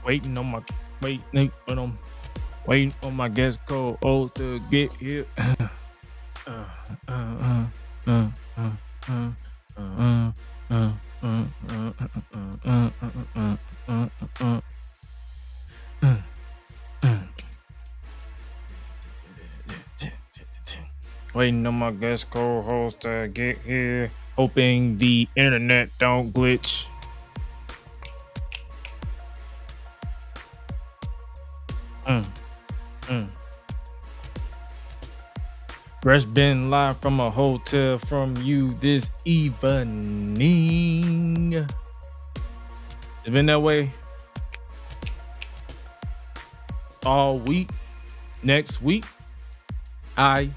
Waiting on my guest co-host to get here. Waiting on my guest co-host to get here. Hoping the internet don't glitch. Gresh been live from a hotel from you this evening. It's been that way all week. Next week, I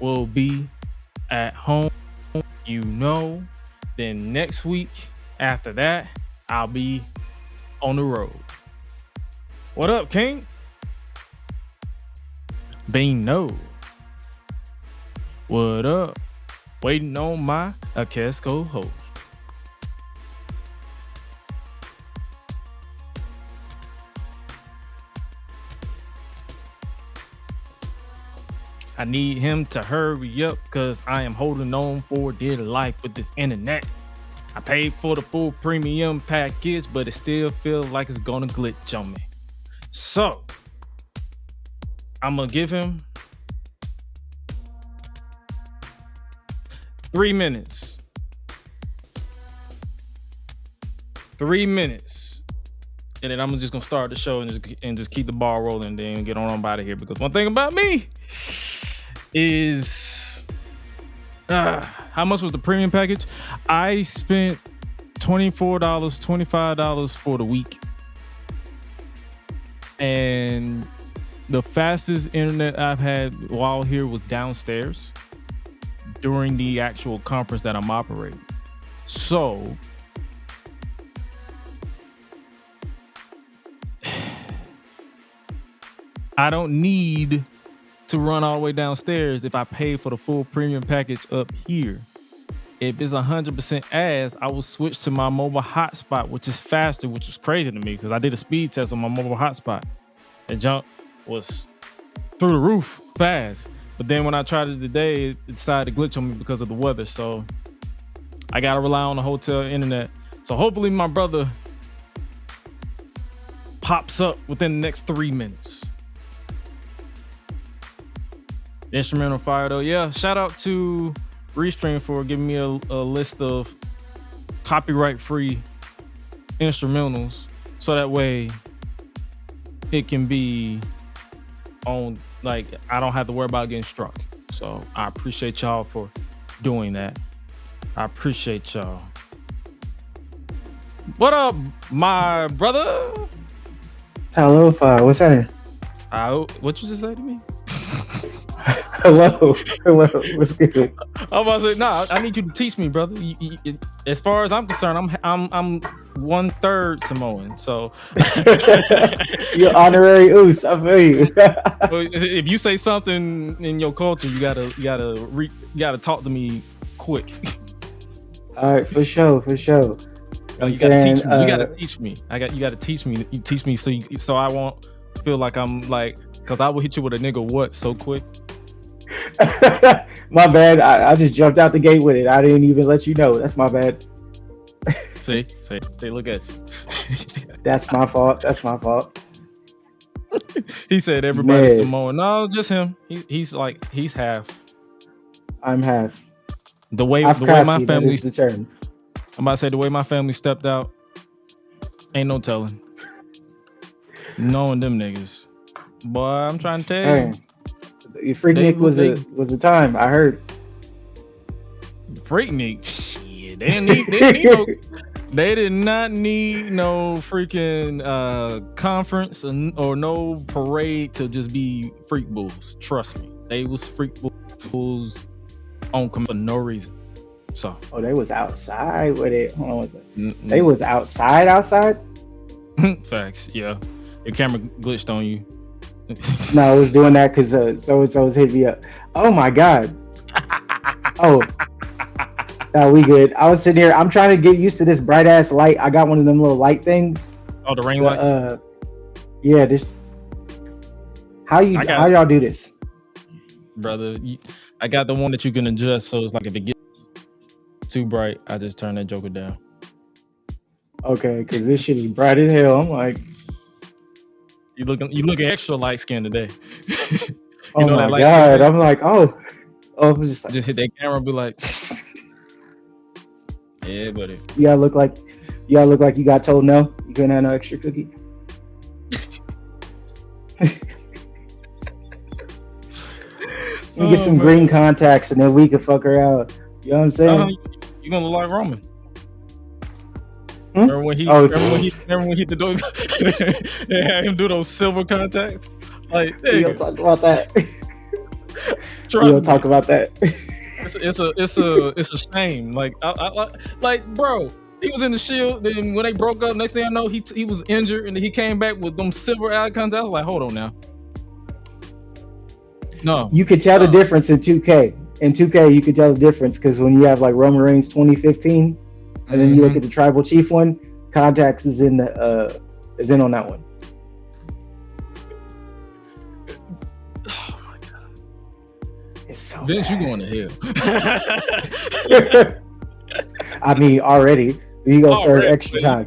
will be at home, Then next week, after that, I'll be on the road. What up, King? Beano. What up? Waiting on my Akesco host. I need him to hurry up because I am holding on for dear life with this internet. I paid for the full premium package, but it still feels like it's gonna glitch on me. So, I'm gonna give him 3 minutes. 3 minutes. And then I'm just gonna start the show and just keep the ball rolling and then get on out of here. Because one thing about me is how much was the premium package? I spent $24, $25 for the week. And the fastest internet I've had while here was downstairs during the actual conference that I'm operating. So I don't need to run all the way downstairs if I pay for the full premium package up here. If it's 100% ass, I will switch to my mobile hotspot, which is faster, which is crazy to me because I did a speed test on my mobile hotspot. The jump was through the roof fast. But then when I tried it today, it decided to glitch on me because of the weather. So I got to rely on the hotel internet. So hopefully my brother pops up within the next 3 minutes. The instrumental fire though. Yeah, shout out to Restream for giving me a list of copyright-free instrumentals. So that way it can be on, like, I don't have to worry about getting struck. So I appreciate y'all for doing that. I appreciate y'all. What up, my brother? Hello, what's happening? What you just say to me? Hello, what's good? I'm about to say, nah, I need you to teach me, brother. As far as I'm concerned, I'm 1/3 Samoan, so You're honorary Oos. I feel you. if you say something in your culture, you gotta talk to me quick. All right, for sure. You gotta teach me. You gotta teach me. You gotta teach me. You teach me so I won't feel like I'm like, because I will hit you with a nigga what so quick. My bad. I just jumped out the gate with it. I didn't even let you know. That's my bad. See, look at you. That's my fault. He said everybody's Samoan. No, just him. He's half. I'm half. The way my family. The term. I'm about to say the way my family stepped out. Ain't no telling. Knowing them niggas, boy. I'm trying to tell you. Your Freaknik was a time. I heard. Freaknik, shit. They did not need no freaking conference or no parade to just be freak bulls. Trust me, they was freak bulls on for no reason. So. Oh, they was outside with it. Hold on, was it? They was outside. Facts, yeah. Your camera glitched on you. No, I was doing that because so-and-so's hit me up. Oh my god. Oh. No, we good. I was sitting here. I'm trying to get used to this bright ass light. I got one of them little light things. Oh, the ring light? Yeah, this how y'all do this, brother. I got the one that you can adjust, so it's like if it gets too bright, I just turn that joker down. Okay, because this shit is bright as hell. I'm like, you looking extra light skinned today. oh my god! I'm like, oh, just hit that camera and be like, yeah, buddy. You gotta look like you got told no. You couldn't have no extra cookie. You get some green contacts and then we can fuck her out. You know what I'm saying? You gonna look like Roman. Remember when he hit the door and had him do those silver contacts? Like, we don't talk about that. Trust me. Talk about that. It's a shame. Like, like, bro, he was in the Shield. Then when they broke up, next thing I know, he was injured, and then he came back with them silver icons. I was like, hold on now. No, you could tell the difference in 2K. In 2K, you could tell the difference because when you have like Roman Reigns 2015, and then you look at the Tribal Chief one, contacts is in on that one. Oh my god! It's so Vince, bad. you going to hell? I mean, already you gonna serve extra time.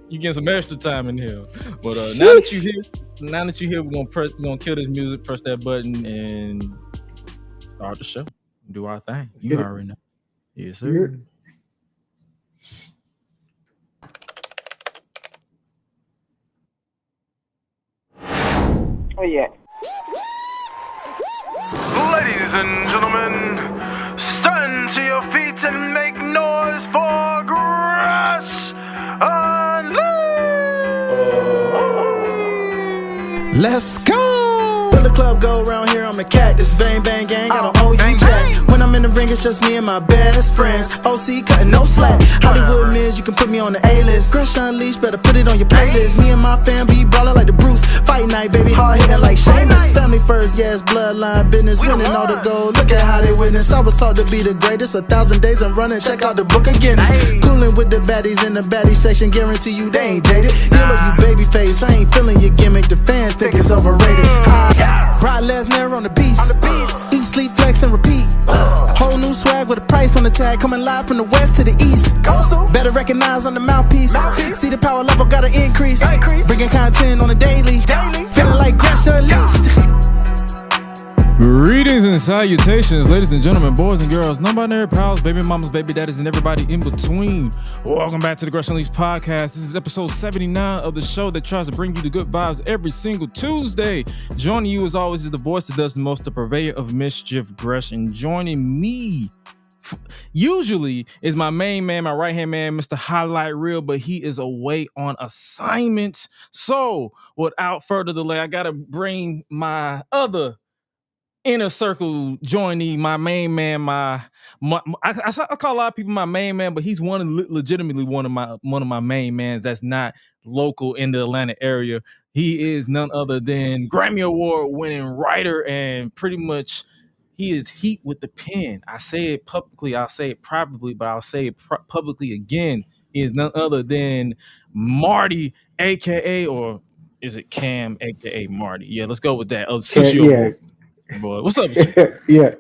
You get some extra time in here. But now that you're here, we're gonna kill this music, press that button, and start the show. Do our thing. You already know. Yes, sir. Oh yeah. Ladies and gentlemen, stand to your feet and make noise for GRESH Unleashed. Let's go! When the club go around here, I'm the cactus. Bang, bang, gang, I don't owe you jack. When I'm in the ring, it's just me and my best friends. OC cutting no slack. Hollywood Miz, you can put me on the A-list. GRESH Unleashed, better put it on your playlist. Me and my fam be ballin' like the Bruce. Fight night, baby, hard hitting like Shayna. Family first, yes, bloodline business. Winning all the gold, look at how they witness. I was taught to be the greatest. 1,000 days I'm running, check out the book of Guinness. Coolin' with the baddies in the baddie section. Guarantee you they ain't jaded. Halo, you baby face, I ain't feeling your gimmick. The fans think it's overrated. Brock Lesnar on the beast. Eat, sleep, flex, and repeat. Whole new swag with a price on the tag. Coming live from the west to the east. Better recognize on the mouthpiece. See the power level gotta increase. Bringing content on a daily. Feeling like GRESH Unleashed. Greetings and salutations, ladies and gentlemen, boys and girls, non-binary pals, baby mamas, baby daddies, and everybody in between. Welcome back to the GRESH Unleashed podcast. This is episode 79 of the show that tries to bring you the good vibes every single Tuesday. Joining you as always is the voice that does the most, the purveyor of mischief, Gresh, and joining me usually is my main man, my right-hand man, Mr. Highlight Reel, but he is away on assignment. So without further delay, I gotta bring my other inner circle joinee, my main man, I call a lot of people my main man, but he's legitimately one of my main mans that's not local in the Atlanta area. He is none other than Grammy Award winning writer, and pretty much he is heat with the pen. I say it publicly, I'll say it privately, but I'll say it publicly again. He is none other than Marty, aka, or is it Cam, aka Marty? Yeah, let's go with that. Boy, what's up? Yeah,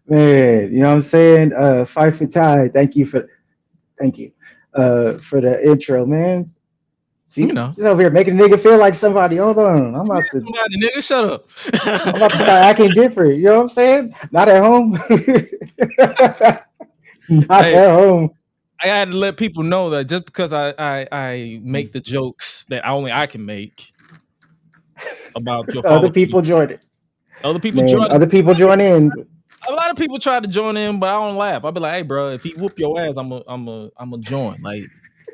man. You know what I'm saying? Fight for Ty. Thank you for the intro, man. See, just over here making a nigga feel like somebody. Hold on, I'm about to. Somebody, nigga, shut up. I'm about to start acting different. You know what I'm saying? Not at home. At home. I had to let people know that just because I make the jokes that only I can make about your other people join it. Other people join in. A lot of people try to join in, but I don't laugh. I'll be like, "Hey, bro, if he whoop your ass, I'm a join." Like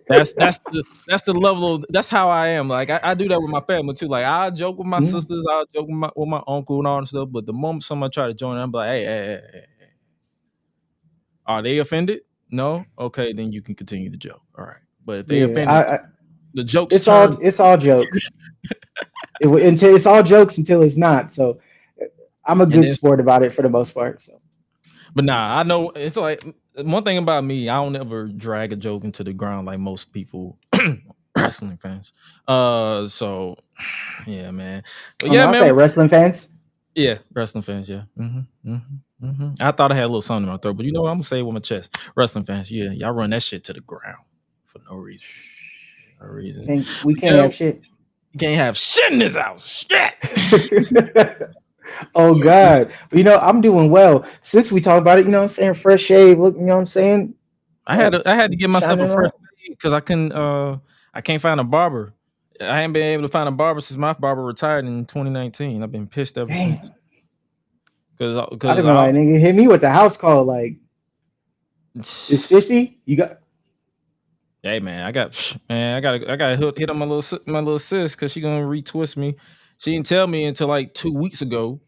that's the level of, that's how I am. Like I do that with my family too. Like I joke with my sisters, I joke with my uncle and all that stuff. But the moment someone try to join in, I'm like, hey, are they offended? No, okay, then you can continue the joke. All right, but if they offended, the jokes. It's all jokes. It's all jokes until it's not. So I'm a good sport about it for the most part. So, but nah, I know it's like one thing about me. I don't ever drag a joke into the ground like most people wrestling fans. So yeah, man. But I say wrestling fans. Yeah, wrestling fans. Yeah. I thought I had a little something in my throat, but you know what? I'm gonna say it with my chest. Wrestling fans. Yeah, y'all run that shit to the ground for no reason. No reason. We can't have shit. You can't have shit in this house. Shit. Oh God. But I'm doing well. Since we talked about it, I'm saying fresh shave. Look, I'm saying. I had to give myself a fresh shave because I can't find a barber. I ain't been able to find a barber since my barber retired in 2019. I've been pissed ever since. Because I didn't know, like, nigga, hit me with the house call. Like, it's 50. You got. Hey man, I gotta hit on my little sis because she gonna retwist me. She didn't tell me until like 2 weeks ago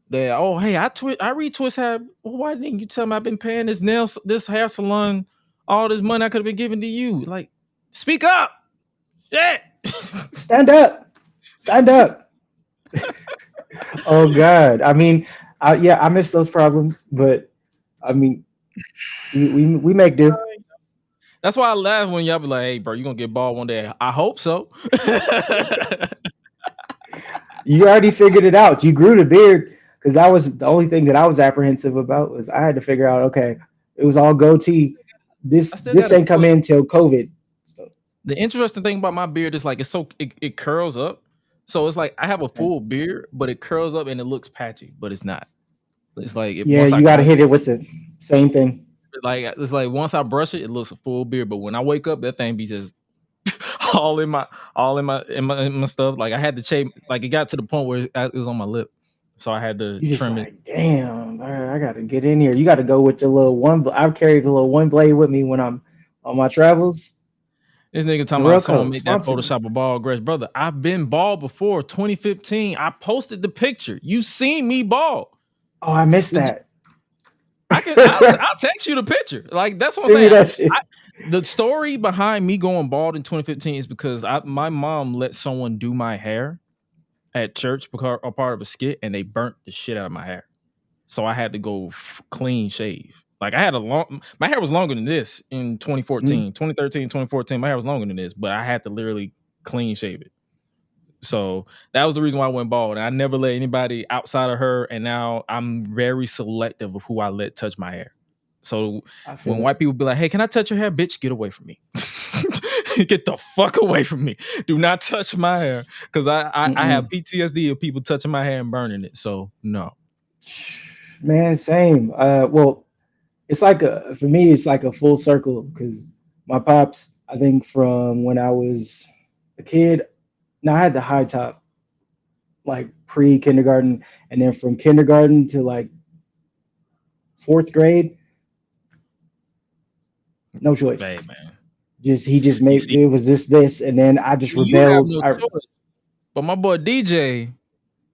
that I retwist hair. Well, why didn't you tell me I've been paying this hair salon all this money I could have been giving to you? Like, speak up, shit. Stand up. Oh God, I mean, I miss those problems, but I mean, we make do. That's why I laugh when y'all be like, "Hey, bro, you gonna get bald one day?" I hope so. You already figured it out. You grew the beard because that was the only thing that I was apprehensive about. Was I had to figure out, okay, it was all goatee. This ain't come in till COVID. So the interesting thing about my beard is like it curls up. So it's like I have a full beard, but it curls up and it looks patchy, but it's not. It's like you got to hit it with the same thing. Like it's like once I brush it, it looks a full beard, but when I wake up, that thing be just all in my stuff. Like I had to shave. Like it got to the point where it was on my lip, so I had to trim it. Damn, I got to get in here. You got to go with the little one. I've carried the little one blade with me when I'm on my travels. This nigga talking about someone make that Photoshop a bald, Gresh. Brother, I've been bald before. 2015, I posted the picture. You seen me bald. Oh, I missed that. I'll text you the picture. Like that's what I'm saying. The story behind me going bald in 2015 is because my mom let someone do my hair at church because a part of a skit, and they burnt the shit out of my hair. So I had to go clean shave. Like I had my hair was longer than this in 2014, 2013, 2014. My hair was longer than this, but I had to literally clean shave it. So that was the reason why I went bald. And I never let anybody outside of her. And now I'm very selective of who I let touch my hair. So when white people be like, "Hey, can I touch your hair?" Bitch, get away from me. Get the fuck away from me. Do not touch my hair. Because I have PTSD of people touching my hair and burning it. So no. Man, same. Well, it's like for me, it's like a full circle because my pops, I think from when I was a kid, now I had the high top, like pre-kindergarten, and then from kindergarten to like 4th grade, no choice. Hey, man. He just made it was this, and then I just rebelled. But my boy DJ,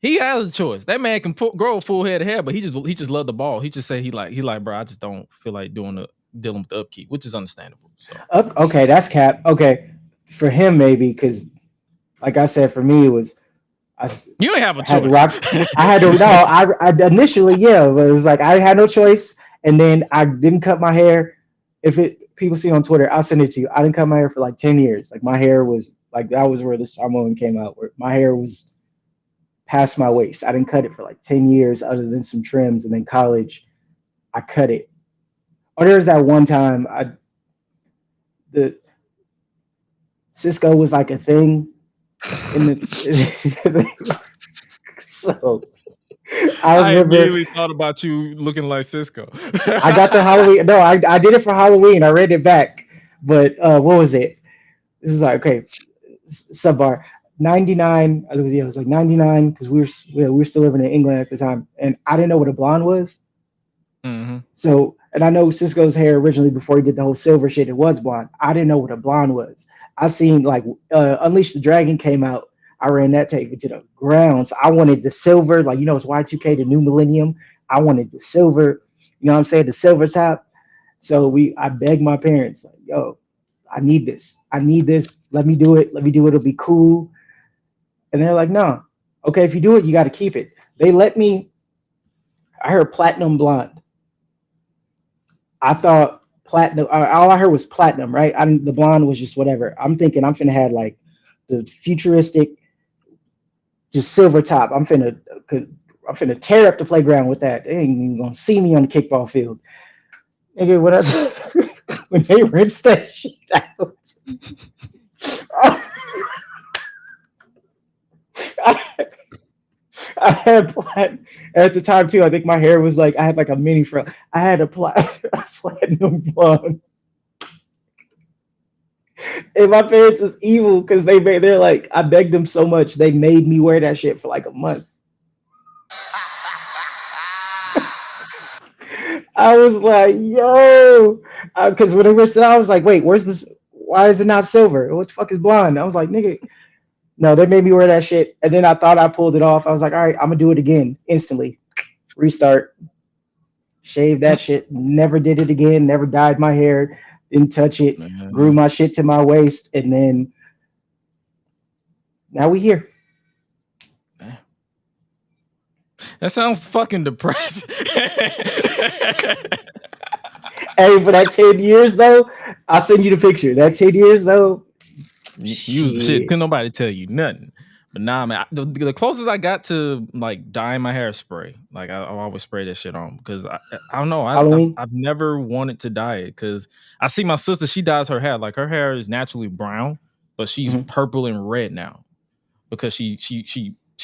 he has a choice. That man can grow a full head of hair, but he just loved the ball. He just say he like, bro, I just don't feel like dealing with the upkeep, which is understandable. So. Okay, that's cap. Okay, for him maybe because. Like I said, for me, it was you didn't have a choice. I had to no. I initially, yeah, but it was like I had no choice, and then I didn't cut my hair. People see on Twitter, I'll send it to you. I didn't cut my hair for like 10 years. Like my hair was like that was where the Samoan came out. Where my hair was past my waist. I didn't got it for like 10 years, other than some trims, and then college, I cut it. Or there's that one time the Cisco was like a thing. So I immediately thought about you looking like Cisco. I got the Halloween. No, I did it for Halloween. I read it back, but what was it? This is like okay, subbar 99. It was like 99 because we were still living in England at the time, and I didn't know what a blonde was. Mm-hmm. So, and I know Cisco's hair originally before he did the whole silver shit, it was blonde. I didn't know what a blonde was. I seen like Unleash the Dragon came out. I ran that tape to the ground. So I wanted the silver, like it's Y2K, the new millennium. I wanted the silver, you know what I'm saying, the silver top. So I begged my parents, like, yo, I need this. Let me do it. It'll be cool. And they're like, no. Okay, if you do it, you got to keep it. They let me. I heard platinum blonde. I thought platinum. All I heard was platinum, right? The blonde was just whatever. I'm thinking I'm finna have like the futuristic, just silver top. I'm finna tear up the playground with that. They ain't even gonna see me on the kickball field. Nigga, when they rinsed that shit out, I had at the time too. I think my hair was like I had like a mini fro. I had a platinum blonde, and my parents was evil because they're like I begged them so much they made me wear that shit for like a month. I was like, yo, because when it was, I was like, wait, where's this? Why is it not silver? What the fuck is blonde? I was like, nigga, no, they made me wear that shit. And then I thought I pulled it off. I was like, all right, I'm gonna do it again instantly. Restart. Shave that shit. Never did it again. Never dyed my hair. Didn't touch it. Grew my shit to my waist. And then now we here. That sounds fucking depressing. Hey, for that 10 years though, I'll send you the picture. That 10 years though. You was the shit. Couldn't nobody tell you nothing. But nah, man, the closest I got to like dyeing my hair spray. Like I always spray that shit on because I don't know. I've never wanted to dye it because I see my sister. She dyes her hair. Like her hair is naturally brown, but she's purple and red now because she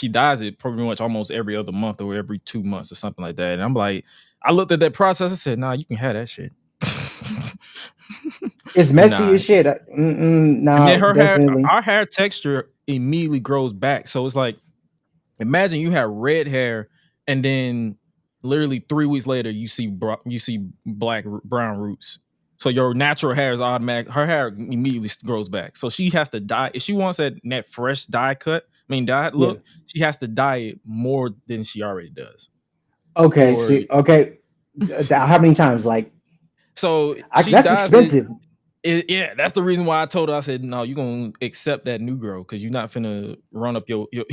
dyes it pretty much almost every other month or every 2 months or something like that. And I'm like, I looked at that process. I said, nah, you can have that shit. It's messy as shit. Nah, and then our hair texture immediately grows back. So it's like, imagine you have red hair, and then literally 3 weeks later you see brown roots. So your natural hair is automatic. Her hair immediately grows back. So she has to dye. If she wants that fresh dye look, she has to dye it more than she already does. Okay. How many times? Like, so that's expensive. Yeah, that's the reason why I told her. I said, "No, you're gonna accept that new girl because you're not finna run up your you're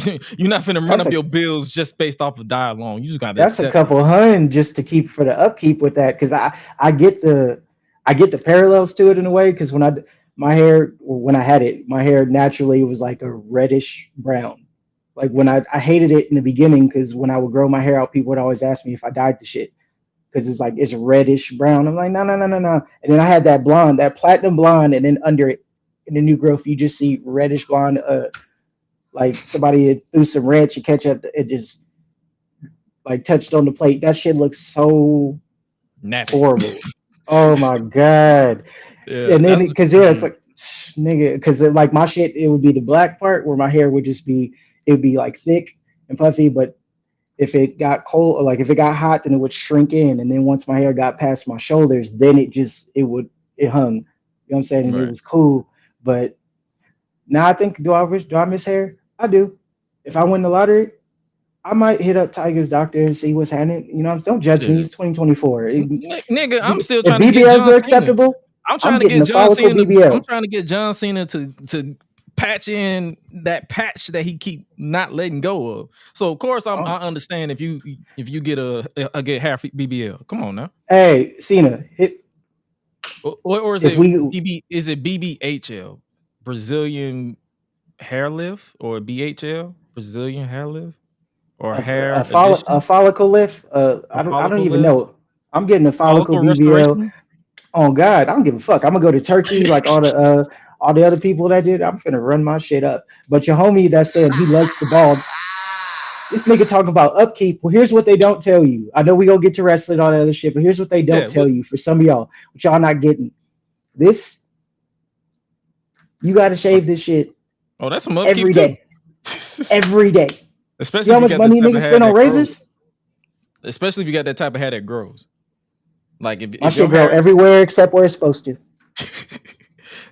not finna run up your bills just based off of dye alone. You just gotta. That's a couple $100 just to keep for the upkeep with that because I get the parallels to it in a way because when I had it, my hair naturally was like a reddish brown. Like when I hated it in the beginning because when I would grow my hair out, people would always ask me if I dyed the shit. Because it's like it's reddish brown. I'm like, no. And then I had that blonde, that platinum blonde, and then under it in the new growth, you just see reddish blonde. Like somebody threw some red, she ketchup, it just like touched on the plate. That shit looks so horrible. Oh my god. Yeah, and then because it's like nigga, because like my shit, it would be the black part where my hair would be like thick and puffy, but if it got cold or like if it got hot, then it would shrink in. And then once my hair got past my shoulders, then it hung. You know what I'm saying? And It was cool. But now I think, do I miss hair? I do. If I win the lottery, I might hit up Tiger's doctor and see what's happening. You know, don't judge me. It's 2024. Nigga, I'm still trying to get John Cena. I'm trying to get John Cena. I'm trying to get John Cena to patch in that patch that he keep not letting go of. So of course I understand if you get get half BBL. Come on now. Hey, Cena, hit. Or is it BBHL, Brazilian hair lift, or BHL, Brazilian hair lift, or a follicle lift? I don't even know. I'm getting a follicle BBL. Oh God, I don't give a fuck. I'm gonna go to Turkey like all the other people that did. I'm finna run my shit up. But your homie that's saying he likes the bald. This nigga talking about upkeep. Well, here's what they don't tell you. I know we gonna get to wrestling, all that other shit, but here's what they don't tell you. For some of y'all, which y'all not getting. This, you gotta shave this shit. Oh, that's some upkeep every day. Every day. Especially you know how much money niggas spend on razors? Especially if you got that type of hair that grows. Like if my shit grow everywhere except where it's supposed to.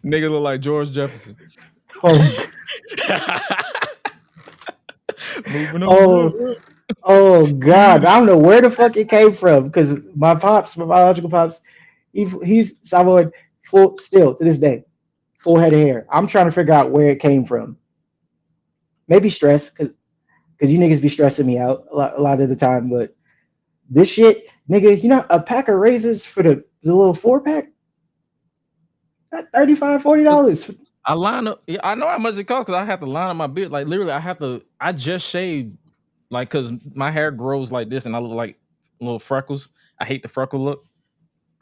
Nigga look like George Jefferson. Oh God! I don't know where the fuck it came from because my biological pops, he's Samoan full still to this day, full head of hair. I'm trying to figure out where it came from. Maybe stress because you niggas be stressing me out a lot of the time. But this shit, nigga, you know, a pack of razors for the little 4-pack. $35, $40. I line up. I know how much it costs because I have to line up my beard. Like literally, I just shaved, like, because my hair grows like this, and I look like little freckles. I hate the freckle look.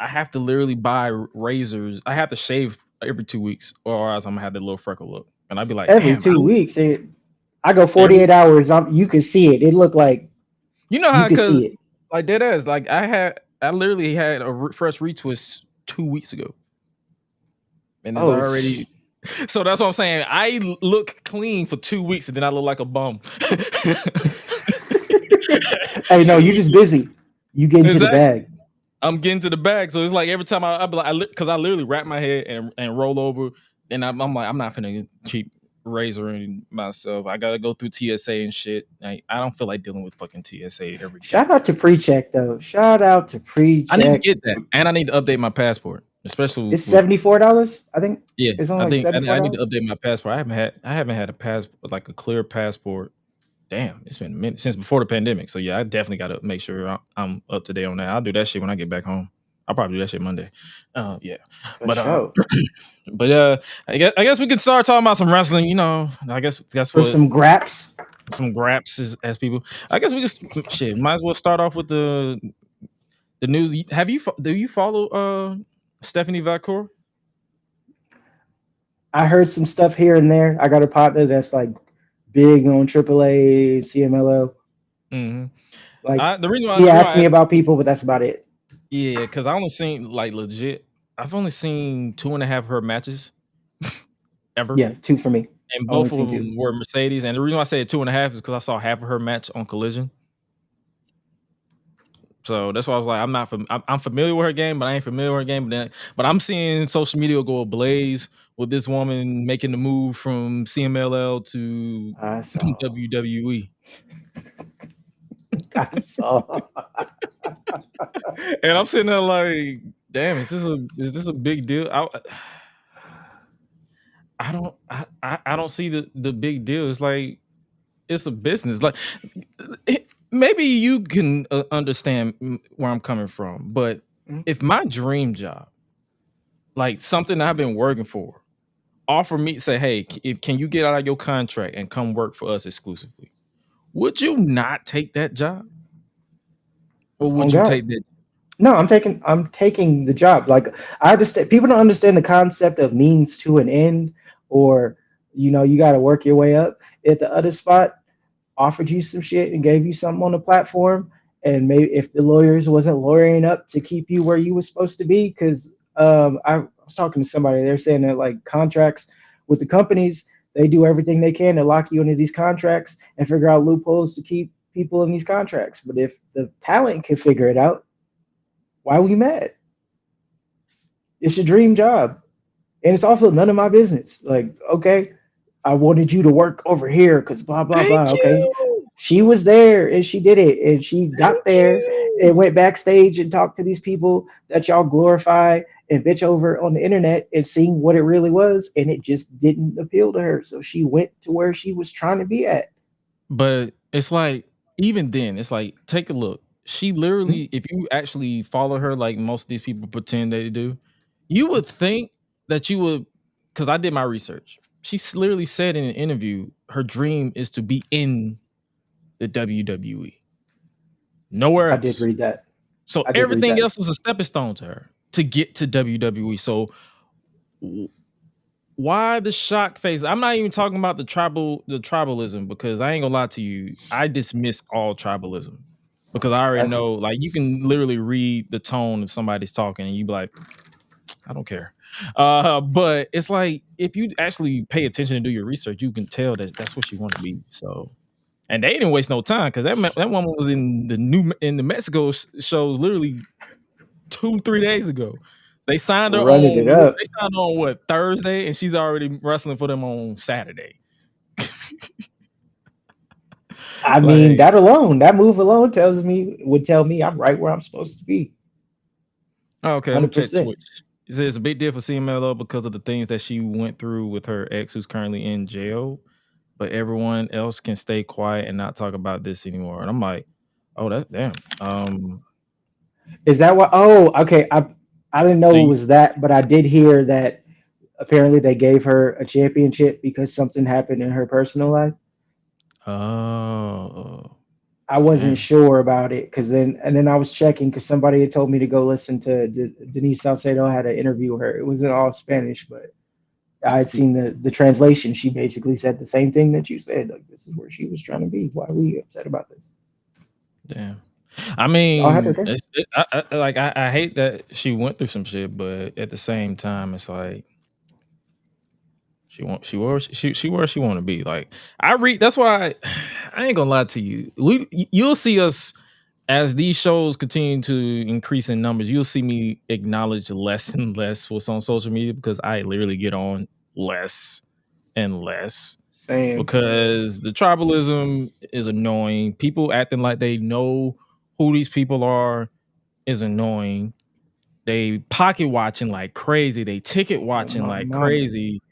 I have to literally buy razors. I have to shave every 2 weeks, or else I'm gonna have that little freckle look. And I'd be like, Every damn. 2 weeks. I go 48 hours. You can see it. It looked like you know how, because see it. like dead ass. Like I literally had a fresh retwist 2 weeks ago, and it's already. So that's what I'm saying. I look clean for 2 weeks, and then I look like a bum. Hey, no, you're just busy. You get into the bag. I'm getting to the bag. So it's like every time I be like, because I literally wrap my head and roll over, and I'm like, I'm not finna keep razoring myself. I gotta go through TSA and shit. I don't feel like dealing with fucking TSA every day. Shout out to pre-check though. Shout out to pre-check. I need to get that, and I need to update my passport, especially. It's $74, I think. Yeah, it's only I think $74. I need to update my passport. I haven't had a passport, like a clear passport. Damn, it's been a minute since before the pandemic. So yeah, I definitely got to make sure I'm up to date on that. I'll do that shit when I get back home. I'll probably do that shit Monday. Yeah, but I guess we could start talking about some wrestling. You know, I guess that's for some graps. Some graps as people. I guess we just shit. Might as well start off with the news. Do you follow Stephanie Valcour? I heard some stuff here and there. I got a partner that's like big on AAA, CMLL. Mm-hmm. Like the reason why he asked me about people, but that's about it. Yeah, because I only seen like legit. I've only seen 2.5 of her matches ever. Yeah, 2 for me. And both of them were Mercedes. And the reason why I said 2.5 is because I saw half of her match on Collision. So that's why I was like, I'm familiar with her game, but I ain't familiar with her game. But I'm seeing social media go ablaze with this woman making the move from CMLL to WWE. I saw. And I'm sitting there like, damn, is this a big deal? I don't see the big deal. It's like, it's a business. Like, maybe you can understand where I'm coming from, but if my dream job, like something I've been working for, offer me, say, hey, can you get out of your contract and come work for us exclusively? Would you not take that job? Or would you take that? No, I'm taking the job. Like, I understand people don't understand the concept of means to an end, or you got to work your way up. At the other spot, offered you some shit and gave you something on the platform, and maybe if the lawyers wasn't lawyering up to keep you where you were supposed to be, because I was talking to somebody, they're saying that like contracts with the companies, they do everything they can to lock you into these contracts and figure out loopholes to keep people in these contracts. But if the talent can figure it out, why are we mad? It's your dream job. And it's also none of my business. Like, okay, I wanted you to work over here because blah, blah, blah. Okay. She was there and she did it. And she got there and went backstage and talked to these people that y'all glorify and bitch over on the internet and seeing what it really was. And it just didn't appeal to her. So she went to where she was trying to be at. But it's like, even then, it's like, take a look. She literally, if you actually follow her, like most of these people pretend they do, you would think that you would, because I did my research. She literally said in an interview, her dream is to be in the WWE. Nowhere else. I did read that. So everything else was a stepping stone to her to get to WWE. So why the shock face? I'm not even talking about the tribalism, because I ain't gonna lie to you. I dismiss all tribalism. Because I already know, like, you can literally read the tone of somebody's talking and you be like, I don't care. But it's like, if you actually pay attention and do your research, you can tell that that's what you want to be. So, and they didn't waste no time, because that woman was in the Mexico shows literally 2-3 days ago. They signed her on. They signed on what, Thursday, and she's already wrestling for them on Saturday. I mean, that move alone would tell me I'm right where I'm supposed to be. Okay, 100%. I'm check Twitch. It says it's a big deal for CMLL because of the things that she went through with her ex, who's currently in jail, but everyone else can stay quiet and not talk about this anymore. And I'm like, oh, that's damn. Is that what? Oh, okay. I didn't know it was that, but I did hear that apparently they gave her a championship because something happened in her personal life. Oh, I wasn't damn. sure about it because then I was checking because somebody had told me to go listen to Denise Salcedo had an interview with her. It wasn't all Spanish, but I had seen the translation. She basically said the same thing that you said. Like, this is where she was trying to be. Why are we upset about this? Damn. I Y'all had her mean, there. I hate that she went through some shit, but at the same time, it's like she where she want to be. Like that's why I ain't gonna lie to you. You'll see us as these shows continue to increase in numbers. You'll see me acknowledge less and less what's on social media because I literally get on less and less Same. because the tribalism is annoying. People acting like they know who these people are is annoying. They pocket watching like crazy. They ticket Oh watching my like mama. crazy.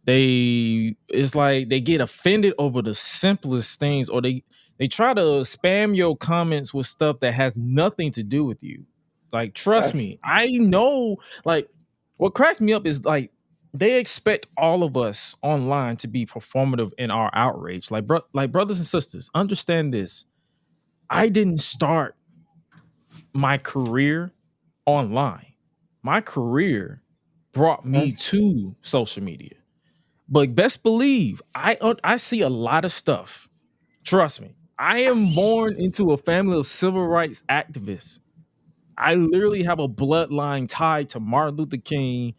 It's like they get offended over the simplest things, or they try to spam your comments with stuff that has nothing to do with you. Like, trust Facts. me, I know. Like, what cracks me up is like they expect all of us online to be performative in our outrage. Like, brothers and sisters, understand this. I didn't start my career online. My career brought me Facts. to social media. But best believe, I see a lot of stuff. Trust me. I am born into a family of civil rights activists. I literally have a bloodline tied to Martin Luther King,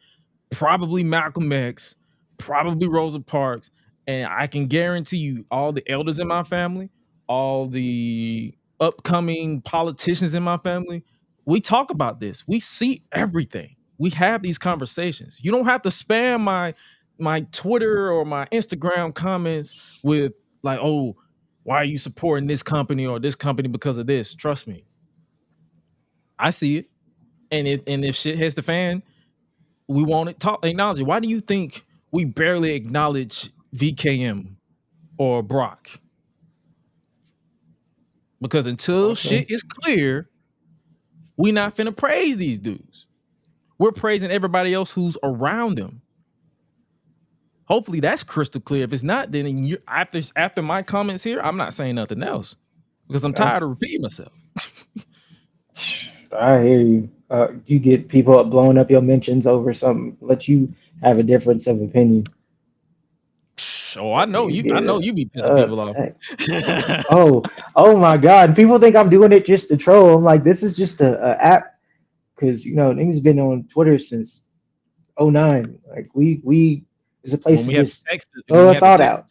probably Malcolm X, probably Rosa Parks, and I can guarantee you all the elders in my family, all the upcoming politicians in my family, we talk about this. We see everything. We have these conversations. You don't have to spam my Twitter or my Instagram comments with like, "Oh, why are you supporting this company or this company because of this?" Trust me. I see it. And if shit hits the fan, we won't acknowledge it. Why do you think we barely acknowledge VKM or Brock? Because until Okay. shit is clear, we not finna praise these dudes. We're praising everybody else who's around them. Hopefully that's crystal clear. If it's not, then after my comments here, I'm not saying nothing else because I'm tired Facts. of repeating myself. I hear you. You get people blowing up your mentions over something. Let you have a difference of opinion. Oh, You I know get you be pissing people off. upset. Oh, oh my God! People think I'm doing it just to troll. I'm like, this is just a app because niggas been on Twitter since '09. Like we is a place when to we had just to text it, when throw we a had to thought text out.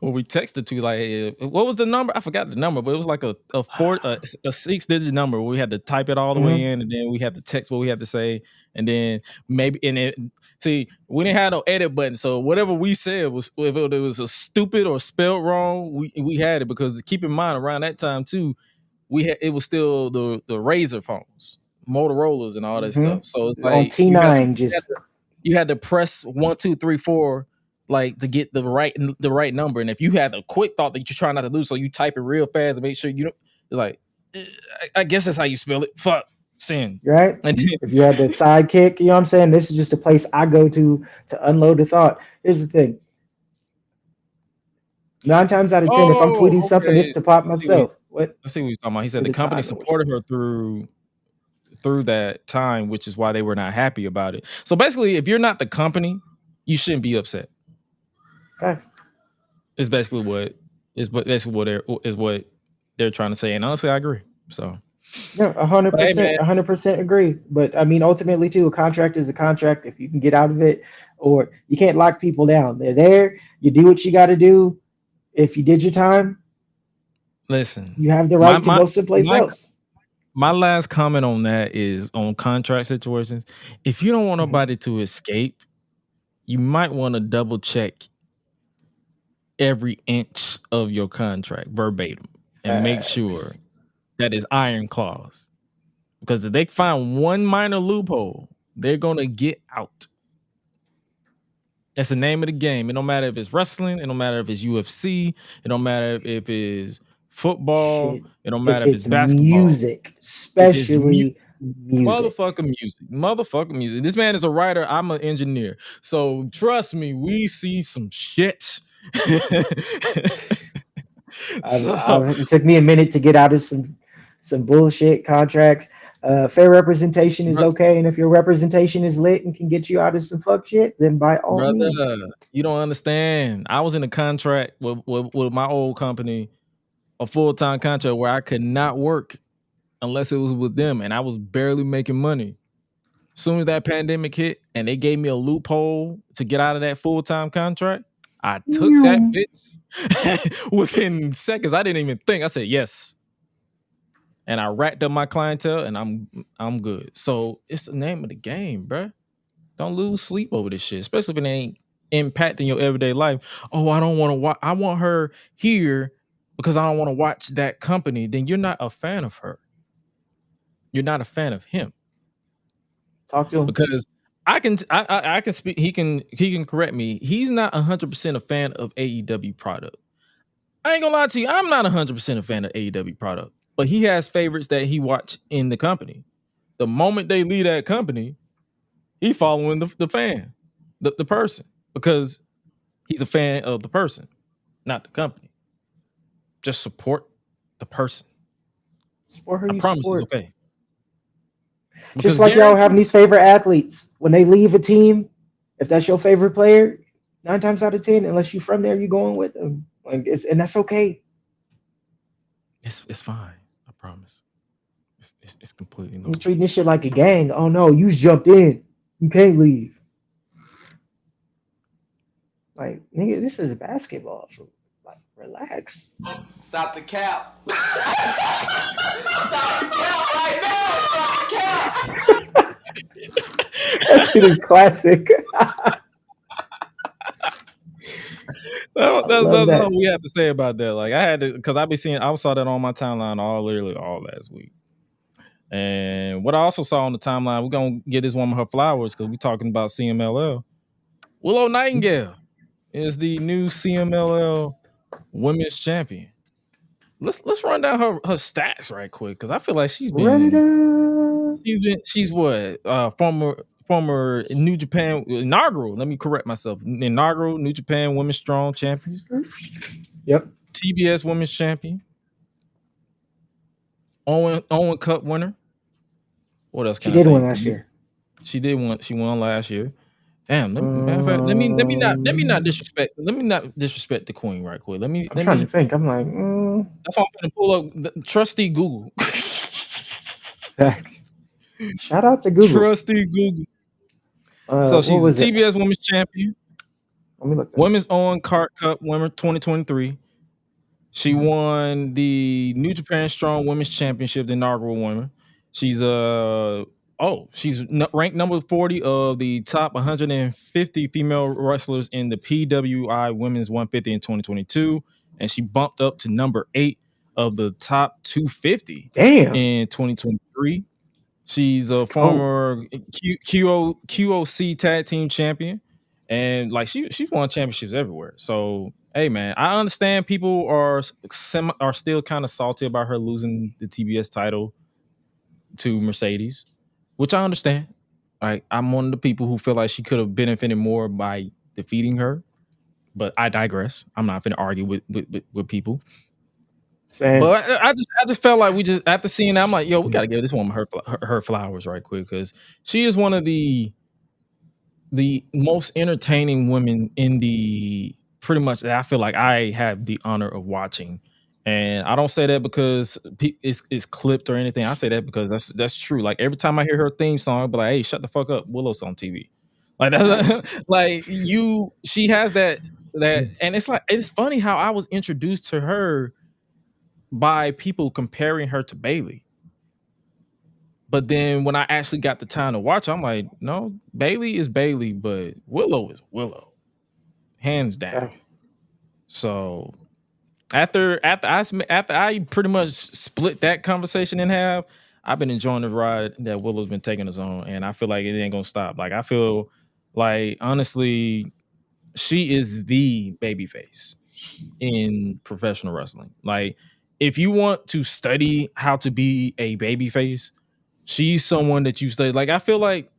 when we texted to like what was the number? I forgot the number, but it was like a 6-digit number. We had to type it all the way Mhm. in, and then we had to text what we had to say, and then we didn't have no edit button, so whatever we said was if it was a stupid or spelled wrong, we had it because keep in mind around that time too, it was still the Razor phones, Motorola's, and all that stuff. So it's On like T9, just you had to press 1, 2, 3, 4 like to get the right number. And if you had a quick thought that you're trying not to lose, so you type it real fast and make sure you don't like I guess that's how you spell it. Fuck sin. right. And If you had the sidekick, you know what I'm saying. This is just a place I go to unload the thought. Here's the thing: 9 times out of 10, if I'm oh, tweeting something, it's okay. to pop I see what he's myself. What talking about. He said for the the company Time Lords? supported her through that time, which is why they were not happy about it. So basically, if you're not the company, you shouldn't be upset. Facts. Is basically what they're trying to say. And honestly, I agree. So Yeah, a hundred but hey percent, man, 100% agree. But I mean, ultimately, too, a contract is a contract. If you can get out of it, or you can't lock people down. They're there. You do what you got to do. If you did your time, listen, you have the my right to my go someplace my else. my last comment on that is on contract situations. If you don't want Mhm. nobody to escape, you might want to double check every inch of your contract verbatim and make Facts. sure that is iron clause. Because if they find one minor loophole, they're gonna get out. That's the name of the game. It don't matter if it's wrestling. It don't matter if it's UFC. It don't matter if it's football. Shit. It don't matter If if it's it's basketball. music, If it's especially music. Motherfucking music. This man is a writer. I'm an engineer. So trust me, we see some shit. It took me a minute to get out of some bullshit contracts. Fair representation is okay, and if your representation is lit and can get you out of some fuck shit, then by all means. You don't understand. I was in a contract with my old company, a full-time contract where I could not work unless it was with them, and I was barely making money. As soon as that pandemic hit and they gave me a loophole to get out of that full-time contract, I took that bitch within seconds. I didn't even think. I said yes. And I racked up my clientele and I'm good. So it's the name of the game, bruh. Don't lose sleep over this shit, especially if it ain't impacting your everyday life. Oh, I don't want to watch. I want her here because I don't want to watch that company. Then you're not a fan of her. You're not a fan of him. Talk to him. Because I can speak. He can correct me. He's not 100% a fan of AEW product. I ain't gonna lie to you. I'm not 100% a fan of AEW product, but he has favorites that he watch in the company. The moment they leave that company, he following the fan, the person, because he's a fan of the person, not the company. Just support the person. Support who I you promise support. it's okay. Just like y'all having these favorite athletes. When they leave a team, if that's your favorite player, 9 times out of 10, unless you're from there, you're going with them. Like and that's okay. It's fine. I promise. It's completely You're normal. treating this shit like a gang. Oh no, you jumped in. You can't leave. Like, nigga, this is basketball. So, like, relax. Stop the cap. Stop the cap right now. Stop the cap. That shit is classic. That's all we have to say about that. Like, I had to, because I saw that on my timeline all last week. And what I also saw on the timeline, we're gonna get this woman her flowers because we're talking about CMLL. Willow Nightingale is the new CMLL women's champion. Let's run down her stats right quick because I feel like she's what former New Japan inaugural. Let me correct myself. Inaugural New Japan Women's Strong Champion. Yep. TBS Women's Champion. Owen Cup winner. What else? She did win last year. She did win. She won last year. Damn. Let me not disrespect. Let me not disrespect the queen right quick. I'm trying to think. I'm like, that's why I'm gonna pull up the trusty Google. Shout out to Google. Trusty Google. So she's the TBS Women's Champion. Let me look. Women's Owen Cup winner 2023. She won the New Japan Strong Women's Championship, the inaugural winner. She's ranked number 40 of the top 150 female wrestlers in the PWI Women's 150 in 2022, and she bumped up to number 8 of the top 250 in 2023. She's a former QOC tag team champion, and like she's won championships everywhere. So hey man, I understand people are still kind of salty about her losing the TBS title to Mercedes, which I understand. Like, I'm one of the people who feel like she could have benefited more by defeating her, but I digress. I'm not going to argue with people. Same. But I just felt like we just after seeing that, I'm like, yo, we got to give this woman her flowers right quick because she is one of the most entertaining women in the pretty much that I feel like I have the honor of watching. And I don't say that because it's clipped or anything. I say that because that's true. Like every time I hear her theme song, I'll be like, hey, shut the fuck up. Willow's on TV. Like that's like she has that and it's like it's funny how I was introduced to her by people comparing her to Bayley. But then when I actually got the time to watch, I'm like, no, Bayley is Bayley, but Willow is Willow. Hands down. So after I pretty much split that conversation in half, I've been enjoying the ride that Willow's been taking us on, and I feel like it ain't gonna stop. Like I feel like honestly, she is the babyface in professional wrestling. Like if you want to study how to be a babyface, she's someone that you say, like, I feel like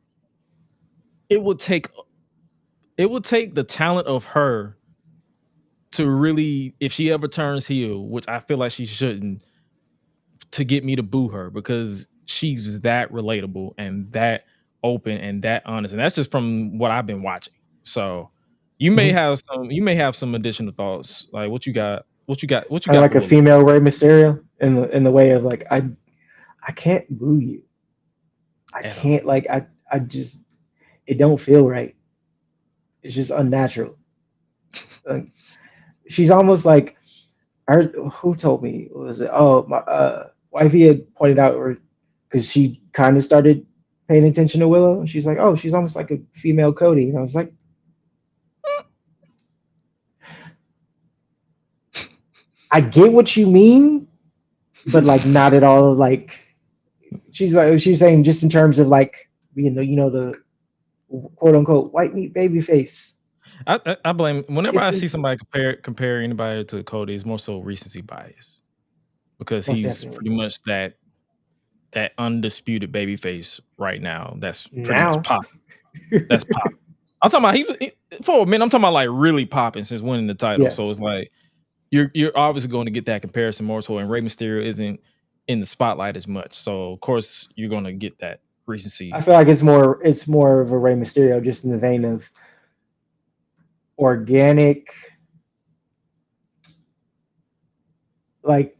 it would take the talent of her to really, if she ever turns heel, which I feel like she shouldn't, to get me to boo her, because she's that relatable and that open and that honest, and that's just from what I've been watching. So you may have some additional thoughts. Like, what you got? What you got Kind of for like a Willow? female Rey Mysterio in the way of like I can't boo you. I At all. can't like I just it don't feel right. It's just unnatural. Like, she's almost like who told me, what was it? Oh, my wifey had pointed out, or because she kind of started paying attention to Willow. She's like, oh, she's almost like a female Cody, and I was like, I get what you mean, but like not at all. Like she's saying just in terms of like being the quote unquote white meat baby face. I blame, whenever I see somebody compare anybody to Cody, it's more so recency bias, because Most he's definitely. pretty much that undisputed baby face right now. That's pretty Now. much pop. That's pop. I'm talking about for a minute. I'm talking about like really popping since winning the title. Yeah. So it's like you're obviously going to get that comparison more so, and Rey Mysterio isn't in the spotlight as much. So of course you're going to get that recency. I feel like it's more of a Rey Mysterio, just in the vein of organic, like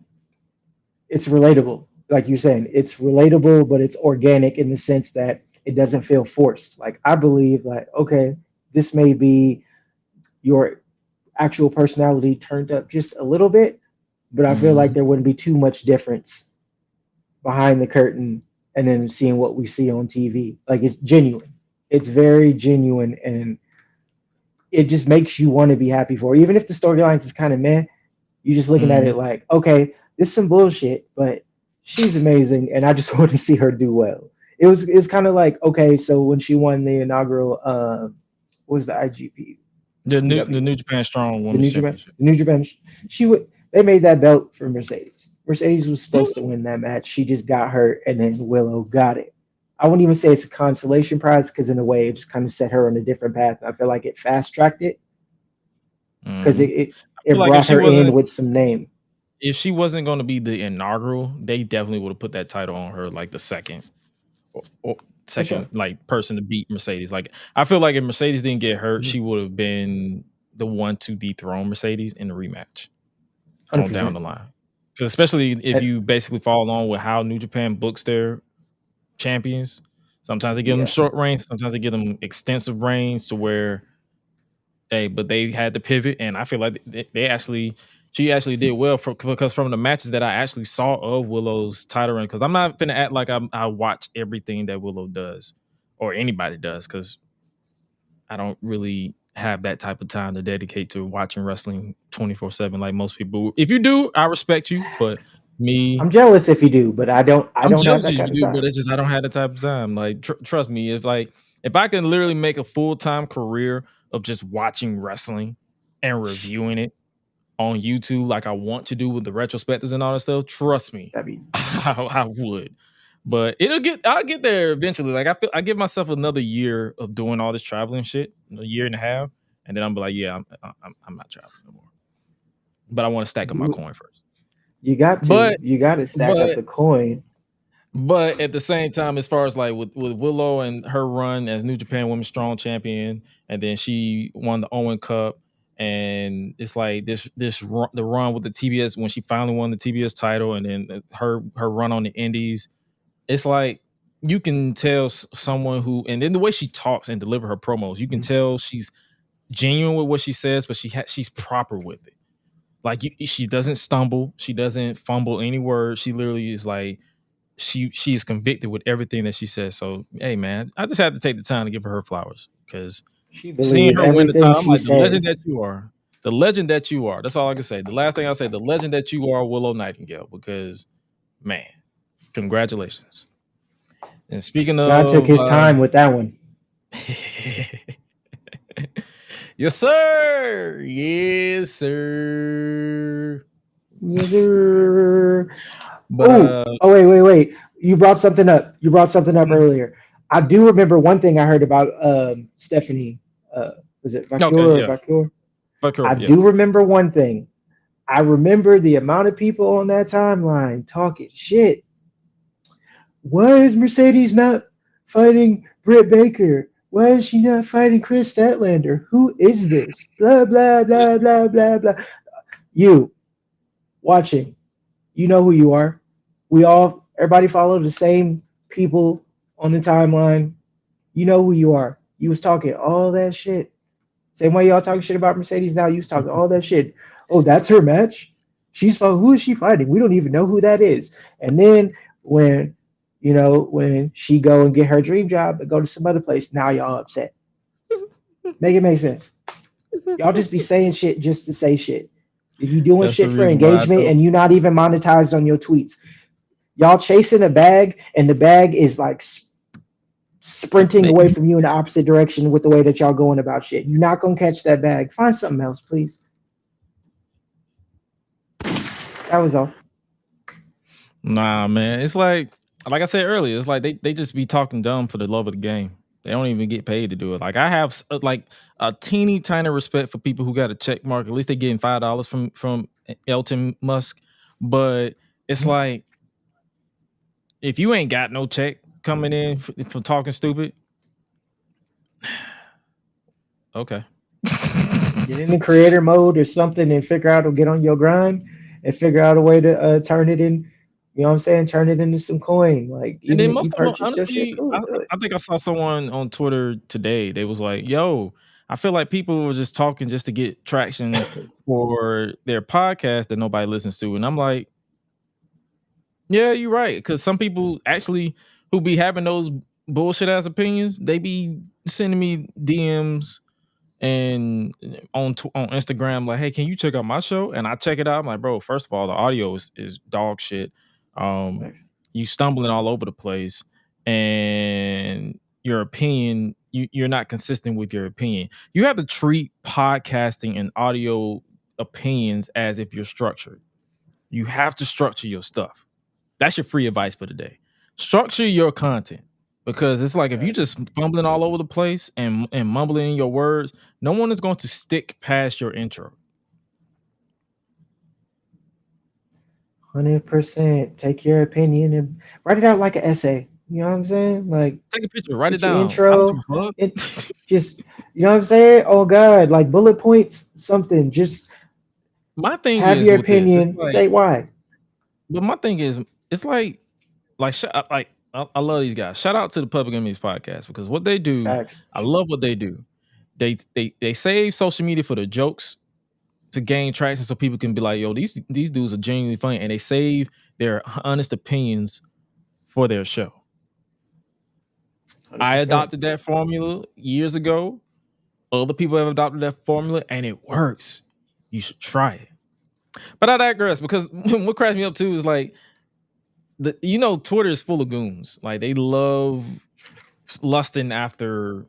it's relatable. Like you're saying, it's relatable, but it's organic in the sense that it doesn't feel forced. Like I believe, like, okay, this may be your actual personality turned up just a little bit, but I feel like there wouldn't be too much difference behind the curtain and then seeing what we see on TV. Like it's genuine. It's very genuine, and it just makes you want to be happy for her. Even if the storylines is kind of meh, you're just looking at it like, okay, this is some bullshit, but she's amazing, and I just want to see her do well. It's kind of like, okay, so when she won the inaugural what was the IGP? The New Japan Strong Women's Championship. New Japan, they made that belt for Mercedes. Mercedes was supposed to win that match. She just got hurt, and then Willow got it. I wouldn't even say it's a consolation prize, because in a way it just kind of set her on a different path. I feel like it fast tracked it, because it brought her in with some name. If she wasn't going to be the inaugural, they definitely would have put that title on her like the second or second like person to beat Mercedes. Like I feel like if Mercedes didn't get hurt, she would have been the one to dethrone Mercedes in the rematch going down the line. Because especially if you basically follow along with how New Japan books their champions, sometimes they give them short reigns, sometimes they give them extensive reigns to where, hey, but they had to pivot, and I feel like she actually did well because from the matches that I actually saw of Willow's title run, because I'm not finna act like I watch everything that Willow does or anybody does, because I don't really have that type of time to dedicate to watching wrestling 24/7 like most people. If you do, I respect you, but me, I'm jealous if you do, but I don't have that kind of time. But it's just I don't have the type of time. Like trust me, if I can literally make a full-time career of just watching wrestling and reviewing it on YouTube like I want to do with the retrospectives and all that stuff, trust me, I would. But I'll get there eventually. Like I give myself another year of doing all this traveling shit, a year and a half, and then I'm like, yeah, I'm not traveling no more. But I want to stack up my coin first. You got to stack up the coin. But at the same time, as far as like with Willow and her run as New Japan Women's Strong Champion, and then she won the Owen Cup, and it's like the run with the TBS when she finally won the TBS title, and then her run on the Indies. It's like you can tell someone who, and then the way she talks and deliver her promos, you can tell she's genuine with what she says, but she's proper with it. Like she doesn't stumble, she doesn't fumble any word. She literally is like she's convicted with everything that she says. So hey man, I just had to take the time to give her flowers, because seeing her win the title, I'm like, the legend that you are. The legend that you are. That's all I can say. The last thing I'll say, the legend that you are, Willow Nightingale, because man, congratulations. And speaking of, God took his time with that one. Yes, sir. Yes, sir. Yes, sir. But wait. You brought something up. Earlier. I do remember one thing I heard about Stephanie. Was it Vakure Okay, or yeah. Vakure? I Yeah. do remember one thing. I remember the amount of people on that timeline talking shit. Why is Mercedes not fighting Britt Baker? Why is she not fighting Chris Statlander? Who is this? Blah blah blah blah blah blah. You watching, you know who you are. Everybody follow the same people on the timeline. You know who you are. You was talking all that shit. Same way y'all talking shit about Mercedes now. You was talking all that shit. Oh, that's her match. Who is she fighting? We don't even know who that is. And then when she go and get her dream job and go to some other place, now y'all upset. Make it make sense. Y'all just be saying shit just to say shit. If you doing That's the shit for reason why I engagement told. and you not even monetized on your tweets, y'all chasing a bag and the bag is like sprinting away from you in the opposite direction with the way that y'all going about shit. You're not gonna catch that bag. Find something else, please. That was all. Nah, man. It's like I said earlier, it's like they just be talking dumb for the love of the game. They don't even get paid to do it. Like I have like a teeny tiny respect for people who got a check mark. At least they getting $5 from Elton Musk. But it's like if you ain't got no check coming in for talking stupid, okay. Get in the creator mode or something and figure out to get on your grind and figure out a way to turn it in. You know what I'm saying? Turn it into some coin. Like And even then if you most of them, purchase your shit, honestly, cool, do it. I think I saw someone on Twitter today. They was like, "Yo, I feel like people were just talking just to get traction for their podcast that nobody listens to." And I'm like, "Yeah, you're right." Because some people actually who be having those bullshit ass opinions, they be sending me DMs and on Instagram like, "Hey, can you check out my show?" And I check it out. I'm like, "Bro, first of all, the audio is dog shit. Um, you stumbling all over the place, and your opinion, you're not consistent with your opinion. You have to treat podcasting and audio opinions as if you're structured. You have to structure your stuff. That's your free advice for today. Structure your content." Because it's like if you just fumbling all over the place and mumbling in your words, no one is going to stick past your intro. 100%. Take your opinion and write it out like an essay. You know what I'm saying? Like Take a picture, write it put your down. I don't give intro. a It fuck. just you know what I'm saying? Oh God, like bullet points, something. Just My thing have is your with this, it's opinion. like, Say why. but my thing is, it's like I love these guys. Shout out to the Public Enemies podcast because what they do, Facts. I love what they do. They save social media for the jokes to gain traction so people can be like, yo, these dudes are genuinely funny, and they save their honest opinions for their show. 100%. I adopted that formula years ago. Other people have adopted that formula and it works. You should try it. But I digress because what cracks me up too is like Twitter is full of goons. Like they love lusting after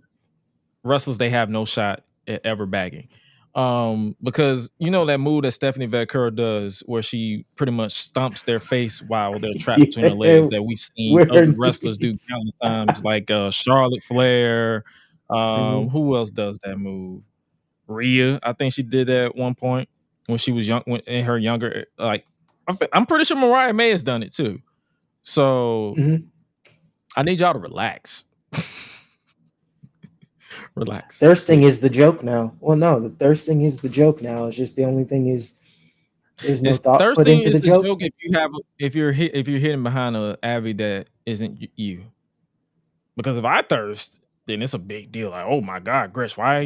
wrestlers they have no shot at ever bagging. Because that move that Stephanie Vakura does where she pretty much stomps their face while they're trapped between her legs that we've seen other Weird wrestlers do knees. countless times, like Charlotte Flair. Who else does that move? Rhea, I think she did that at one point when she was young, when in her younger. Like, I'm pretty sure Mariah May has done it too. So I need y'all to relax. Relax. Thirsting is the joke now. Well, no, the thirsting is the joke now. It's just the only thing is there's no thought put Thirsting into is the the joke. joke if you're hitting behind a Avi that isn't you. Because if I thirst, then it's a big deal. Like, oh my God, Gresh, why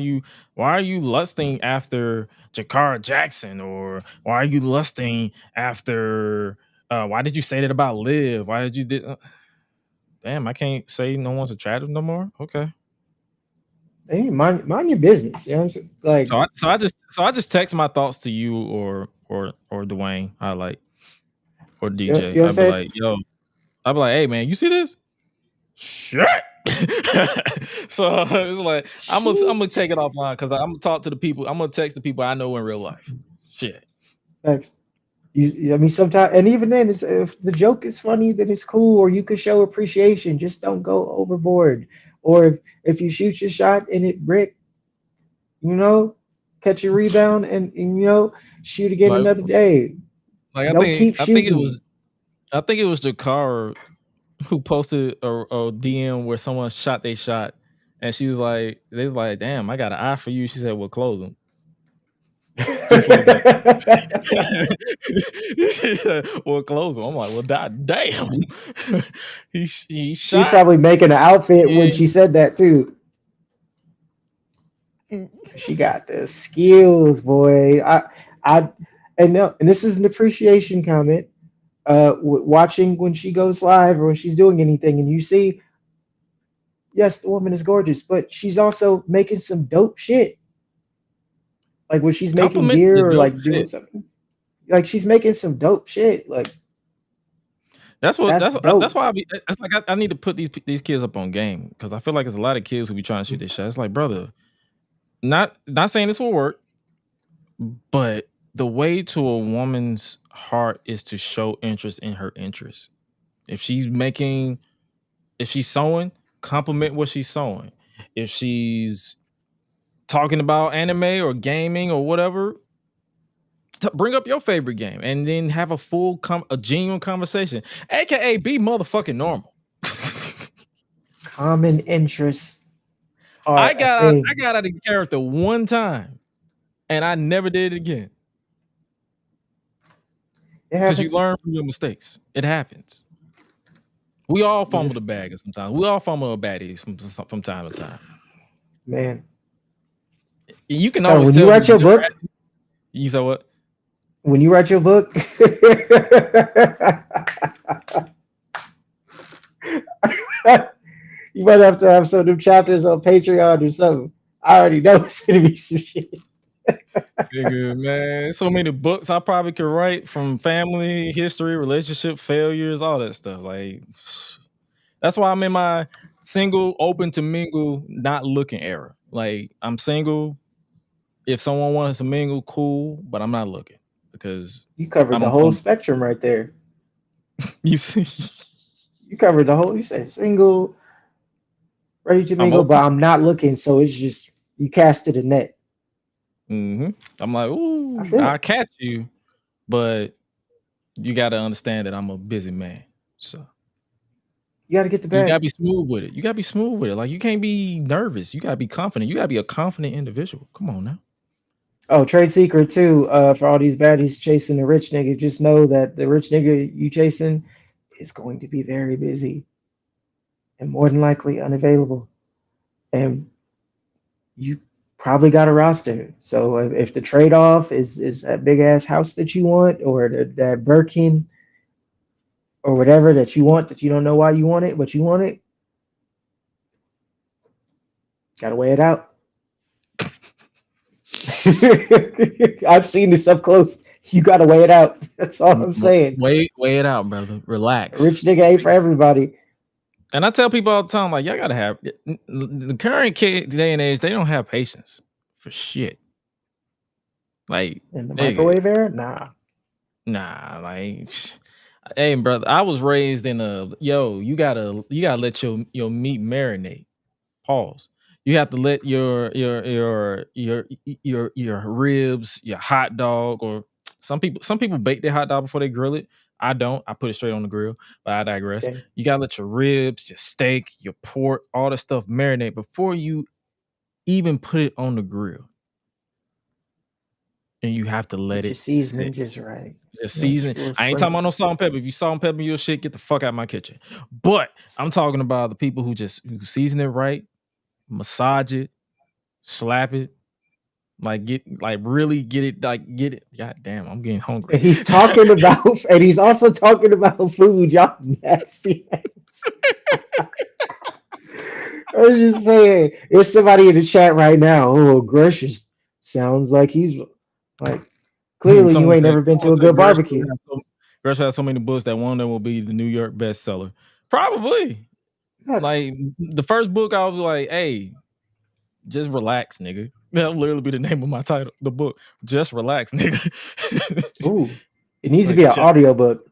are you lusting after Jakara Jackson? Or why are you lusting after why did you say that about Liv? Why did you damn, I can't say no one's attractive no more. Okay. Hey, mind your business. You know what I'm saying? Like So I just text my thoughts to you or Dwayne, or DJ. you know what I'm I'd be saying? like, yo, I'd be like, hey man, you see this? Shit. So it's like I'm gonna take it offline because I'm gonna talk to the people. I'm gonna text the people I know in real life. Shit. Thanks. I mean, sometimes, and even then, if the joke is funny, then it's cool, or you can show appreciation. Just don't go overboard. Or if you shoot your shot and it brick, you know, catch a rebound and shoot again Like, another day. like Don't keep I think shooting. it was Jakara who posted a DM where someone shot they shot, and they was like, damn, I got an eye for you. She said, well, close them. Just like that. She said, well, close them. I'm like, well, damn. he She's shot. probably making an outfit when she said that too. She got the skills, boy. And this is an appreciation comment. Watching when she goes live or when she's doing anything, and you see, yes, the woman is gorgeous, but she's also making some dope shit. Like when she's making Compliment the gear or dope like doing shit. something, like she's making some dope shit. Like that's dope. why it's like I need to put these kids up on game, because I feel like there's a lot of kids who be trying to shoot this shit. It's like, brother, not saying this will work, but the way to a woman's heart is to show interest in her interests. If she's sewing, compliment what she's sewing. If she's talking about anime or gaming or whatever, bring up your favorite game and then have a genuine conversation, aka be motherfucking normal. Common interests. I got out of character one time, and I never did it again. Because you learn from your mistakes. It happens. We all fumble the bag sometimes. We all fumble a baddie from time to time. Man, you can always when you write your book. You said what? When you write your book, you might have to have some of them chapters on Patreon or something. I already know it's gonna be some shit. Nigga, man, so many books I probably could write, from family history, relationship failures, all that stuff. Like, that's why I'm in my single, open to mingle, not looking era. Like, I'm single. If someone wants to mingle, cool, but I'm not looking, because you covered the whole spectrum right there. You see, you covered the whole. You said single, ready to mingle, but I'm not looking. So it's just you casted a net. I'm like, ooh, I'll catch you, but you got to understand that I'm a busy man. So you got to get the bag. You got to be smooth with it. Like, you can't be nervous. You got to be confident. You got to be a confident individual. Come on now. Oh, trade secret too. For all these baddies chasing the rich nigga, just know that the rich nigga you chasing is going to be very busy and more than likely unavailable, and you probably got a roster. So if the trade-off is that big ass house that you want, or that Birkin, or whatever that you want, that you don't know why you want it, but you want it, gotta weigh it out. I've seen this up close. You gotta weigh it out. That's all I'm saying. Weigh it out, brother. Relax. Rich nigga ain't for everybody. And I tell people all the time, like, y'all gotta have the current day and age. They don't have patience for shit. Like, in the microwave era, nah. Like, hey, brother, I was raised in you gotta let your meat marinate. Pause. You have to let your ribs, your hot dog, or some people bake their hot dog before they grill it. I don't. I put it straight on the grill, but I digress. Okay. You gotta let your ribs, your steak, your pork, all the stuff marinate before you even put it on the grill. And you have to let it season just right. Just season. I ain't talking about no salt and pepper. If you salt and pepper your shit, get the fuck out of my kitchen. But I'm talking about the people who season it right, massage it, slap it, really get it. God damn, I'm getting hungry. And he's talking about, and he's also talking about food. Y'all nasty. I was just saying, there's somebody in the chat right now. Oh, GRESH sounds like he's like, clearly you ain't never been to a good barbecue. GRESH has so many books that one of them will be the New York bestseller. Probably. Like, the first book, I'll be like, hey, just relax, nigga. That'll literally be the name of my title, the book. Just relax, nigga. Ooh. It needs to Like be an just, audiobook.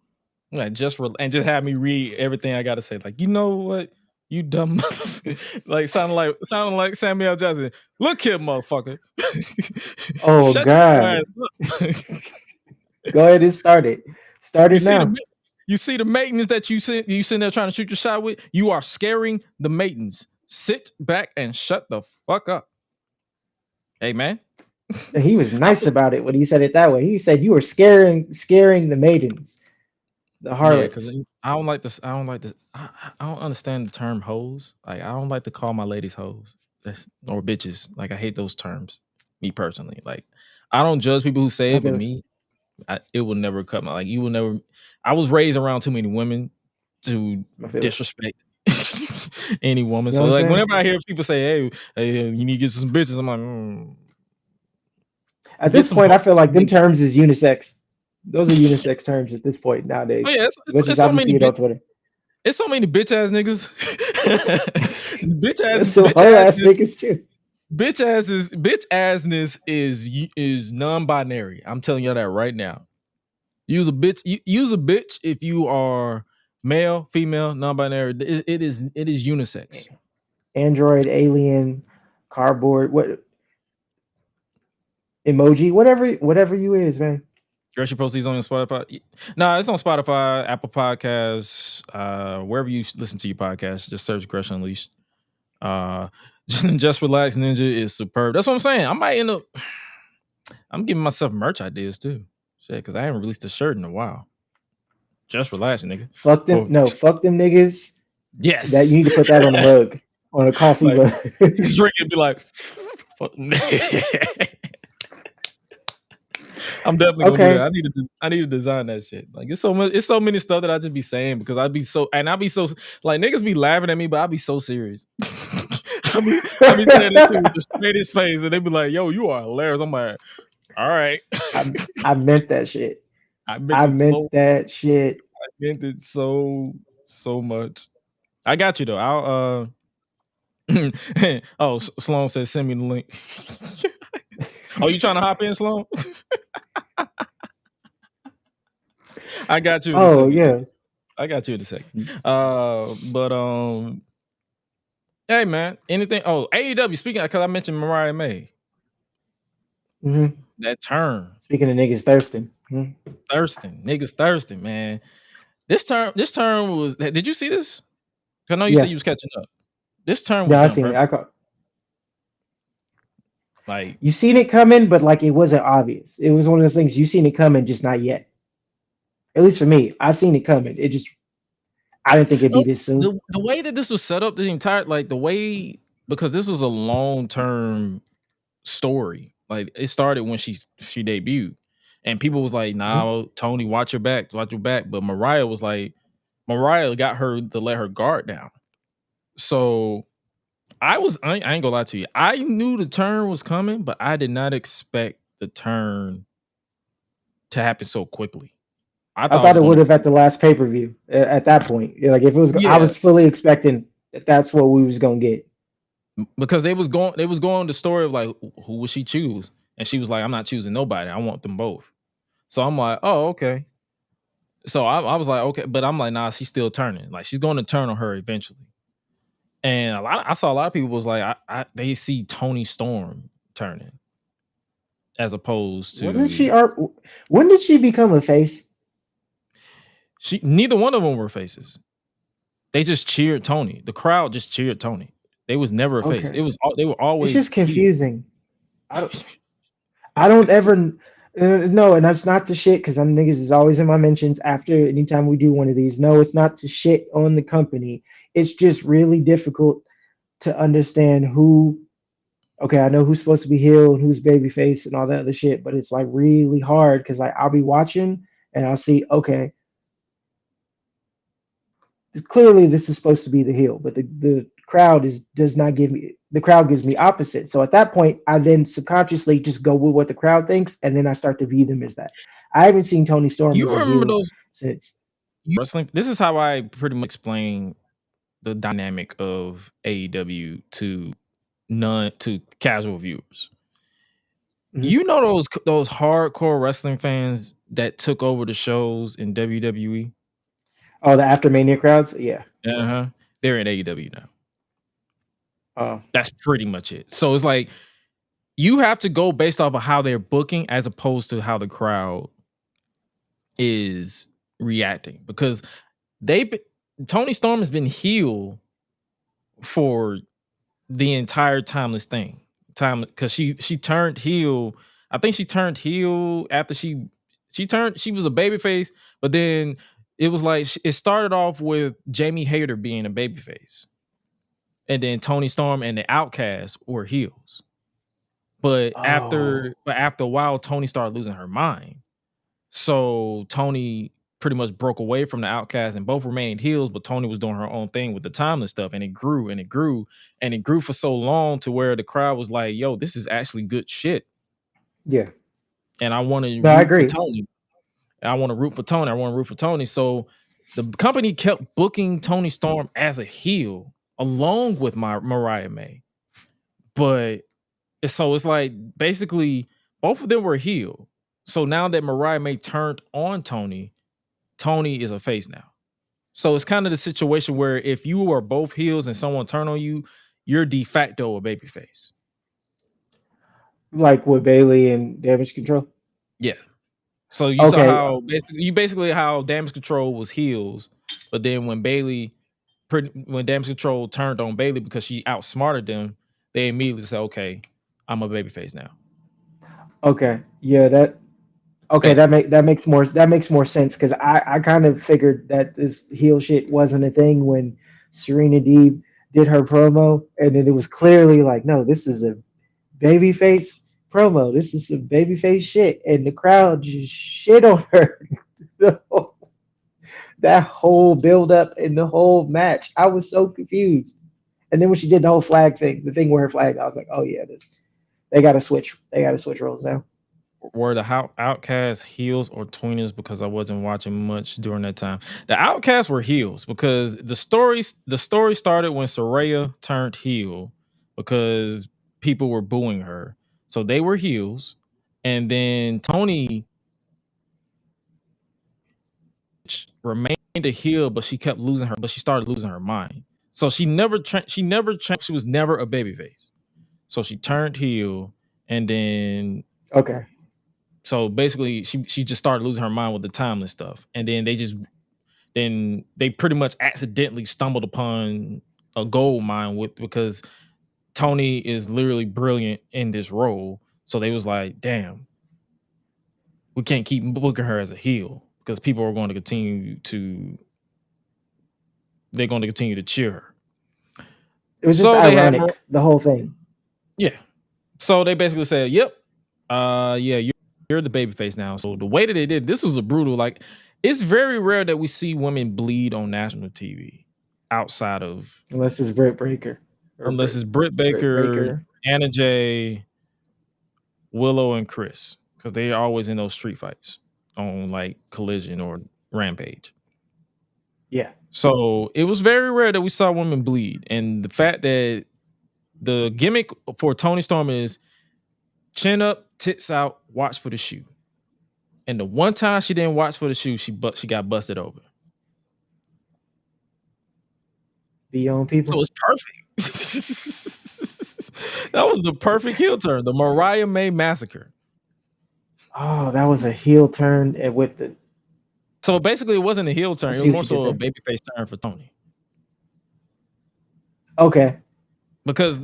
like just have me read everything I gotta say. Like, you know what? You dumb motherfucker. Like sounding like Samuel Jackson. Look here, motherfucker. Oh Shut your ass God. up. Go ahead and start it. Start You it see now. you see the maintenance that you sitting there trying to shoot your shot with? You are scaring the maintenance. Sit back and shut the fuck up. Hey man. He was nice about it when he said it that way. He said you were scaring the maidens, the harlots. because I don't like this. I don't understand the term hoes. Like, I don't like to call my ladies hoes. Or bitches. Like, I hate those terms. Me personally. Like, I don't judge people who say it, but me, it will never cut my, like, you will never. I was raised around too many women to disrespect any woman. You So know what I'm like saying? whenever I hear people say, hey, you need to get some bitches, I'm like, At Get this some point, I hoes feel like them niggas. terms is unisex. Those are unisex terms at this point nowadays. Oh yeah, As much it's as so I many see it on Twitter. it's so many bitch ass niggas. There's some hoe ass niggas too. Bitch assness is non-binary. I'm telling you that right now. Use a bitch if you are male, female, non-binary. It is unisex. Android, alien, cardboard, what emoji, whatever you is, man. Gresh Post these on Spotify. No, it's on Spotify, Apple Podcasts, wherever you listen to your podcast. Just search Gresh Unleashed. Just Relax Ninja is superb. That's what I'm saying. I might end up. I'm giving myself merch ideas too. Shit, because I haven't released a shirt in a while. Just Relax, nigga. Fuck them. No, fuck them niggas. Yes. That you need to put that on a mug, on a coffee mug. Drink it, be like, fuck them. I'm definitely gonna do that. I need to design that shit. Like, it's so many stuff that I just be saying because I'd be so like, niggas be laughing at me, but I'd be so serious. I be saying that shit with the straightest face, and they be like, "Yo, you are hilarious." I'm like, "All right." I meant that shit. I meant that shit. I meant it so much. I got you though. I'll oh, Sloan says send me the link. Oh, you trying to hop in, Sloan? I got you in a second. Yeah. I got you in a second. But hey man, anything? Oh, AEW. Speaking, because I mentioned Mariah May. Mm-hmm. That term. Speaking of niggas thirsting. Niggas thirsting, man. This term was. Did you see this? I know you said you was catching up. This term was. Yeah, I seen it. Like, you seen it coming, but like it wasn't obvious. It was one of those things you seen it coming, just not yet. At least for me, I seen it coming. I didn't think it'd be this soon. The way that this was set up, the entire because this was a long-term story. Like, it started when she debuted, and people was like, "Nah, Toni, watch your back." But Mariah was like, Mariah got her to let her guard down. So I ain't gonna lie to you. I knew the turn was coming, but I did not expect the turn to happen so quickly. I thought it would have at the last pay-per-view at that point. Like, if it was, I was fully expecting that's what we was gonna get. Because they was going the story of like, who would she choose? And she was like, I'm not choosing nobody. I want them both. So I'm like, oh, okay. So I was like, okay, but I'm like, nah, she's still turning. Like, she's going to turn on her eventually. And I saw a lot of people was like, they see Toni Storm turning, as opposed to. Wasn't she? When did she become a face? Neither one of them were faces. They just cheered Toni. The crowd just cheered Toni. They was never a face. They were always. It's just confusing. I don't ever no, and that's not to shit because them niggas is always in my mentions after anytime we do one of these. No, it's not to shit on the company. It's just really difficult to understand who. Okay, I know who's supposed to be heel and who's babyface and all that other shit, but it's like really hard because like I'll be watching and I'll see, okay, clearly this is supposed to be the heel, but the crowd does not give me, the crowd gives me opposite. So at that point, I then subconsciously just go with what the crowd thinks, and then I start to view them as that. I haven't seen Toni Storm. You remember those since wrestling? This is how I pretty much explain the dynamic of AEW to casual viewers. Mm-hmm. You know those hardcore wrestling fans that took over the shows in WWE. Oh, the After Mania crowds? Yeah. They're in AEW now. Oh. That's pretty much it. So it's like you have to go based off of how they're booking as opposed to how the crowd is reacting, because Toni Storm has been heel for the entire timeless thing. Because she turned heel. I think she turned heel after she was a babyface, but then it was like it started off with Jamie Hayter being a babyface, and then Toni Storm and the Outcasts were heels. But after a while, Toni started losing her mind. So Toni pretty much broke away from the Outcasts, and both remained heels, but Toni was doing her own thing with the timeless stuff, and it grew and it grew and it grew for so long to where the crowd was like, yo, this is actually good shit. Yeah. And I want to root for Toni. I want to root for Toni. So the company kept booking Toni Storm as a heel along with Mariah May. But so it's like basically both of them were heel. So now that Mariah May turned on Toni is a face now. So it's kind of the situation where if you are both heels and someone turn on you, you're de facto a babyface. Like with Bayley and Damage Control? Yeah. So you saw how basically how Damage Control was heels, but then when Damage Control turned on Bayley because she outsmarted them, they immediately said, okay, I'm a babyface now. Okay. Yeah, that makes more sense, because I kind of figured that this heel shit wasn't a thing when Serena Deeb did her promo, and then it was clearly like, no, this is a babyface promo. This is some babyface shit, and the crowd just shit on her. That whole build up and the whole match, I was so confused. And then when she did the whole flag thing, the thing with her flag, I was like, oh yeah, they got to switch. They got to switch roles now. Were the Outcasts heels or tweeners? Because I wasn't watching much during that time. The Outcasts were heels because the story started when Saraya turned heel because people were booing her. So they were heels. And then Toni remained a heel, but she kept losing her, but she started losing her mind. So she never changed. She was never a babyface. So she turned heel, and then so basically she just started losing her mind with the timeless stuff. And then they pretty much accidentally stumbled upon a gold mine because Toni is literally brilliant in this role. So they was like, damn, we can't keep booking her as a heel because people are going to continue to cheer her. It was just ironic, the whole thing. Yeah. So they basically said, yep, you're the babyface now. So the way that they did this was a brutal, like, it's very rare that we see women bleed on national TV outside of unless it's Britt Baker. Britt Baker, Anna Jay, Willow, and Chris, because they are always in those street fights on like Collision or Rampage. Yeah. So it was very rare that we saw women bleed. And the fact that the gimmick for Toni Storm is chin up, tits out, watch for the shoe. And the one time she didn't watch for the shoe, she got busted open. Be on people. So it's perfect. That was the perfect heel turn, the Mariah May Massacre. Oh, that was a heel turn with the. So basically, it wasn't a heel turn. It was more so a babyface turn for Toni. Okay. Because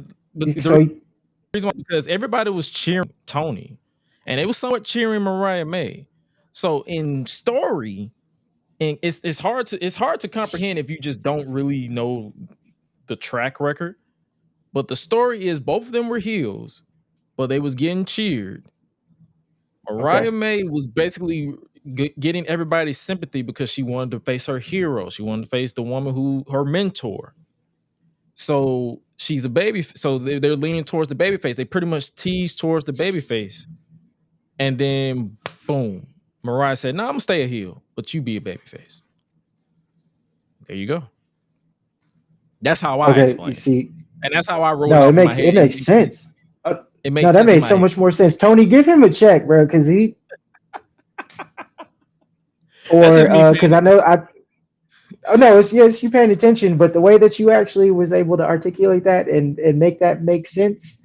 because everybody was cheering Toni, and they was somewhat cheering Mariah May. So in story, and it's hard to comprehend if you just don't really know the track record. But the story is both of them were heels, but they was getting cheered. Mariah May was basically getting everybody's sympathy because she wanted to face her hero. She wanted to face the woman her mentor. So she's a baby. So they're leaning towards the baby face. They pretty much tease towards the baby face. And then, boom, Mariah said, no, I'm going to stay a heel, but you be a baby face. There you go. That's how I explain it. And that's how I wrote it. It makes sense. That made so much more sense. Tony, give him a check, bro, because That's or just me. because I know I. Oh no, it's yes, you paying attention, but the way that you actually was able to articulate that and make that make sense,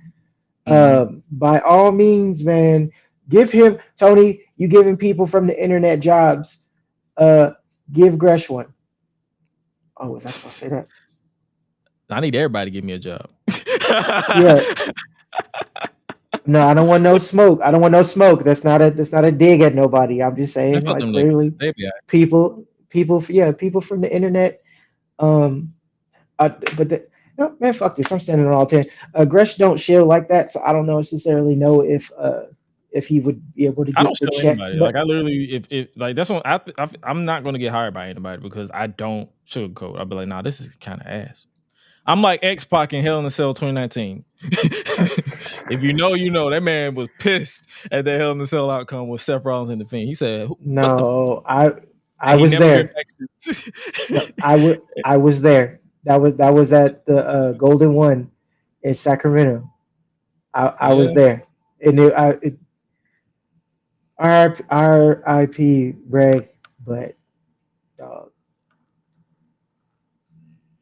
by all means, man, give him Tony. You giving people from the internet jobs. Uh, give Gresh one. Oh, was I supposed to say that? I need everybody to give me a job. Yeah. No, I don't want no smoke. I don't want no smoke. That's not a dig at nobody. I'm just Man, saying, fuck like them niggas. clearly, They be all right. people from the internet. Um, but no, man, fuck this. I'm standing on all 10. Gresh don't shield like that, so I don't necessarily know if he would be able to I get don't the show check. anybody. But Like I literally, if like that's what I'm not going to get hired by anybody because I don't sugarcoat. I'll be like, nah, this is kind of ass. I'm like X-Pac in Hell in a Cell 2019. If you know, you know. That man was pissed at the Hell in a Cell outcome with Seth Rollins in the Fiend. He said, "What the?" no, I And he was never been there. back since. No, I was there. That was at the Golden One in Sacramento. I Yeah. was there, and R.I.P. Greg, but dog.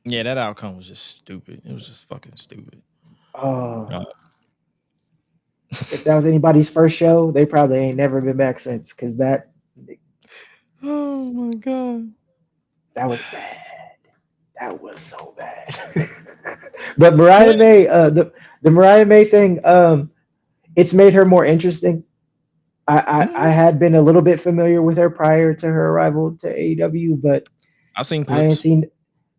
Yeah, that outcome was just stupid. It was just fucking stupid. Oh, if that was anybody's first show, they probably ain't never been back since. Cause that Oh my god. was bad. That was so bad. But Mariah May, the Mariah May thing, it's made her more interesting. I had been a little bit familiar with her prior to her arrival to AEW, but I've seen I ain't clips. seen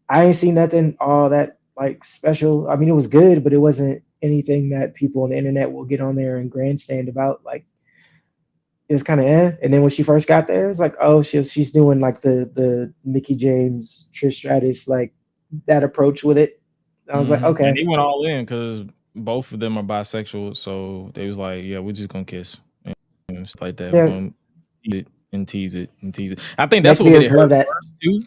I ain't seen nothing all that like special. I mean, it was good, but it wasn't anything that people on the internet will get on there and grandstand about. Like it was kind of And then when she first got there, it's like, oh, she's doing like the Mickey James, Trish Stratus, like that approach with it. I was like, And okay, they went all in because both of them are bisexual, so they was like, "Yeah, we're just gonna kiss and it's like that. We're yeah, gonna tease it and tease it and tease it." I think that's what made it lesbians love hurt that. worse too.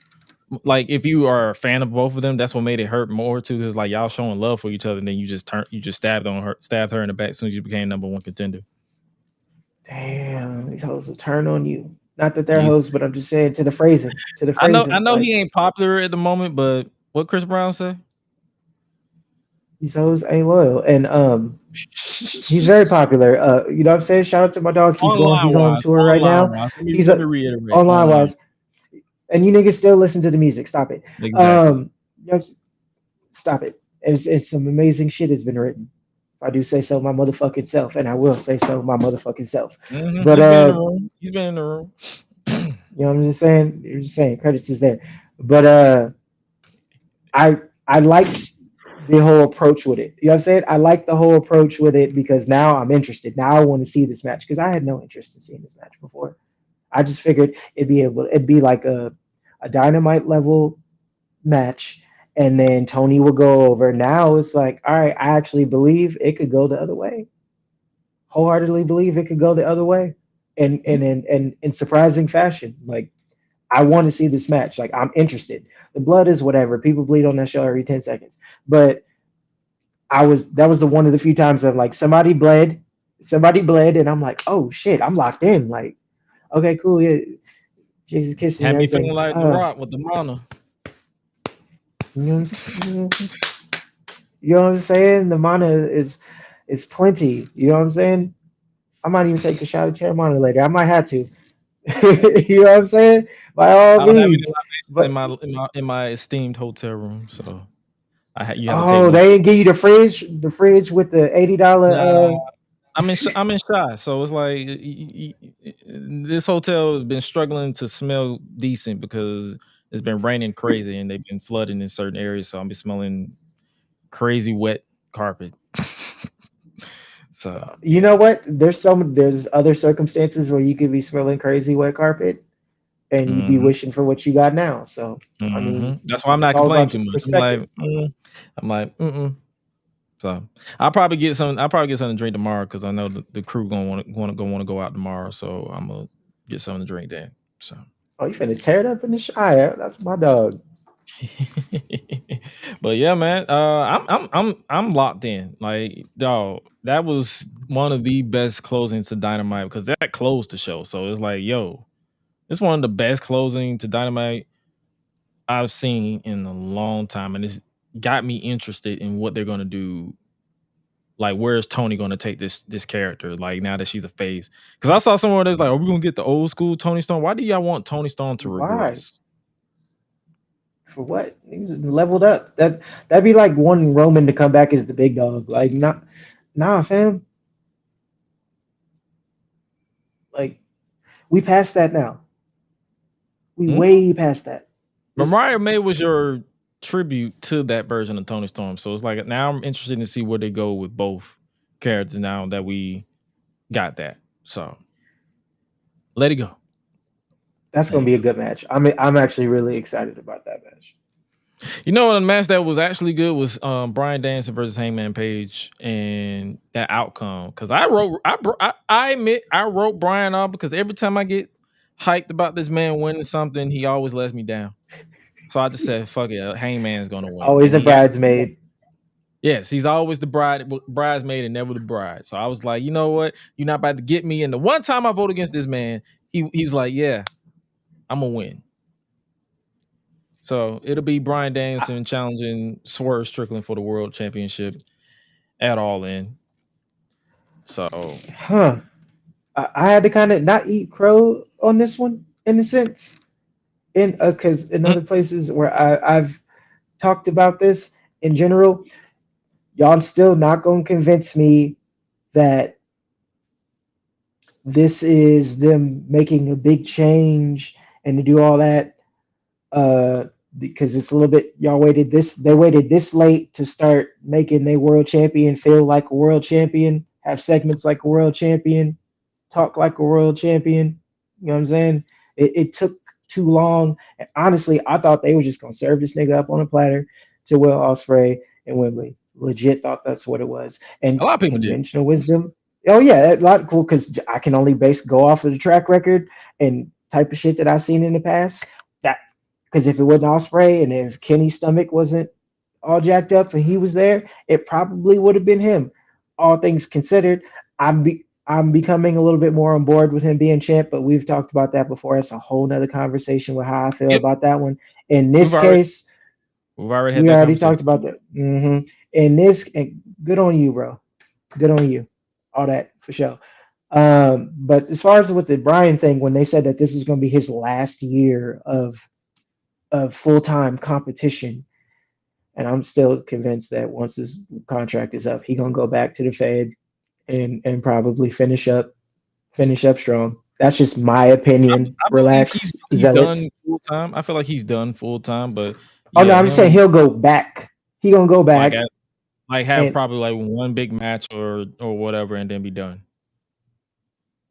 Like if you are a fan of both of them, that's what made it hurt more too. Because like y'all showing love for each other, and then you just stabbed her in the back as soon as you became number one contender. Damn, these hoes will turn on you. Not that they're He's, hoes, but I'm just saying to the phrasing, I know like he ain't popular at the moment, but what Chris Brown say? these hoes ain't loyal. And he's very popular. You know what I'm saying? Shout out to my dog. He's on tour right now. He's Let me reiterate. online wise. And you niggas still listen to the music. Stop it. Exactly. Stop it. It's some amazing shit has been written. If I do say so, my motherfucking self, and I will say so, my motherfucking self. Mm-hmm. But He's been in the room. You know what I'm just saying? You're just saying credits is there. But I liked the whole approach with it. You know what I'm saying? I like the whole approach with it because now I'm interested. Now I want to see this match because I had no interest in seeing this match before. I just figured it'd be like a Dynamite level match, and then Tony will go over. Now it's like, all right, I actually believe it could go the other way. Wholeheartedly believe it could go the other way, and in surprising fashion. Like I want to see this match. Like I'm interested. The blood is whatever. People bleed on that show every 10 seconds. But that was the one of the few times I'm like somebody bled, and I'm like, oh shit, I'm locked in. Like, okay, cool, yeah. Jesus kisses and Had me everything. feeling like The Rock with the Mana. You know what I'm saying? The mana is plenty. You know what I'm saying? I might even take a shot at Terramana later. I might have to. You know what I'm saying? By all I don't have means. any But in my esteemed hotel room, so you have to take oh, one. they didn't give you the fridge with the $80. Nah, I'm in Shy, so it's like this hotel has been struggling to smell decent because it's been raining crazy and they've been flooding in certain areas, so I'm been smelling crazy wet carpet. So you know what? There's other circumstances where you could be smelling crazy wet carpet and you'd be wishing for what you got now. So I mean, that's why I'm it's not all complaining about too much. perspective. I'm like, So I'll probably get something to drink tomorrow because I know the crew gonna want to go out tomorrow. So I'm gonna get something to drink then. So Oh, you finna tear it up in the Shire. That's my dog. but yeah, man, I'm locked in. Like, dog, that was one of the best closings to Dynamite because that closed the show. So it's like, yo, It's one of the best closing to Dynamite I've seen in a long time, and it's got me interested in what they're gonna do. Like, where is Toni gonna take this character? Like, now that she's a face, because I saw somewhere that's like, "Are we gonna get the old school Toni Storm?" Why do y'all want Toni Storm to Why? regress? For what? He was leveled up. That'd be like wanting Roman to come back as the big dog. Like, nah, fam. Like, we passed that now. We way past that. Mariah May was your tribute to that version of Toni Storm, so it's like now I'm interested to see where they go with both characters now that we got that. So let it go. That's gonna be a good match. I'm actually really excited about that match. You know, a match that was actually good was Bryan Danielson versus Hangman Page, and that outcome. Because I admit I wrote Bryan off because every time I get hyped about this man winning something, he always lets me down. So I just said, "Fuck it, Hangman's gonna win." Always a bridesmaid. Yes, he's always the bridesmaid and never the bride. So I was like, you know what? You're not about to get me. And the one time I vote against this man, he's like, yeah, I'm gonna win. So it'll be Bryan Danielson challenging Swerve Strickland for the World Championship at All In. So, I had to kind of not eat crow on this one in a sense, because in other places where I've talked about this in general, y'all still not gonna convince me that this is them making a big change and to do all that. Because it's a little bit, they waited this late to start making their world champion feel like a world champion, have segments like a world champion, talk like a world champion. You know what I'm saying? It took too long. And honestly, I thought they were just gonna serve this nigga up on a platter to Will Ospreay and Wembley. Legit thought that's what it was. And a lot of people conventional wisdom. Oh yeah, a lot of cool, because I can only go off of the track record and type of shit that I've seen in the past. Because if it wasn't Ospreay and if Kenny's stomach wasn't all jacked up and he was there, it probably would have been him. All things considered, I'm becoming a little bit more on board with him being champ, but we've talked about that before. It's a whole nother conversation with how I feel about that one. In this case, we already talked about that. In this, and good on you, bro. Good on you. All that for sure. But as far as with the Bryan thing, when they said that this is going to be his last year of full-time competition, and I'm still convinced that once this contract is up, he's gonna go back to the Fed and probably finish up strong. That's just my opinion. Relax. He's done full time. I feel like he's done full time, but no, I'm saying he'll go back. He gonna go back, have probably like one big match or whatever, and then be done.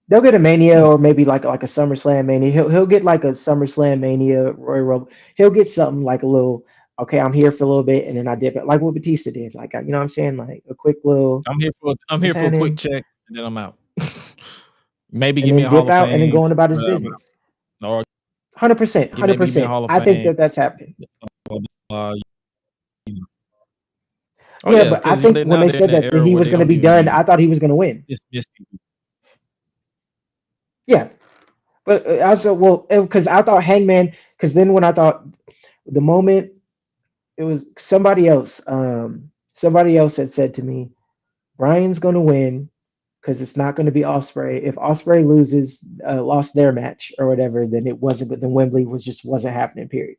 They'll get a Mania or maybe like a SummerSlam Mania. He'll get like a SummerSlam Mania, Royal Rumble. He'll get something like a little, okay, I'm here for a little bit and then I dip it, like what Batista did. Like, you know what I'm saying? Like a quick little. I'm here for a quick check and then I'm out. Maybe give me a Hall of Fame and then going about his business. Or 100%. I think that's happening. But I think when they said that he was going to be done, I thought he was going to win. Yeah, but also, because I thought Hangman, because then when I thought the moment it was somebody else had said to me, Bryan's going to win because it's not going to be Ospreay. If Ospreay lost their match or whatever, then it wasn't, but then Wembley wasn't happening, period.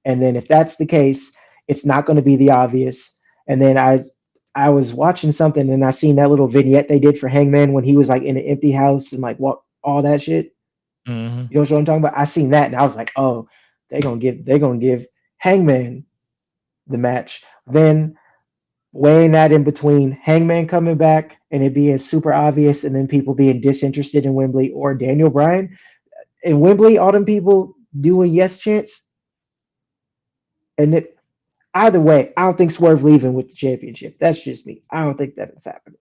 And then if that's the case, it's not going to be the obvious. And then I was watching something and I seen that little vignette they did for Hangman when he was like in an empty house and like all that shit. You know what I'm talking about? I seen that and I was like, oh, they're gonna give Hangman the match. Then weighing that in between Hangman coming back and it being super obvious and then people being disinterested in Wembley or Daniel Bryan. In Wembley, all them people doing yes chants. And either way, I don't think Swerve leaving with the championship. That's just me. I don't think that it's happening.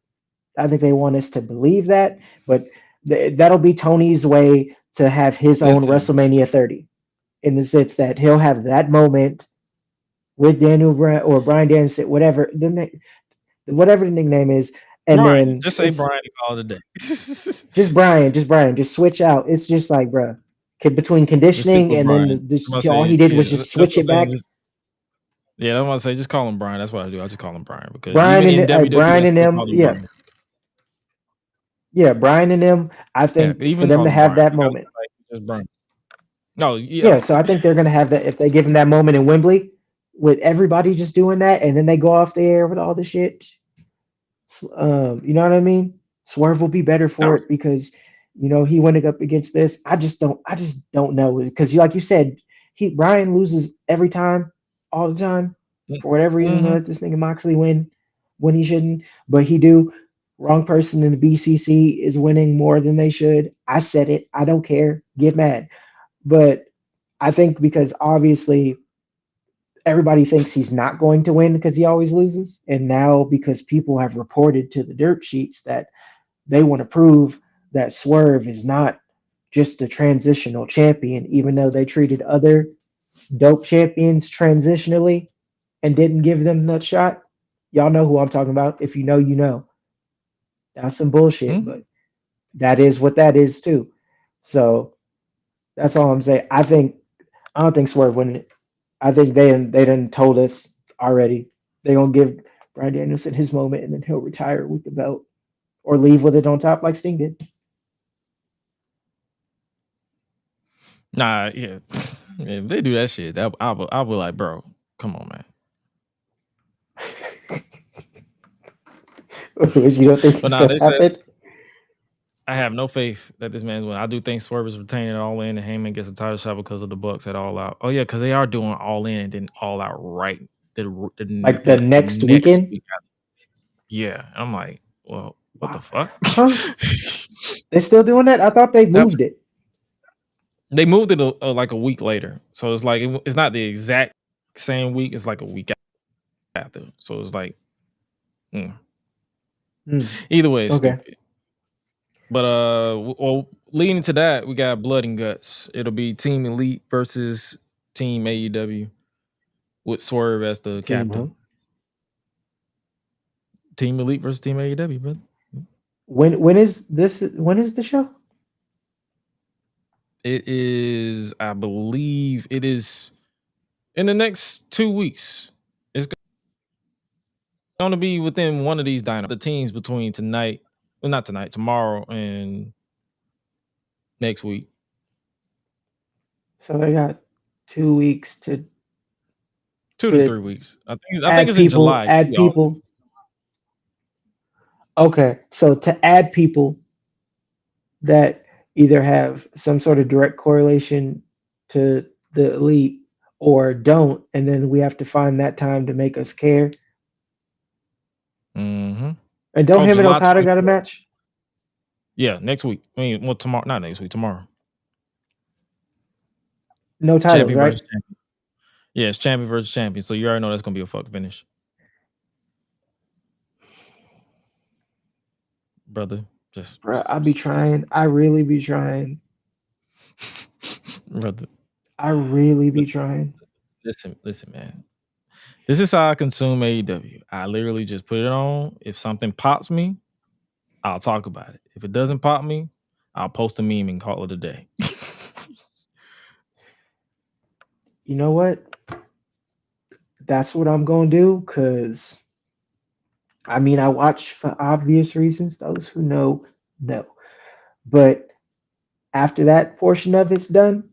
I think they want us to believe that, but that'll be Tony's way to have his own WrestleMania 30, in the sense that he'll have that moment with Daniel Bryan or Bryan Danielson, whatever the nickname is, and Brian, then just say Bryan and call it a day. just Bryan, just switch out. It's just like, bro, between Just stick conditioning with and Brian. then I'm about to all he say, did yeah, was just that's switch what it I'm back. saying. Yeah, I'm gonna say just call him Brian. That's what I do. I just call him Brian because Brian even in and WWE, Brian I and still them, call him yeah, Brian. yeah, Brian and them. I Yeah, think for even them call to him have Brian. that We gotta moment, like just Brian. No, yeah, yeah. So I think they're gonna have that if they give him that moment in Wembley with everybody just doing that, and then they go off the air with all the shit. You know what I mean? Swerve will be better I for it because he went up against this. I just don't know because like you said, Brian loses every time, all the time for whatever reason. mm-hmm. Let this nigga Moxley win when he shouldn't, but he do. Wrong person in the BCC is winning more than they should. I said it. I don't care. Get mad. But I think because obviously everybody thinks he's not going to win because he always loses. And now because people have reported to the dirt sheets that they want to prove that Swerve is not just a transitional champion, even though they treated other dope champions transitionally and didn't give them that shot. Y'all know who I'm talking about. If you know, you know. That's some bullshit, Mm-hmm. but that is what that is too. So that's all I'm saying. I don't think Swerve winning it. I think they done told us already. They gonna give Bryan Danielson his moment and then he'll retire with the belt or leave with it on top like Sting did. Nah, yeah. If they do that shit, I'll be like, bro, come on, man. Which you don't think But it's nah, gonna they said happen? I have no faith that this man's winning. I do think Swerve is retaining it all in, and Heyman gets a title shot because of the Bucks at All Out. Oh yeah, because they are doing All In and then All Out right Like the the next next weekend? week. Yeah, I'm like, well, what the Wow. fuck? Huh? They still doing that? I thought they That was, moved it. they moved it like a week later, so it's like it's not the exact same week. It's like a week after. So it's like, either way, it's Okay. stupid. But well, leading to that, we got Blood and Guts. It'll be Team Elite versus Team AEW with Swerve as the Team captain. who? Team Elite versus Team AEW, brother. When is this? When is the show? It is, I believe, it is in the next 2 weeks. It's going to be within one of these Dynamite. The teams between tonight, well, not tonight, tomorrow and next week. So they got 2 weeks to 2 to 3 weeks. I think add it's in people. July. Add people. Okay, so to add people that either have some sort of direct correlation to the elite or don't, and then we have to find that time to make us care. Mm-hmm. And don't him and July Okada 24th. got a match? Yeah, next week. I mean, well, tomorrow, not next week, tomorrow. No titles, Champion right? versus champion. Yeah, it's champion versus champion. So you already know that's gonna be a fuck finish, brother. Bro, I be trying. I really be trying. brother. I really be trying. Listen, man. This is how I consume AEW. I literally just put it on. If something pops me, I'll talk about it. If it doesn't pop me, I'll post a meme and call it a day. You know what? That's what I'm gonna do, cause I mean I watch for obvious reasons. Those who know. But after that portion of it's done,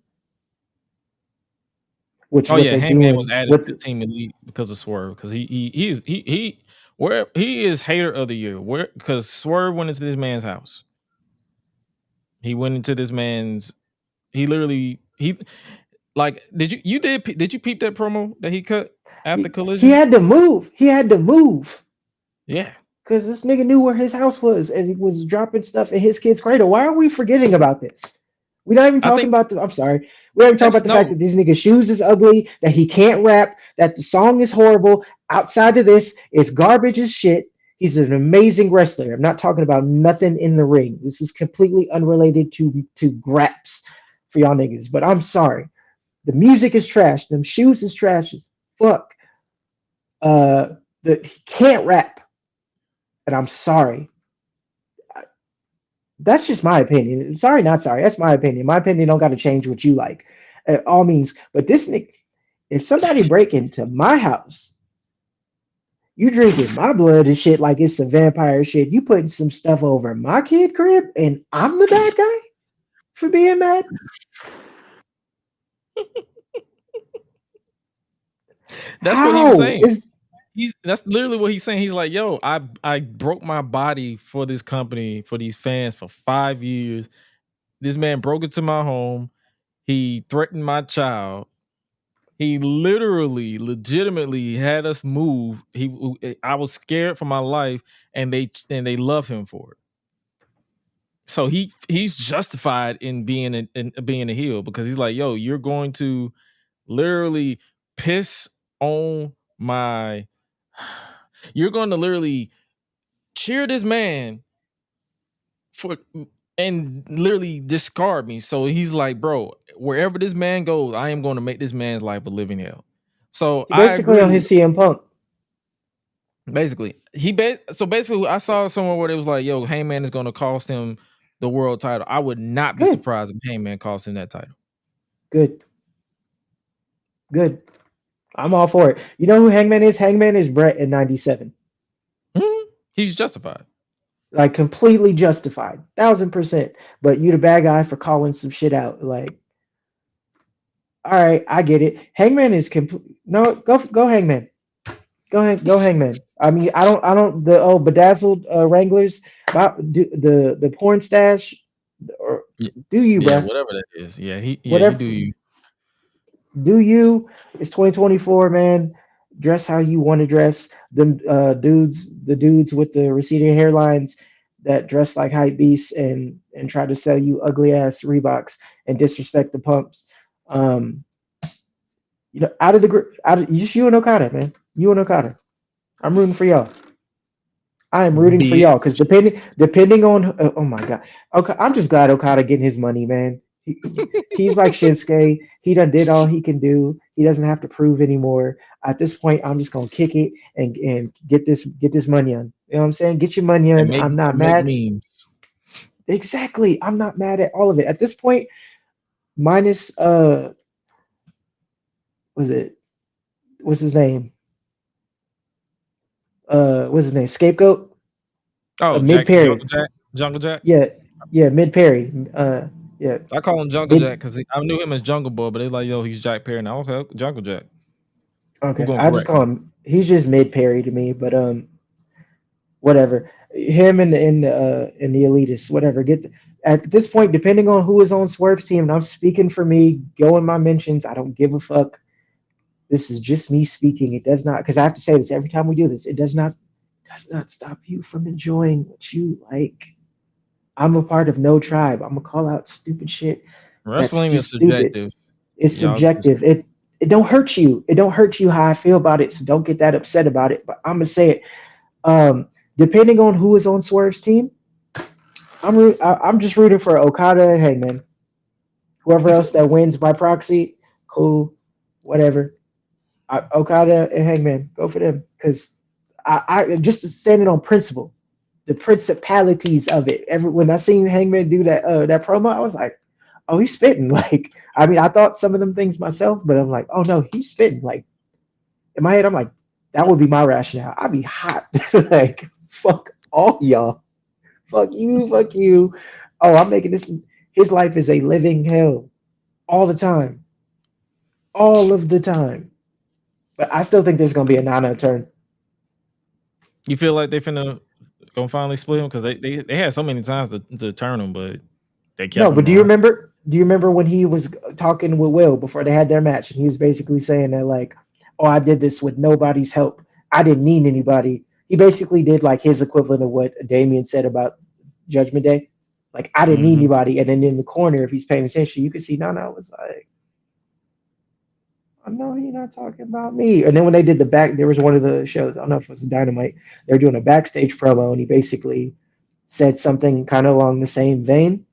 which Oh what yeah, they're Hangman was doing added with to Team Elite because of Swerve because he is hater of the year. Where because Swerve went into this man's house. He went into this man's. He literally like did you peep that promo that he cut after he Collision? had to move. He had to move. Yeah. Because this nigga knew where his house was and he was dropping stuff in his kid's cradle. Why are we forgetting about this? We're not even I talking think about the. I'm sorry. We're not even talking about that's the fact no. that this nigga's shoes is ugly, that he can't rap, that the song is horrible. Outside of this, it's garbage as shit. He's an amazing wrestler. I'm not talking about nothing in the ring. This is completely unrelated to graps for y'all niggas. But I'm sorry. The music is trash. Them shoes is trash as fuck. He can't rap. And I'm sorry. That's just my opinion. Sorry, not sorry. That's my opinion. My opinion don't got to change what you like, at all means. But this Nick, if somebody break into my house, you drinking my blood and shit like it's some vampire shit. You putting some stuff over my kid crib, and I'm the bad guy for being mad. That's what he was How saying. is That's literally what he's saying. He's like, yo, I broke my body for this company, for these fans for 5 years. This man broke into my home. He threatened my child. He literally, legitimately had us move. I was scared for my life, and they love him for it. So he's justified in being a heel because he's like, yo, you're going to literally piss on my. You're going to literally cheer this man for and literally discard me. So he's like, bro, wherever this man goes, I am going to make this man's life a living hell. So he I basically on agree. his CM Punk? Basically, so basically, I saw somewhere where it was like, yo, Heyman is going to cost him the world title. I would not be Good, surprised if Heyman cost him that title. good, good. I'm all for it. You know who Hangman is? Hangman is Brett in '97. He's justified. Like completely justified, 1000%. But you the bad guy for calling some shit out. Like, all right, I get it. Hangman is complete. No, go Hangman. Go Hangman. I mean, I don't the bedazzled Wranglers, the porn stash, or Y- do you, Yeah, bruh? whatever that is. Yeah, you Whatever, do you. do you? It's 2024, man. Dress how you want to dress. Them the dudes with the receding hairlines that dress like hype beasts and try to sell you ugly ass Reeboks and disrespect the pumps. Um, out of the group, just you and Okada, man. You and Okada. I'm rooting for y'all. I am rooting for Bitch. y'all because depending on oh my god, okay, I'm just glad Okada getting his money, man. He's like Shinsuke. He done did all he can do. He doesn't have to prove anymore. At this point, I'm just gonna kick it and get this money on. You know what I'm saying? Get your money And on. make I'm not make mad. memes. Exactly. I'm not mad at all of it. At this point, minus was it what's his name? What's his name? Scapegoat. Oh, Mid Jack Perry. Jungle Jack. Jungle Jack. Yeah, yeah, Mid Perry. Yeah, I call him Jungle Jack mid. because I knew him as Jungle Boy, but they're like, yo, he's Jack Perry now. Okay, Jungle Jack. Who Okay, gonna I just correct call me? him. He's just mid Perry to me, but whatever. Him and the elitists, whatever. At this point, depending on who is on Swerve's team, and I'm speaking for me. Go in my mentions. I don't give a fuck. This is just me speaking. It does not, because I have to say this every time we do this. It does not stop you from enjoying what you like. I'm a part of no tribe. I'm gonna call out stupid shit. That's Wrestling is just stupid. subjective. It's Y'all just subjective. It don't hurt you. It don't hurt you how I feel about it. So don't get that upset about it. But I'm gonna say it. Um, Depending on who is on Swerve's team, I'm just rooting for Okada and Hangman. Whoever else that wins by proxy, cool, whatever. Okada and Hangman, go for them because I just standing on principle, the principalities of it. When I seen Hangman do that promo, I was like, oh, he's spitting. Like, I mean, I thought some of them things myself, but I'm like, oh no, he's spitting. Like in my head, I'm like, that would be my rationale. I'd be hot. Like, fuck all y'all. Fuck you, fuck you. Oh, I'm making this. His life is a living hell all the time, all of the time. But I still think there's gonna be a Nana turn. you feel like they finna gonna finally split him because they had so many times to turn him, but they kept No, but him do you around. remember? Do you remember when he was talking with Will before they had their match, and he was basically saying that like, "Oh, I did this with nobody's help. I didn't need anybody." He basically did like his equivalent of what Damien said about Judgment Day. Like, I didn't need Mm-hmm. anybody. And then in the corner, if he's paying attention, you can see Nana was like, I know you're not talking about me. And then when they did there was one of the shows, I don't know if it was Dynamite, they were doing a backstage promo, and he basically said something kind of along the same vein,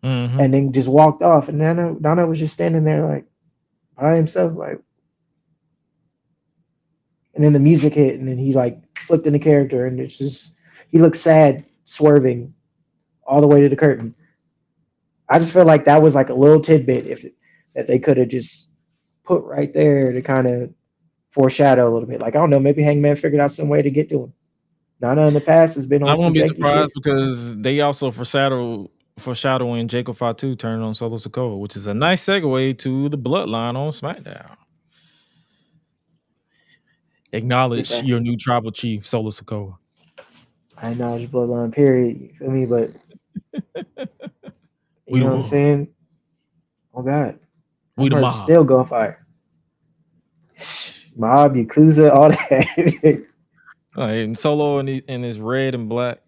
Mm-hmm. and then just walked off. And Nana was just standing there like by himself, like, and then the music hit, and then he like flipped into character, and it's just he looked sad, swerving all the way to the curtain. I just feel like that was like a little tidbit that they could have just put right there to kind of foreshadow a little bit. Like I don't know, maybe Hangman figured out some way to get to him. Nana in the past has been I on some won't be janky surprised shit. because they also foreshadowing Jacob Fatu turning on Solo Sikoa, which is a nice segue to the Bloodline on SmackDown. Acknowledge your new tribal chief, Solo Sikoa. I acknowledge Bloodline, period. You feel me? But We you know the what I'm saying? Oh God, We the I'm mob. still going fire. Mob, Yakuza, all that. And Solo in his red and black.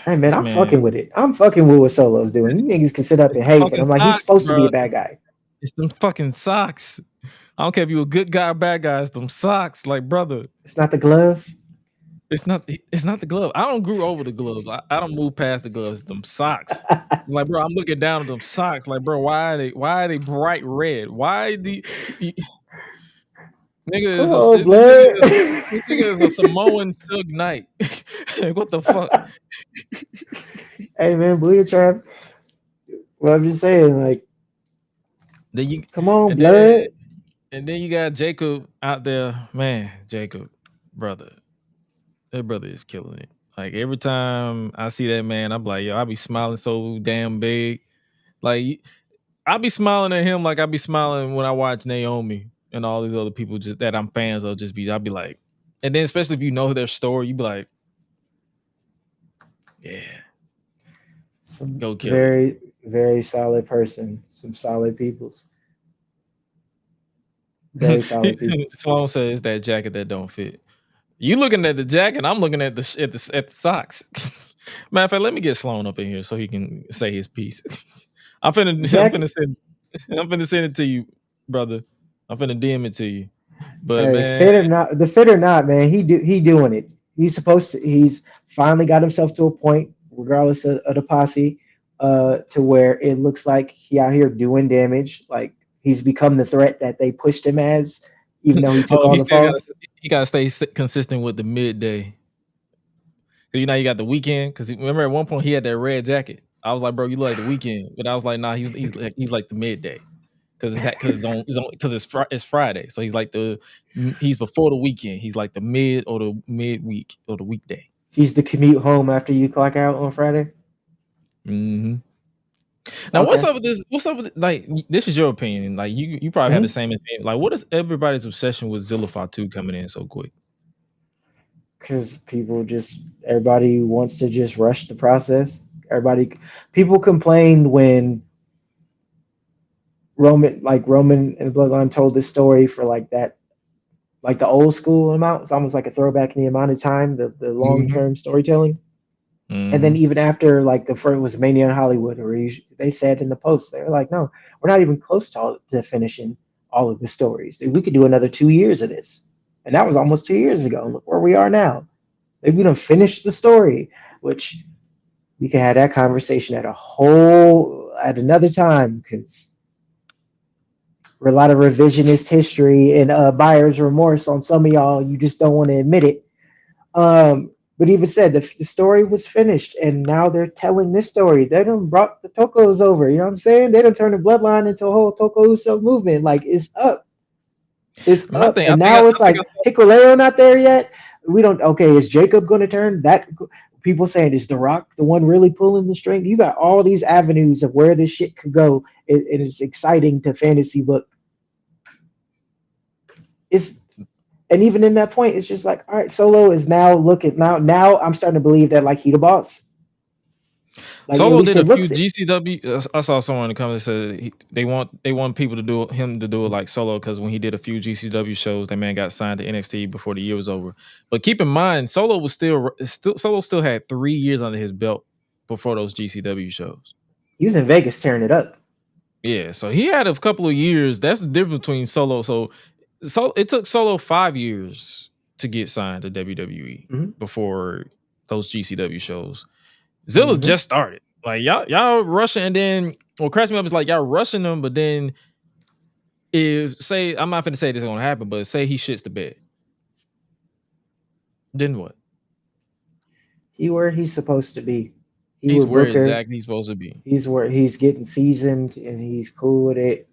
Hey man, I'm fucking with it. I'm fucking with what Solo's doing. You niggas can sit up and hate, but I'm like, he's supposed to be a bad guy. It's them fucking socks. I don't care if you a good guy or bad guy. It's them socks, like brother. It's not the glove. It's not the glove. I don't grew over the gloves. I don't move past the gloves. It's them socks. Like, bro, I'm looking down at them socks. Like, bro, why are they bright red? Why the nigga is this nigga is a Samoan Suge Knight. What the fuck? Hey man, believe it, Trav. Well, I'm just saying, like, then you come on, blood. And then you got Jacob out there, man. Jacob, brother. That brother is killing it. Like every time I see that man, I'm like, yo, I be smiling so damn big. Like I be smiling at him like I be smiling when I watch Naomi and all these other people just that I'm fans of. I'll be like, and then especially if you know their story, you be like, yeah, go kill it. Very solid person. Some solid peoples. Very solid people. Sloan says that jacket that don't fit. You looking at the jacket, I'm looking at the socks. Matter of fact, let me get Sloan up in here so he can say his piece. I'm finna send it to you, brother. I'm finna DM it to you. But hey, man, fit or not, man, he doing it. He's finally got himself to a point, regardless of the posse, to where it looks like he out here doing damage. Like he's become the threat that they pushed him as, even though he took all the falls. He gotta stay consistent with the midday. You know, you got the weekend, because remember at one point he had that red jacket. I was like, bro, you look like the weekend, but I was like, nah, he's like the midday, because it's Friday, so he's before the weekend. He's like the mid or the midweek or the weekday. He's the commute home after you clock out on Friday. Mm-hmm. Now, what's up with this? What's up with like? This is your opinion. Like you probably have the same opinion. Like, what is everybody's obsession with Zilla Fatu coming in so quick? Because everybody wants to just rush the process. People complained when Roman and Bloodline told this story for like that, like the old school amount. It's almost like a throwback in the amount of time, the long-term storytelling. Mm-hmm. And then even after like the first was Mania in Hollywood, or they said in the post, they were like, no, we're not even close to finishing all of the stories. We could do another 2 years of this. And that was almost 2 years ago. Look where we are now. Maybe we don't finish the story, which we could have that conversation at another time, because we're a lot of revisionist history and buyer's remorse on some of y'all. You just don't want to admit it. But even said the story was finished, and now they're telling this story. They done brought the Tokos over. You know what I'm saying? They done turned the Bloodline into a whole Toko Uso movement. Like it's up. It's up. And now it's like Hikuleo not there yet. We don't. Okay, is Jacob going to turn? That people saying, is The Rock the one really pulling the string? You got all these avenues of where this shit could go. It is exciting to fantasy book. And even in that point, it's just like, all right, Solo is now now I'm starting to believe that like he the boss. Like, Solo did a few GCW. I saw someone in the comments that said they want people to do it like Solo, because when he did a few GCW shows, that man got signed to NXT before the year was over. But keep in mind, Solo still had 3 years under his belt before those GCW shows. He was in Vegas tearing it up. Yeah, so he had a couple of years. That's the difference between Solo. So it took Solo 5 years to get signed to WWE before those GCW shows. Zilla just started. Like y'all rushing, and then what cracks me up is like y'all rushing them, but then I'm not gonna say this is gonna happen, but say he shits the bed. Then what? Where he's supposed to be. He He's with where Booker. exactly he's supposed to be. He's where he's getting seasoned and he's cool with it.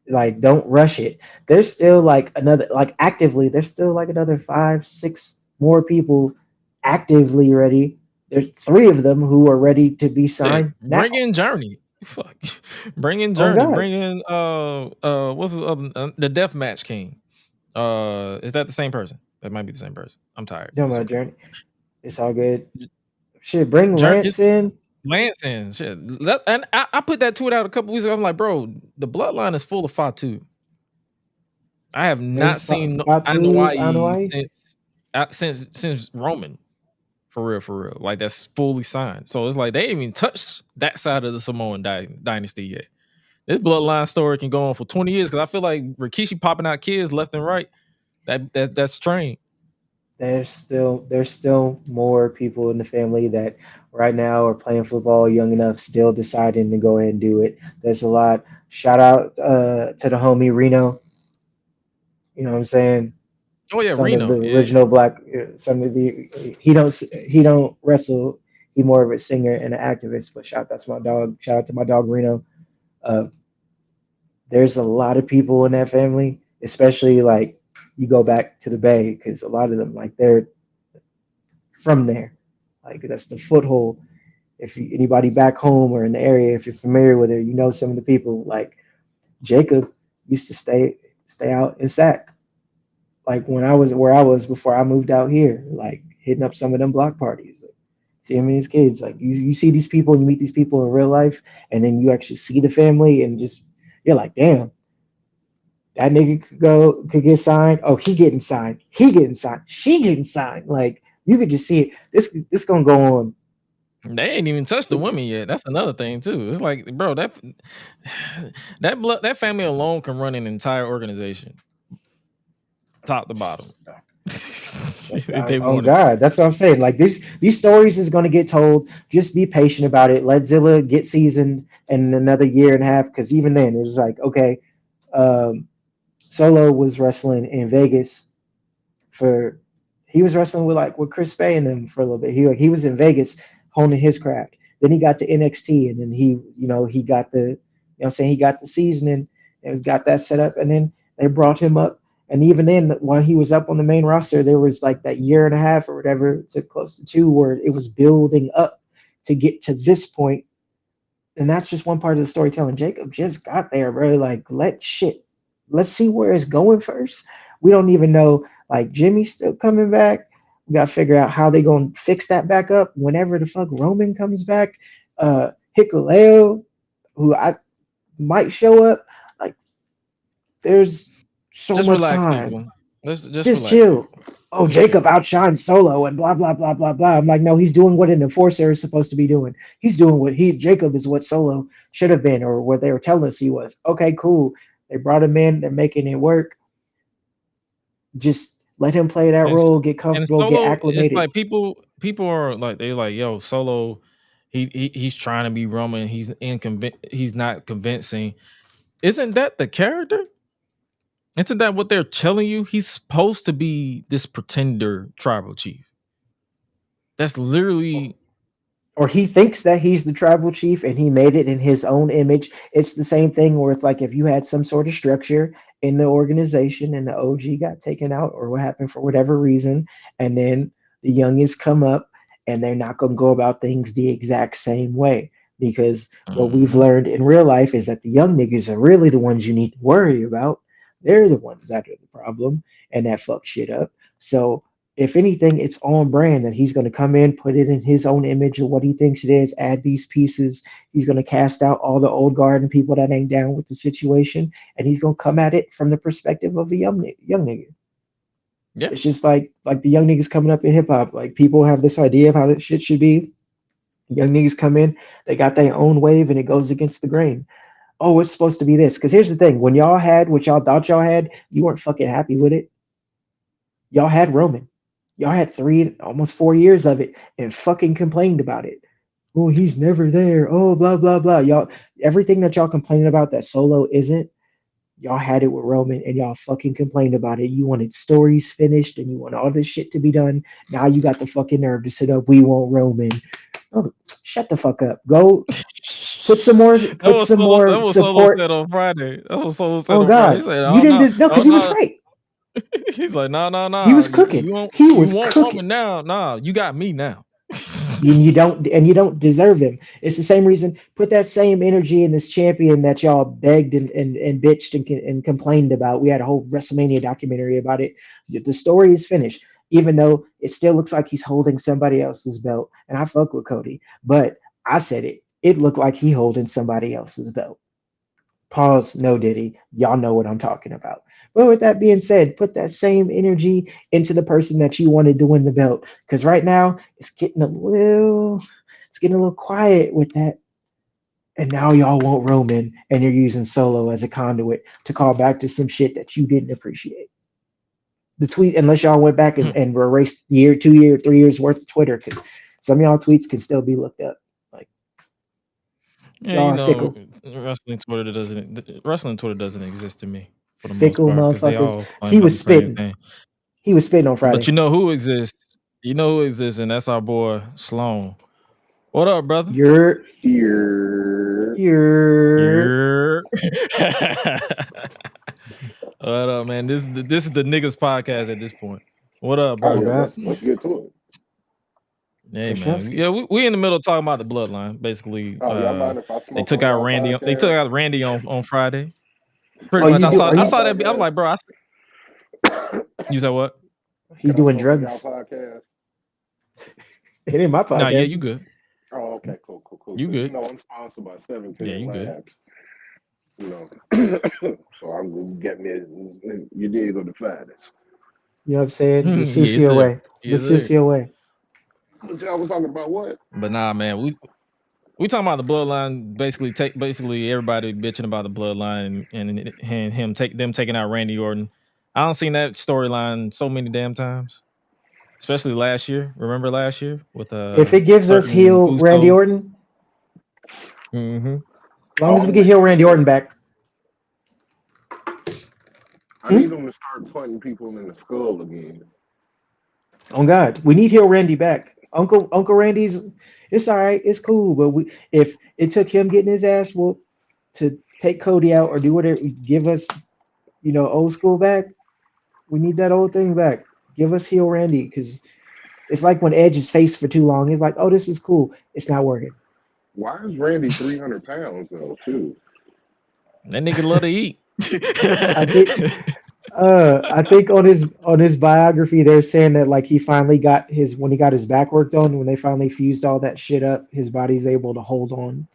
Like, don't rush it. There's still like another, like actively, there's still like another 5, 6 more people actively ready. There's 3 of them who are ready to be Shit, signed bring now. in Journey. Fuck, bring in Oh Journey. God, Bring in what's his other the Deathmatch King. Is that the same person? That might be the same person. I'm tired. don't It's matter, okay. Journey. It's all good. Shit, bring Journey, Lance in. Lance and shit. And I put that tweet out a couple weeks ago. I'm like, bro, the bloodline is full of Fatu. I have There's not seen Fatu's Anoa'i Anoa'i. since Roman. For real. Like that's fully signed. So it's like they ain't even touched that side of the Samoan dynasty yet. This bloodline story can go on for 20 years because I feel like Rikishi popping out kids left and right. That's strange. There's still more people in the family that right now are playing football young enough, still deciding to go ahead and do it. There's a lot. Shout out to the homie Reno. You know what I'm saying? Oh yeah, Son of the Reno. Yeah. original black. Son of the he don't wrestle. He more of a singer and an activist. But that's my dog. Shout out to my dog Reno. Uh, there's a lot of people in that family, especially like you go back to the Bay because a lot of them like they're from there. Like that's the foothold. If anybody back home or in the area, if you're familiar with it, you know some of the people. Like Jacob used to stay out in Sac. Like when I was where I was before I moved out here, like hitting up some of them block parties. Like, see him and his kids. Like you see these people, you meet these people in real life, and then you actually see the family, and just you're like, damn, that nigga could get signed. Oh, he getting signed. He getting signed. She getting signed. Like you could just see it. This gonna go on. They ain't even touched the women yet. That's another thing too. It's like, bro, that family alone can run an entire organization, top to bottom. If they Oh wanted to. God, that's what I'm saying. Like these stories is gonna get told. Just be patient about it. Let Zilla get seasoned in another year and a half. Because even then, it was like okay, um, Solo was wrestling in Vegas for. He was wrestling with Chris Bay and them for a little bit. He was in Vegas honing his craft. Then he got to NXT and then he got the saying he got the seasoning and was got that set up and then they brought him up and even then while he was up on the main roster there was like that year and a half or whatever to close to 2 where it was building up to get to this point and that's just one part of the storytelling. Jacob just got there, bro. Like let's see where it's going first. We don't even know. Like Jimmy's still coming back. We gotta figure out how they gonna fix that back up whenever the fuck Roman comes back. Hikuleo, who I might show up. Like there's so Just much relax, time. people. Let's just Just relax, chill. people. Oh, Just chill. Jacob outshines Solo and blah blah blah blah blah. I'm like, no, he's doing what an enforcer is supposed to be doing. He's doing what Jacob is what Solo should have been, or what they were telling us he was. Okay, cool. They brought him in, they're making it work. Just let him play that And role, get and comfortable, get Solo, it's acclimated. like people are like they're like, yo, Solo, he's trying to be Roman. He's not convincing. Isn't that the character? Isn't that what they're telling you? He's supposed to be this pretender tribal chief. That's literally Or he thinks that he's the tribal chief and he made it in his own image. It's the same thing where it's like if you had some sort of structure in the organization and the OG got taken out or what happened for whatever reason, and then the youngins come up and they're not going to go about things the exact same way. Because what we've mhm. learned in real life is that the young niggas are really the ones you need to worry about. They're the ones that are the problem and that fuck shit up. So if anything, it's on brand that he's going to come in, put it in his own image of what he thinks it is, add these pieces. He's going to cast out all the old guard and people that ain't down with the situation, and he's going to come at it from the perspective of a young nigga. Yeah. It's just like the young niggas coming up in hip hop. Like people have this idea of how this shit should be. Young niggas come in, they got their own wave, and it goes against the grain. Oh, it's supposed to be this. Because here's the thing: when y'all had what y'all thought y'all had, you weren't fucking happy with it. Y'all had Roman. Y'all had 3, almost 4 years of it and fucking complained about it. Oh, he's never there. Oh, blah, blah, blah. Y'all, everything that y'all complaining about that Solo isn't, y'all had it with Roman and y'all fucking complained about it. You wanted stories finished and you want all this shit to be done. Now you got the fucking nerve to sit up. We want Roman. Oh, shut the fuck up. Go put some more. Put some That more was Solo support. said on Friday. That was Solo said Oh on Friday. He God, said, you "Oh didn't no, just no, oh because he was no." right. He's like, He "Nah. was cooking. He You was won't want me cooking. now. Nah, you got me now." And you don't deserve him. It's the same reason. Put that same energy in this champion that y'all begged and bitched and complained about. We had a whole WrestleMania documentary about it. The story is finished, even though it still looks like he's holding somebody else's belt. And I fuck with Cody, but I said it. It looked like he holding somebody else's belt. Pause. No, Diddy. Y'all know what I'm talking about. But with that being said, put that same energy into the person that you wanted to win the belt. Because right now it's getting a little quiet with that. And now y'all want Roman, and you're using Solo as a conduit to call back to some shit that you didn't appreciate. The tweet, unless y'all went back and erased 2 year, 3 years worth of Twitter, because some of y'all tweets can still be looked up. Like Yeah, y'all are fickle, wrestling Twitter doesn't exist to me for the most fickle part because they motherfuckers. all claim He about was the same spitting. thing. He was spitting on But Friday. you know who exists? And that's our boy Sloan. What up, brother? Here. You're What up, man? This is the niggas podcast at this point. What up, Oh bro? yeah, let's get to it. Hey, For man. sure. Yeah, we in the middle of talking about the bloodline. Basically, Oh, y'all mind if I they smoke took on out y'all Randy. They podcast? took out Randy on Friday. Pretty Oh, much. you do? Are I you? saw that. I'm podcast? like, bro. You said what? He's Can I doing smoke on drugs. y'all podcast? It ain't my Nah, yeah, podcast. you good. Oh, okay, cool. You 'Cause, good. I'm sponsored by 17 Yeah, you good. Labs. So I'm getting it. You dig on the finest. You know what I'm saying? The Yes, sushi sir. away. Yes, The sir. sushi away. But y'all was talking about what? But nah, man, we talking about the bloodline. Basically everybody bitching about the bloodline and him taking out Randy Orton. I don't seen that storyline so many damn times, especially last year. Remember last year with If it gives us certain heel Randy Uso. Orton, Mm-hmm. as long as we get heel Randy Orton back. I need them to start putting people in the skull again. Oh God, we need heel Randy back. Uncle Randy's. It's all right. It's cool. But if it took him getting his ass whooped to take Cody out or do whatever, give us, old school back. We need that old thing back. Give us heel Randy because it's like when Edge is faced for too long. He's like, oh, this is cool. It's not working. Why is Randy 300 pounds though? Too. That nigga love to eat. I think on his biography they're saying that like he finally got when he got his back worked on, when they finally fused all that shit up, his body's able to hold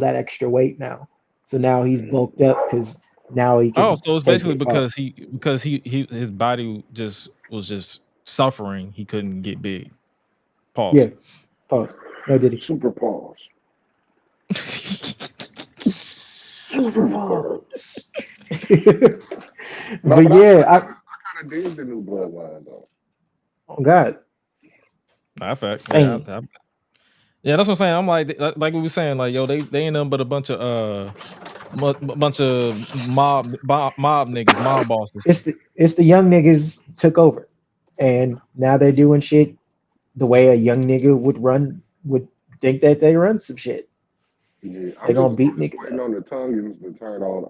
that extra weight now. So now he's bulked up because now he can so it's take basically it. because his body was just suffering. He couldn't get big. Pause. Yeah. Pause. No, did he? Super pause. Super pause. No, but yeah, I kind of dig the new bloodline though. Oh God. Fact. Same. Yeah, that's what I'm saying. I'm like we were saying, like, yo, they ain't nothing but a bunch of mob niggas, mob bosses. It's the young niggas took over, and now they're doing shit the way a young nigga would think that they run some shit. Yeah, They gonna beat I'm just niggas waiting up. on the tongues to turn on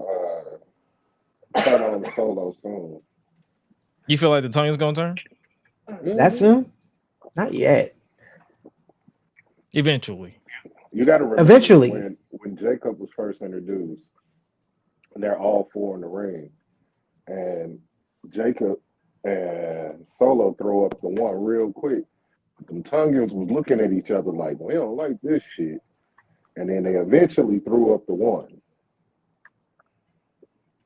Solo soon. You feel like the tongue's gonna turn? That soon? Not yet. Eventually. You got to remember Eventually. when Jacob was first introduced, and they're all four in the ring, and Jacob and Solo throw up the one real quick. But them Tongues was looking at each other like, we don't like this shit. And then they eventually threw up the one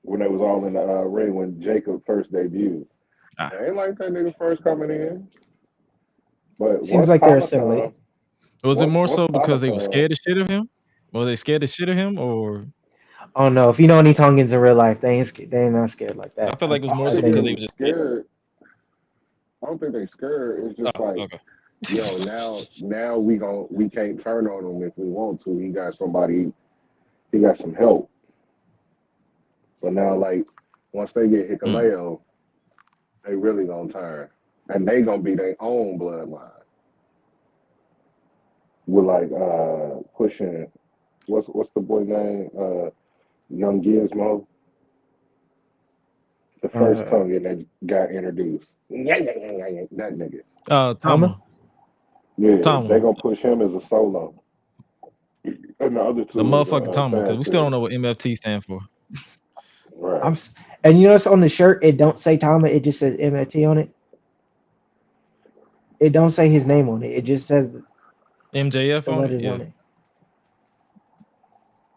when they was all in the ring when Jacob first debuted. They ain't like that nigga first coming in. But Seems like they're assimilating. Was it more so because they were scared of shit of him? Were they scared of shit of him, or? Oh no! If you know any Tongans in real life, they ain't not scared like that. I feel like it was more so think because they they were just scared. I don't think they scared. It's just like, yo, now we can't turn on him if we want to. He got some help. But now, like, once they get Hikaleo, they really gonna turn, and they gonna be their own bloodline. with like pushing what's the boy name? Young Gizmo. The first Tongan that got introduced. That nigga. Tama. Yeah, Tama. they gonna push him as a solo. And the other two The motherfucking Tama, because we still don't know. know what MFT stand for. Right. And you notice on the shirt, it don't say Tama, it just says MFT on it. It don't say his name on it. It just says MJF the on letters it. Yeah. on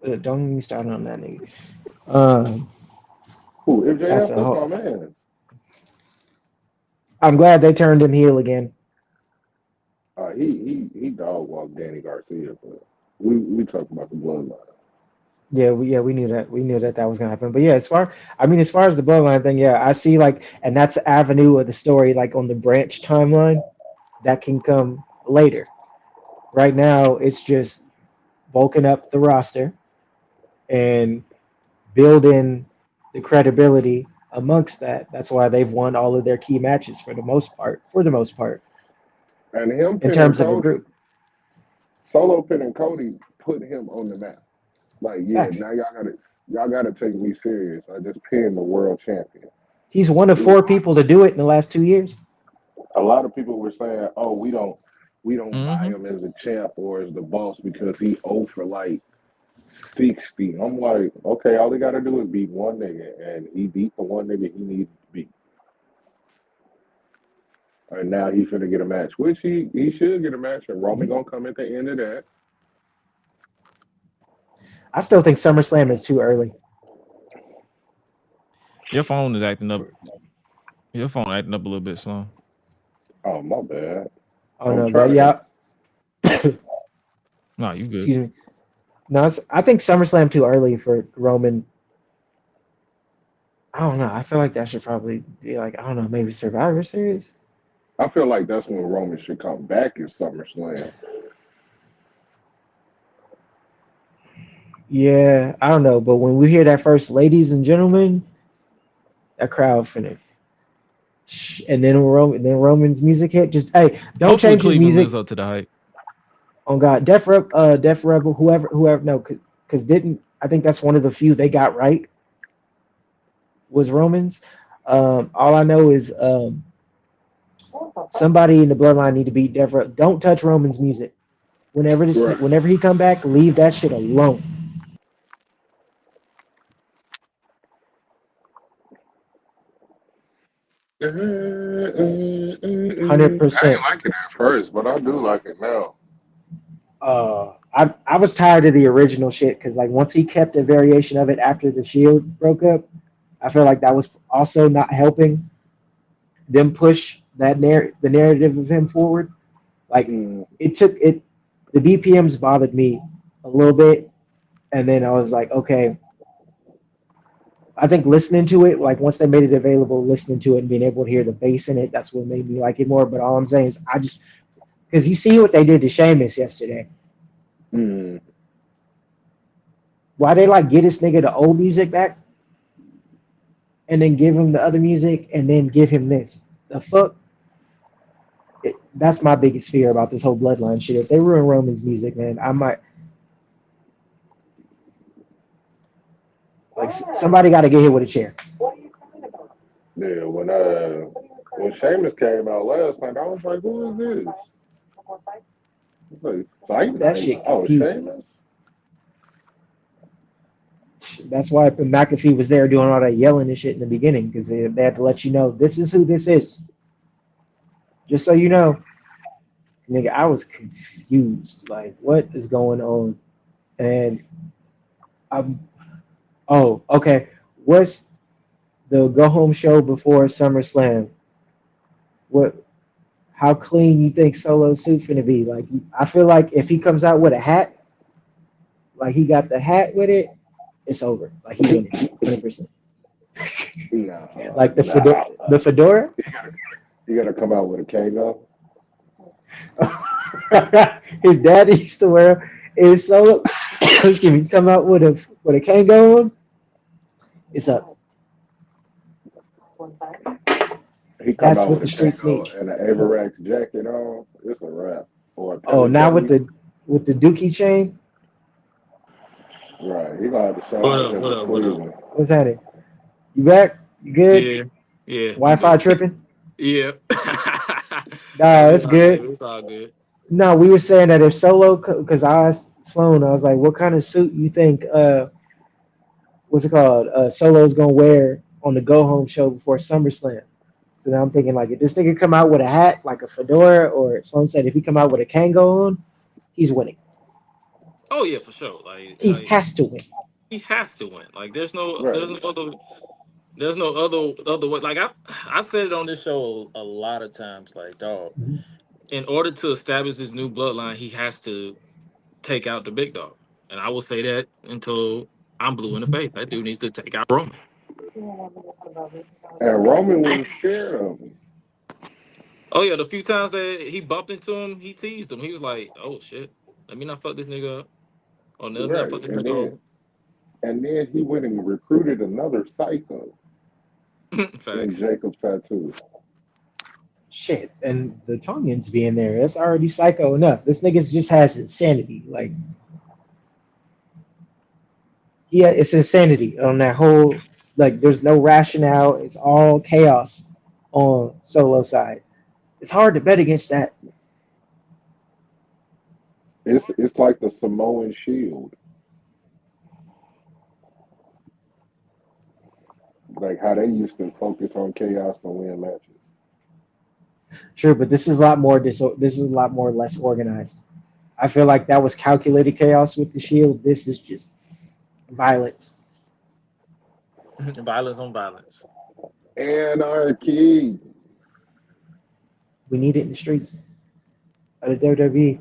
it. Don't even start on that nigga. Who? MJF? That's That's my man. I'm glad they turned him heel again. He dog walked Danny Garcia, but we talked about the bloodline. Yeah, we knew that. We knew that was gonna happen. But yeah, as far as the bloodline thing, yeah, I see like, and that's the avenue of the story, like on the branch timeline, that can come later. Right now, it's just bulking up the roster and building the credibility amongst that. That's why they've won all of their key matches for the most part. And him In terms of a Cody, group. Solo pinning Cody put him on the map. Like, yeah, Facts. now y'all gotta take me serious. I just pinned the world champion. He's one of 4 people to do it in the last 2 years. A lot of people were saying, "Oh, we don't buy him as a champ or as the boss because he 0 for like 60." I'm like, okay, all he got to do is beat one nigga, and he beat the one nigga he needed to beat. And now he's finna get a match, which he should get a match, and Roman gonna come at the end of that. I still think SummerSlam is too early. Your phone is acting up. Your phone acting up a little bit slow. Oh, my bad. Oh no, but yeah. No, you good. Excuse me. No, I think SummerSlam too early for Roman. I don't know. I feel like that should probably be like, I don't know, maybe Survivor Series. I feel like that's when Roman should come back in SummerSlam. Yeah, I don't know, but when we hear that first, ladies and gentlemen, that crowd finna. And then Roman's music hit. Just hey, don't Hopefully change his Cleveland music. lives up to the hype. Oh God, Def Rebel, whoever. No, because I think that's one of the few they got right. Was Romans. All I know is somebody in the bloodline need to beat Def Rebel. Don't touch Roman's music. Whenever he come back, leave that shit alone. I 100%. didn't like it at first, but I do like it now. I was tired of the original shit because like once he kept a variation of it after the Shield broke up, I feel like that was also not helping them push that the narrative of him forward. Like the BPMs bothered me a little bit, and then I was like, okay. I think listening to it, like once they made it available, listening to it and being able to hear the bass in it, that's what made me like it more. But all I'm saying is, because you see what they did to Sheamus yesterday. Why they like get this nigga the old music back, and then give him the other music, and then give him this? The fuck? That's my biggest fear about this whole bloodline shit. If they ruin Roman's music, man, I might. Like somebody got to get hit with a chair. What are you talking about? Yeah, when Sheamus came out last night, I was like, "Who is this?" Like, Fight That Night? shit Oh, confusing. Sheamus. That's why McAfee was there doing all that yelling and shit in the beginning, because they had to let you know this is who this is. Just so you know, nigga, I was confused. Like, what is going on? And oh, okay. What's the go home show before SummerSlam? How clean you think Solo suit finna be? Like, I feel like if he comes out with a hat, like he got the hat with it, it's over. Like he winning 100%. No, like the fedora. You gotta come out with a Kango. His daddy used to wear it. Solo. Excuse me. Come out with a Kango on. It's up. He come That's out what with the a streets Kango need. and an Averax jacket on. It's a wrap. Or a Oh, now with the with the Dookie chain. Right. He gonna have to show What out up? because What of up? What up? Cleveland. What's happening? You back? You good? Yeah, yeah, I'm Wi-Fi good. tripping? Yeah. Nah, It's that's all good. good. It's all good. No, we were saying that if Solo, because I asked Sloan, I was like, what kind of suit you think, what's it called? Solo's gonna wear on the go home show before SummerSlam. So now I'm thinking like, if this nigga come out with a hat, like a fedora, or Sloan said, if he come out with a Kango on, he's winning. Oh yeah, for sure. Like, He like has to win. he has to win. Like, Right. there's no other way. Like I've said it on this show a lot of times. Like, dog, Mhm. in order to establish this new bloodline, he has to take out the big dog. And I will say that until I'm blue in the face. That dude needs to take out Roman. And Roman was scared of him. Oh yeah, the few times that he bumped into him, he teased him. He was like, "Oh shit, let me not fuck this nigga up, or let me not Right. fuck this nigga over." And then he went and recruited another psycho in Facts. Jacob Tattoo. Shit, and the Tongans being there, that's already psycho enough. This nigga just has insanity. Like, yeah, it's insanity on that whole. Like, there's no rationale. It's all chaos on Solo side. It's hard to bet against that. It's like the Samoan Shield, like how they used to focus on chaos to win matches. True, but this is a lot more. This is a lot more less organized. I feel like that was calculated chaos with the Shield. This is just violence. Violence on violence. Anarchy. We need it in the streets of the WWE.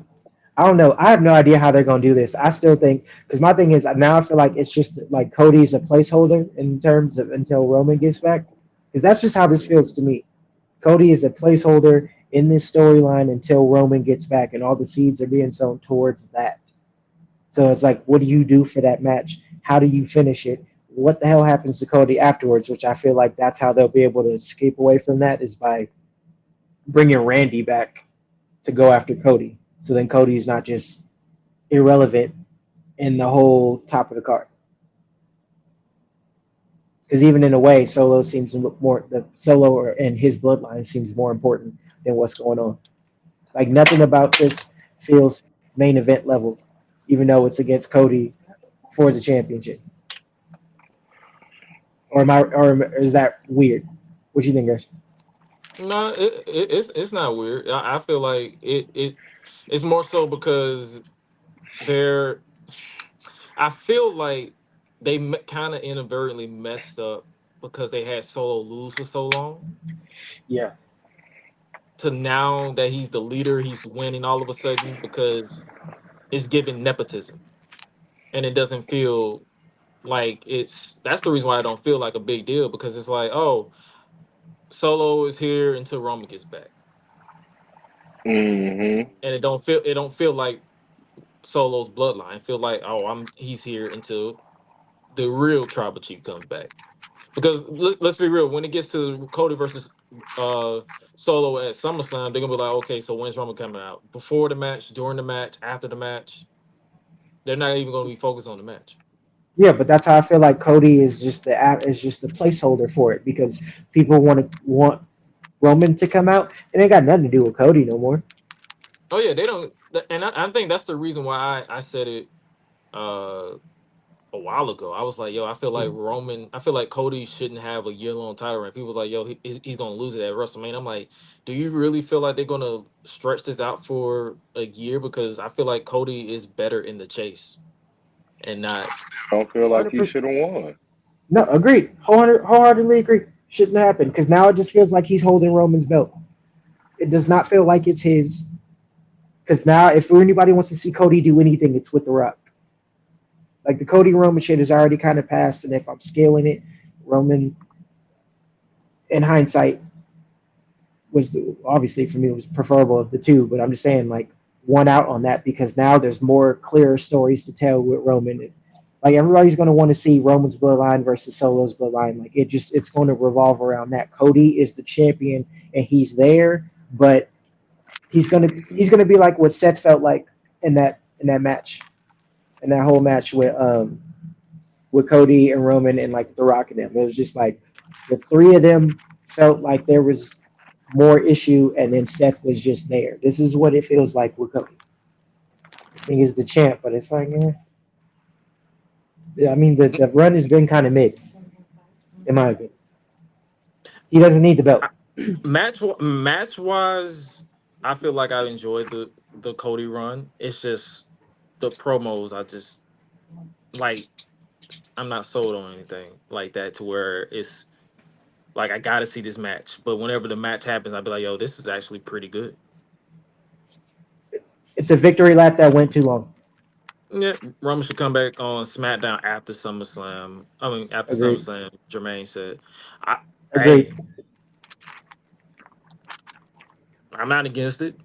I don't know. I have no idea how they're gonna do this. I still think because my thing is now I feel like it's just like Cody's a placeholder in terms of until Roman gets back. Because that's just how this feels to me. Cody is a placeholder in this storyline until Roman gets back, and all the seeds are being sown towards that. So it's like, what do you do for that match? How do you finish it? What the hell happens to Cody afterwards? Which I feel like that's how they'll be able to escape away from that is by bringing Randy back to go after Cody. So then Cody's not just irrelevant in the whole top of the card. Because even in a way, Solo seems more the Solo and his bloodline seems more important than what's going on. Like nothing about this feels main event level, even though it's against Cody for the championship. Or is that weird? What do you think, guys? No, it's not weird. I feel like it's more so because they're. I feel like they kind of inadvertently messed up because they had Solo lose for so long. Yeah. To now that he's the leader, he's winning all of a sudden because it's giving nepotism, and it doesn't feel like it's. That's the reason why I don't feel like a big deal because it's like, oh, Solo is here until Roman gets back, Mm-hmm. and it don't feel like Solo's bloodline. Feel like, oh, he's here until the real tribal chief comes back. Because let's be real, when it gets to Cody versus uh Solo at SummerSlam, they're gonna be like, okay, so when's Roman coming out? Before the match, during the match, after the match? They're not even gonna be focused on the match. Yeah, but that's how I feel like Cody is just the placeholder for it because people want Roman to come out, and it got nothing to do with Cody no more. Oh yeah, they don't, and I think that's the reason why I said it uh a while ago. I was like, yo, I feel like Cody shouldn't have a year long title reign. People was like, yo, he's gonna lose it at WrestleMania. I'm like, do you really feel like they're gonna stretch this out for a year? Because I feel like Cody is better in the chase and not. Don't feel like he 100%. should have won. No, agreed. Wholeheartedly agree. Shouldn't happen because now it just feels like he's holding Roman's belt. It does not feel like it's his. Because now, if anybody wants to see Cody do anything, it's with The Rock. Like the Cody Roman shit is already kind of passed, and if I'm scaling it, Roman, in hindsight, obviously for me it was preferable of the two. But I'm just saying like one out on that because now there's more clearer stories to tell with Roman. Like everybody's going to want to see Roman's bloodline versus Solo's bloodline. Like it's going to revolve around that. Cody is the champion and he's there, but he's gonna be like what Seth felt like in that in that match, in that whole match with Cody and Roman and like The Rock and them. It was just like the three of them felt like there was more issue, and then Seth was just there. This is what it feels like with Cody. I think he's the champ, but it's like, I mean, the run has been kind of mid, in my opinion. He doesn't need the belt. Match wise, I feel like I enjoyed the Cody run. It's just the promos. I just like. I'm not sold on anything like that to where it's like I gotta see this match. But whenever the match happens, I'll be like, yo, this is actually pretty good. It's a victory lap that went too long. Yeah, Roman should come back on SmackDown after SummerSlam. I mean, after Agreed. SummerSlam, Jermaine said, I, "Hey, Agreed. I'm not against it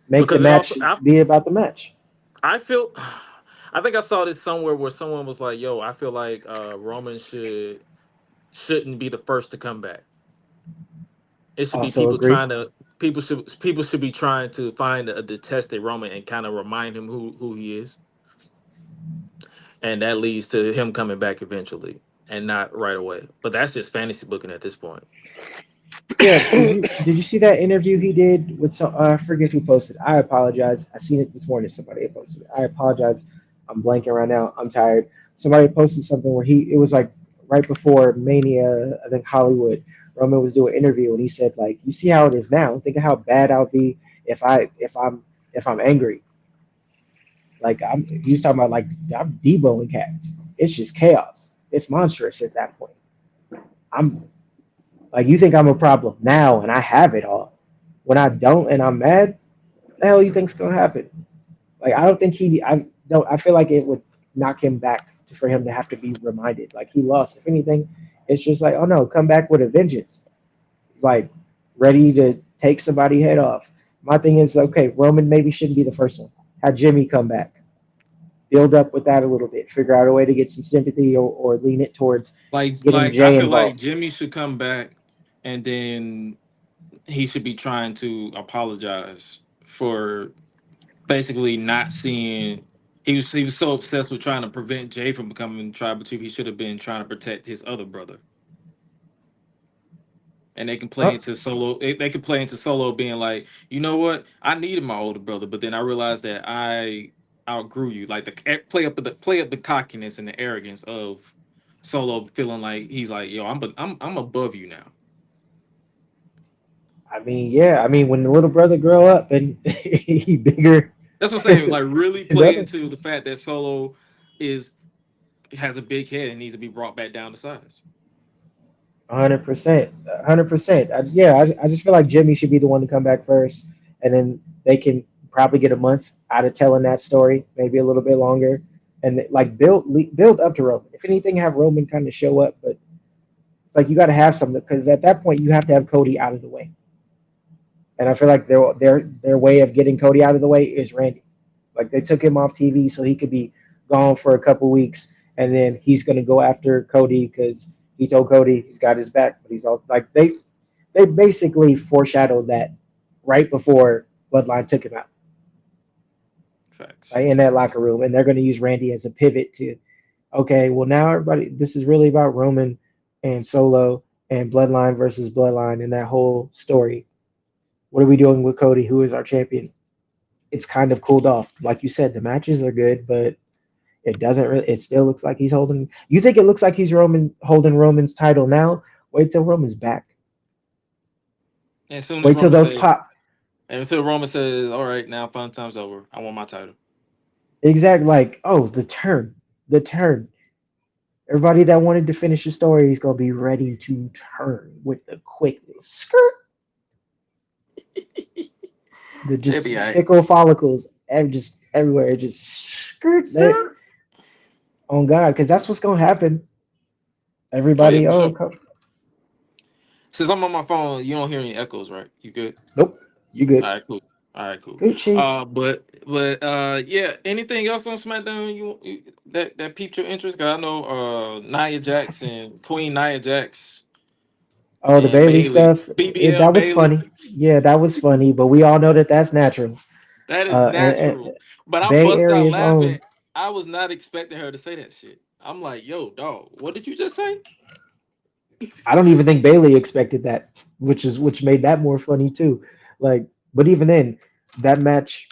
Make the because it also match be about the match. I feel I think I saw this somewhere where someone was like, "Yo, I feel like Roman shouldn't be the first to come back. It should be Also agree. people should be trying to find a detested Roman and kind of remind him who he is, and that leads to him coming back eventually and not right away. But that's just fantasy booking at this point. Yeah, did you see that interview he did with some? I forget who posted. I apologize. I seen it this morning. Somebody had posted it. I apologize. I'm blanking right now. I'm tired. Somebody posted something where it was like right before Mania. I think Hollywood. Roman was doing an interview and he said like, "You see how it is now. Think of how bad I'll be if I'm angry. Like he's talking about like I'm deboing cats. It's just chaos. It's monstrous at that point. I'm like you think I'm a problem now and I have it all. When I don't and I'm mad, the hell you think's gonna happen? Like I don't think I don't. I feel like it would knock him back for him to have to be reminded. Like he lost. If anything, it's just like, oh no, come back with a vengeance. Like ready to take somebody's head off. My thing is okay. Roman maybe shouldn't be the first one. Have Jimmy come back. Build up with that a little bit. Figure out a way to get some sympathy or lean it towards getting Like I Jay feel like involved. Jimmy should come back and then he should be trying to apologize for basically not seeing. He was so obsessed with trying to prevent Jay from becoming tribal chief. He should have been trying to protect his other brother. And they can play Huh? into solo. They can play into solo being like, you know what? I needed my older brother, but then I realized that I outgrew you. Like play up the cockiness and the arrogance of Solo feeling like he's like, yo, I'm above you now. I mean, yeah. I mean, when the little brother grow up and he bigger, That's what I'm saying. Like really his play other into the fact that Solo is has a big head and needs to be brought back down to size. 100%, 100%. Yeah, I just feel like Jimmy should be the one to come back first, and then they can probably get a month out of telling that story, maybe a little bit longer, and like build up to Roman. If anything, have Roman kind of show up, but it's like you got to have something because at that point you have to have Cody out of the way, and I feel like their way of getting Cody out of the way is Randy. Like they took him off TV so he could be gone for a couple weeks, and then he's gonna go after Cody because he told Cody he's got his back. But he's all like they basically foreshadowed that right before Bloodline took him out, Facts. like in that locker room, and they're gonna use Randy as a pivot to okay, well now everybody this is really about Roman and Solo and Bloodline versus Bloodline and that whole story. What are we doing with Cody? Who is our champion? It's kind of cooled off. Like you said, the matches are good, but it doesn't really. It still looks like he's holding. You think it looks like he's holding Roman's title now? Wait till Roman's back. And soon as Wait till Roman those says, pop. and until Roman says, "All right, now fun time's over. I want my title." Exact like oh the turn. Everybody that wanted to finish the story is gonna be ready to turn with the quickness. Skirt. The They'll just be all right. fickle follicles, just everywhere. Just skirt that on God, because that's what's gonna happen. Oh yeah, Everybody, for oh, sure. Since I'm on my phone, you don't hear any echoes, right? You good? nope, you good. All right, cool. All right, cool. Gucci. But yeah. Anything else on SmackDown that piqued your interest? Cause I know Nia Jax and Queen Nia Jax Oh, the and Bailey Bailey, stuff. BBL That was Bailey. funny. Yeah, that was funny. But we all know that that's natural. That is and natural. But I Bay bust out Area's laughing. own. I was not expecting her to say that shit. I'm like, yo, dog, what did you just say? I don't even think Bailey expected that, which made that more funny too. Like, but even then, that match,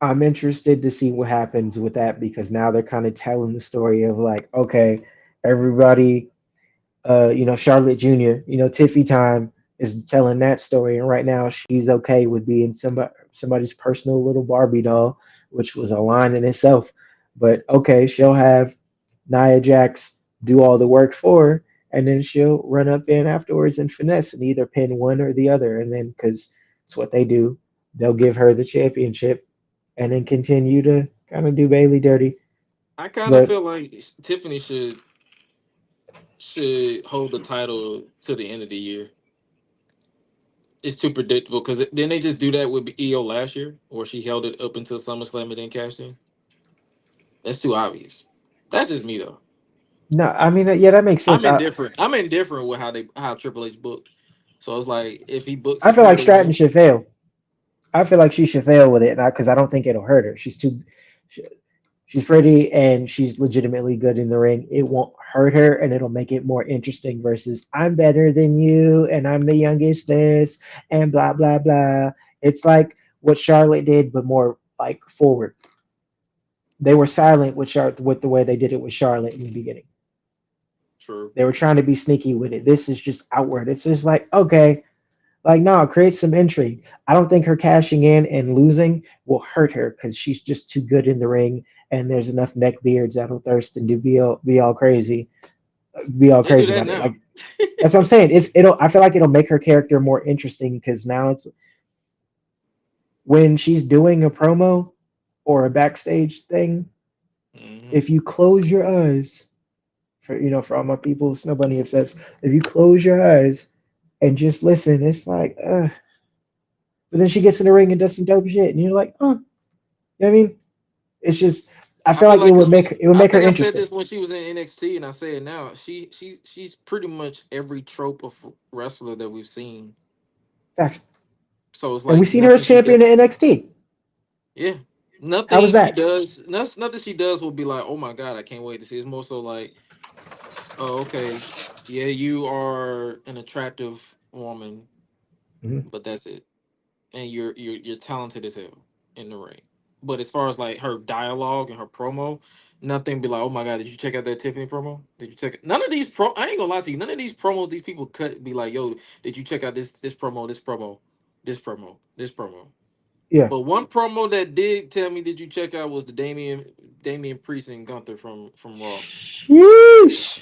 I'm interested to see what happens with that because now they're kind of telling the story of like, okay, everybody, Charlotte Jr., Tiffy time is telling that story, and right now she's okay with being somebody's personal little Barbie doll, which was a line in itself. But okay, she'll have Nia Jax do all the work for her, and then she'll run up in afterwards and finesse and either pin one or the other, and then because it's what they do, they'll give her the championship, and then continue to kind of do Bailey dirty. I kind of But feel like Tiffany should hold the title to the end of the year. It's too predictable because then they just do that with EO last year, where she held it up until SummerSlam and then cashed in. That's too obvious. That's just me though. no, I mean, yeah, that makes I'm sense. I indifferent. I'm indifferent with how Triple H booked. So it's like if he books I it feel for her like to Stratton win, should fail. I feel like she should fail with it, not because I don't think it'll hurt her. She, she's pretty and she's legitimately good in the ring. It won't hurt her, and it'll make it more interesting. Versus, I'm better than you, and I'm the youngest this, and blah blah blah. It's like what Charlotte did, but more like forward. They were silent with with the way they did it with Charlotte in the beginning. true. They were trying to be sneaky with it. This is just outward. It's just like, okay, like, no, create some intrigue. I don't think her cashing in and losing will hurt her because she's just too good in the ring, and there's enough neck beards that'll thirst and be all They do crazy that about it. now. Like that's what I'm saying. It'll. I feel like it'll make her character more interesting because now it's when she's doing a promo or a backstage thing. Hmm. If you close your eyes, for all my people, Snow Bunny obsessed. If you close your eyes and just listen, it's like, but then she gets in the ring and does some dope shit, and you're like, oh, you know what I mean? It's just, I I feel feel like like because it would I make her think I said interesting. this when she was in NXT, and I say it now. She's pretty much every trope of wrestler that we've seen. Facts. So it's And we've like seen her as nothing she does. champion in NXT. Yeah, How was nothing she that? does. Nothing she does will be like, oh my god, I can't wait to see. It's more so like, oh okay, yeah, you are an attractive woman, Mhm. but that's it, and you're talented as hell in the ring. But as far as like her dialogue and her promo, nothing be like, oh my god, did you check out that Tiffany promo? Did you check it? None of these pro? I ain't gonna lie to you. None of these promos these people cut be like, yo, did you check out this promo, this promo, this promo, this promo? Yeah. But one promo that did tell me did you check out was the Damian Priest and Gunther from Raw. Sheesh.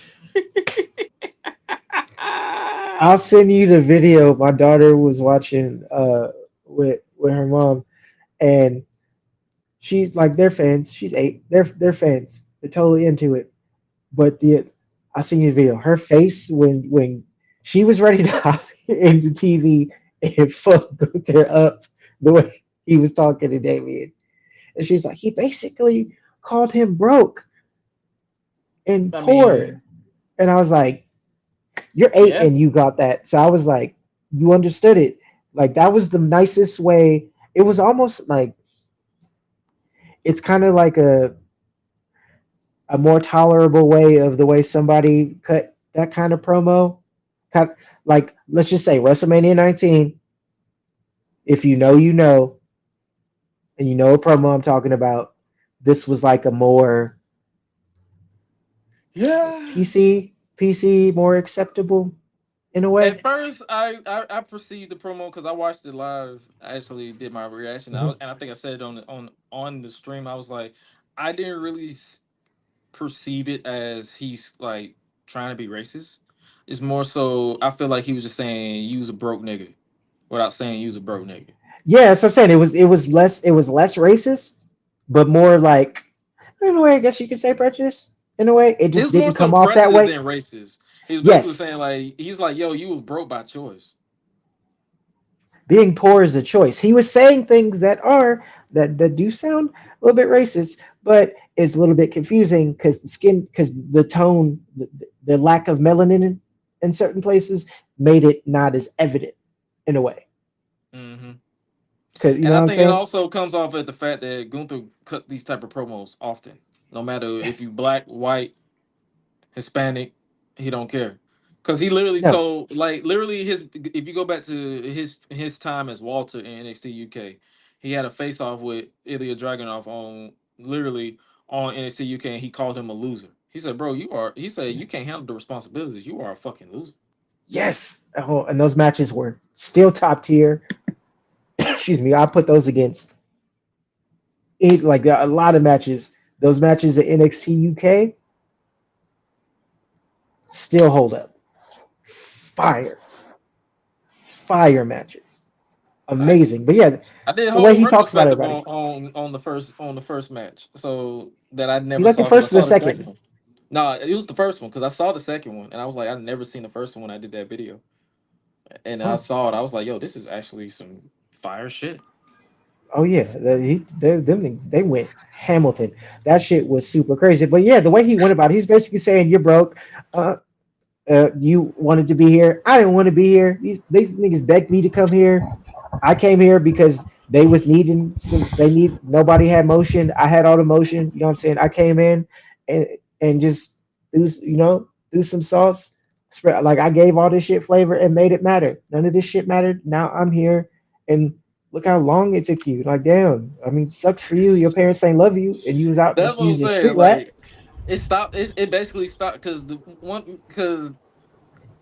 I'll send you the video. My daughter was watching with her mom, and she's like, they're fans. She's 8. They're fans. They're totally into it. But I seen your video. Her face when she was ready to hop into TV and fuck Gunther up the way he was talking to Damien, and she's like, he basically called him broke and I poor, mean, and I was like, you're 8 yeah. and you got that. So I was like, you understood it. Like that was the nicest way. It was almost like it's kind of like a more tolerable way of the way somebody cut that kind of promo. Kind like let's just say WrestleMania 19. If you know, you know, and you know a promo I'm talking about. This was like a more Yeah. PC, more acceptable in a way. At first, I perceived the promo because I watched it live. I actually did my reaction, Mhm. and I think I said it on the stream. I was like, I didn't really perceive it as he's like trying to be racist. It's more so I feel like he was just saying use a broke nigga without saying use a broke nigga. Yeah, that's what I'm saying. It was less racist, but more like in a way, I guess you could say prejudice. In a way, it It just was more didn't so come off that prejudice way. than racist. He was basically Yes, saying like he was like, "Yo, you were broke by choice." being poor is a choice. He was saying things that do sound a little bit racist, but it's a little bit confusing because the tone, the lack of melanin in certain places made it not as evident in a way. Hmm. Because you know And what I I'm think it saying? also comes off at the fact that Gunther cut these type of promos often. No matter if Yes. you black, white, Hispanic, he don't care. Cause he literally No. told, like, literally his. If you go back to his time as Walter in NXT UK, he had a face off with Ilya Dragunov on literally on NXT UK, and he called him a loser. He said, "Bro, you are." He said, "You can't handle the responsibilities. You are a fucking loser." Yes. Oh, and those matches were still top tier. Excuse me. I put those against it like a lot of matches. Those matches at NXT UK still hold up. Fire, fire matches, Nice. amazing. But yeah, I did the way hold he talks about retrospective everybody. on the first match, so that I You never like the saw because I first or the saw the second second? one. No, it was the first one because I saw the second one and I was like, I'd never seen the first one when I did that video, and I Oh, saw it. I was like, yo, this is actually some fire shit. oh yeah, they went Hamilton. That shit was super crazy. But yeah, the way he went about it, he's basically saying you're broke. Uh, you wanted to be here. I didn't want to be here. These niggas begged me to come here. I came here because they was needing some. They need nobody had motion. I had all the motion. You know what I'm saying? I came in and just do some sauce. Spread like I gave all this shit flavor and made it matter. None of this shit mattered. Now I'm here and look how long it took you. Like damn. I mean, sucks for you. Your parents ain't love you and you was out That's just what I'm using saying. street rat. Like it stopped. It basically stopped because the one because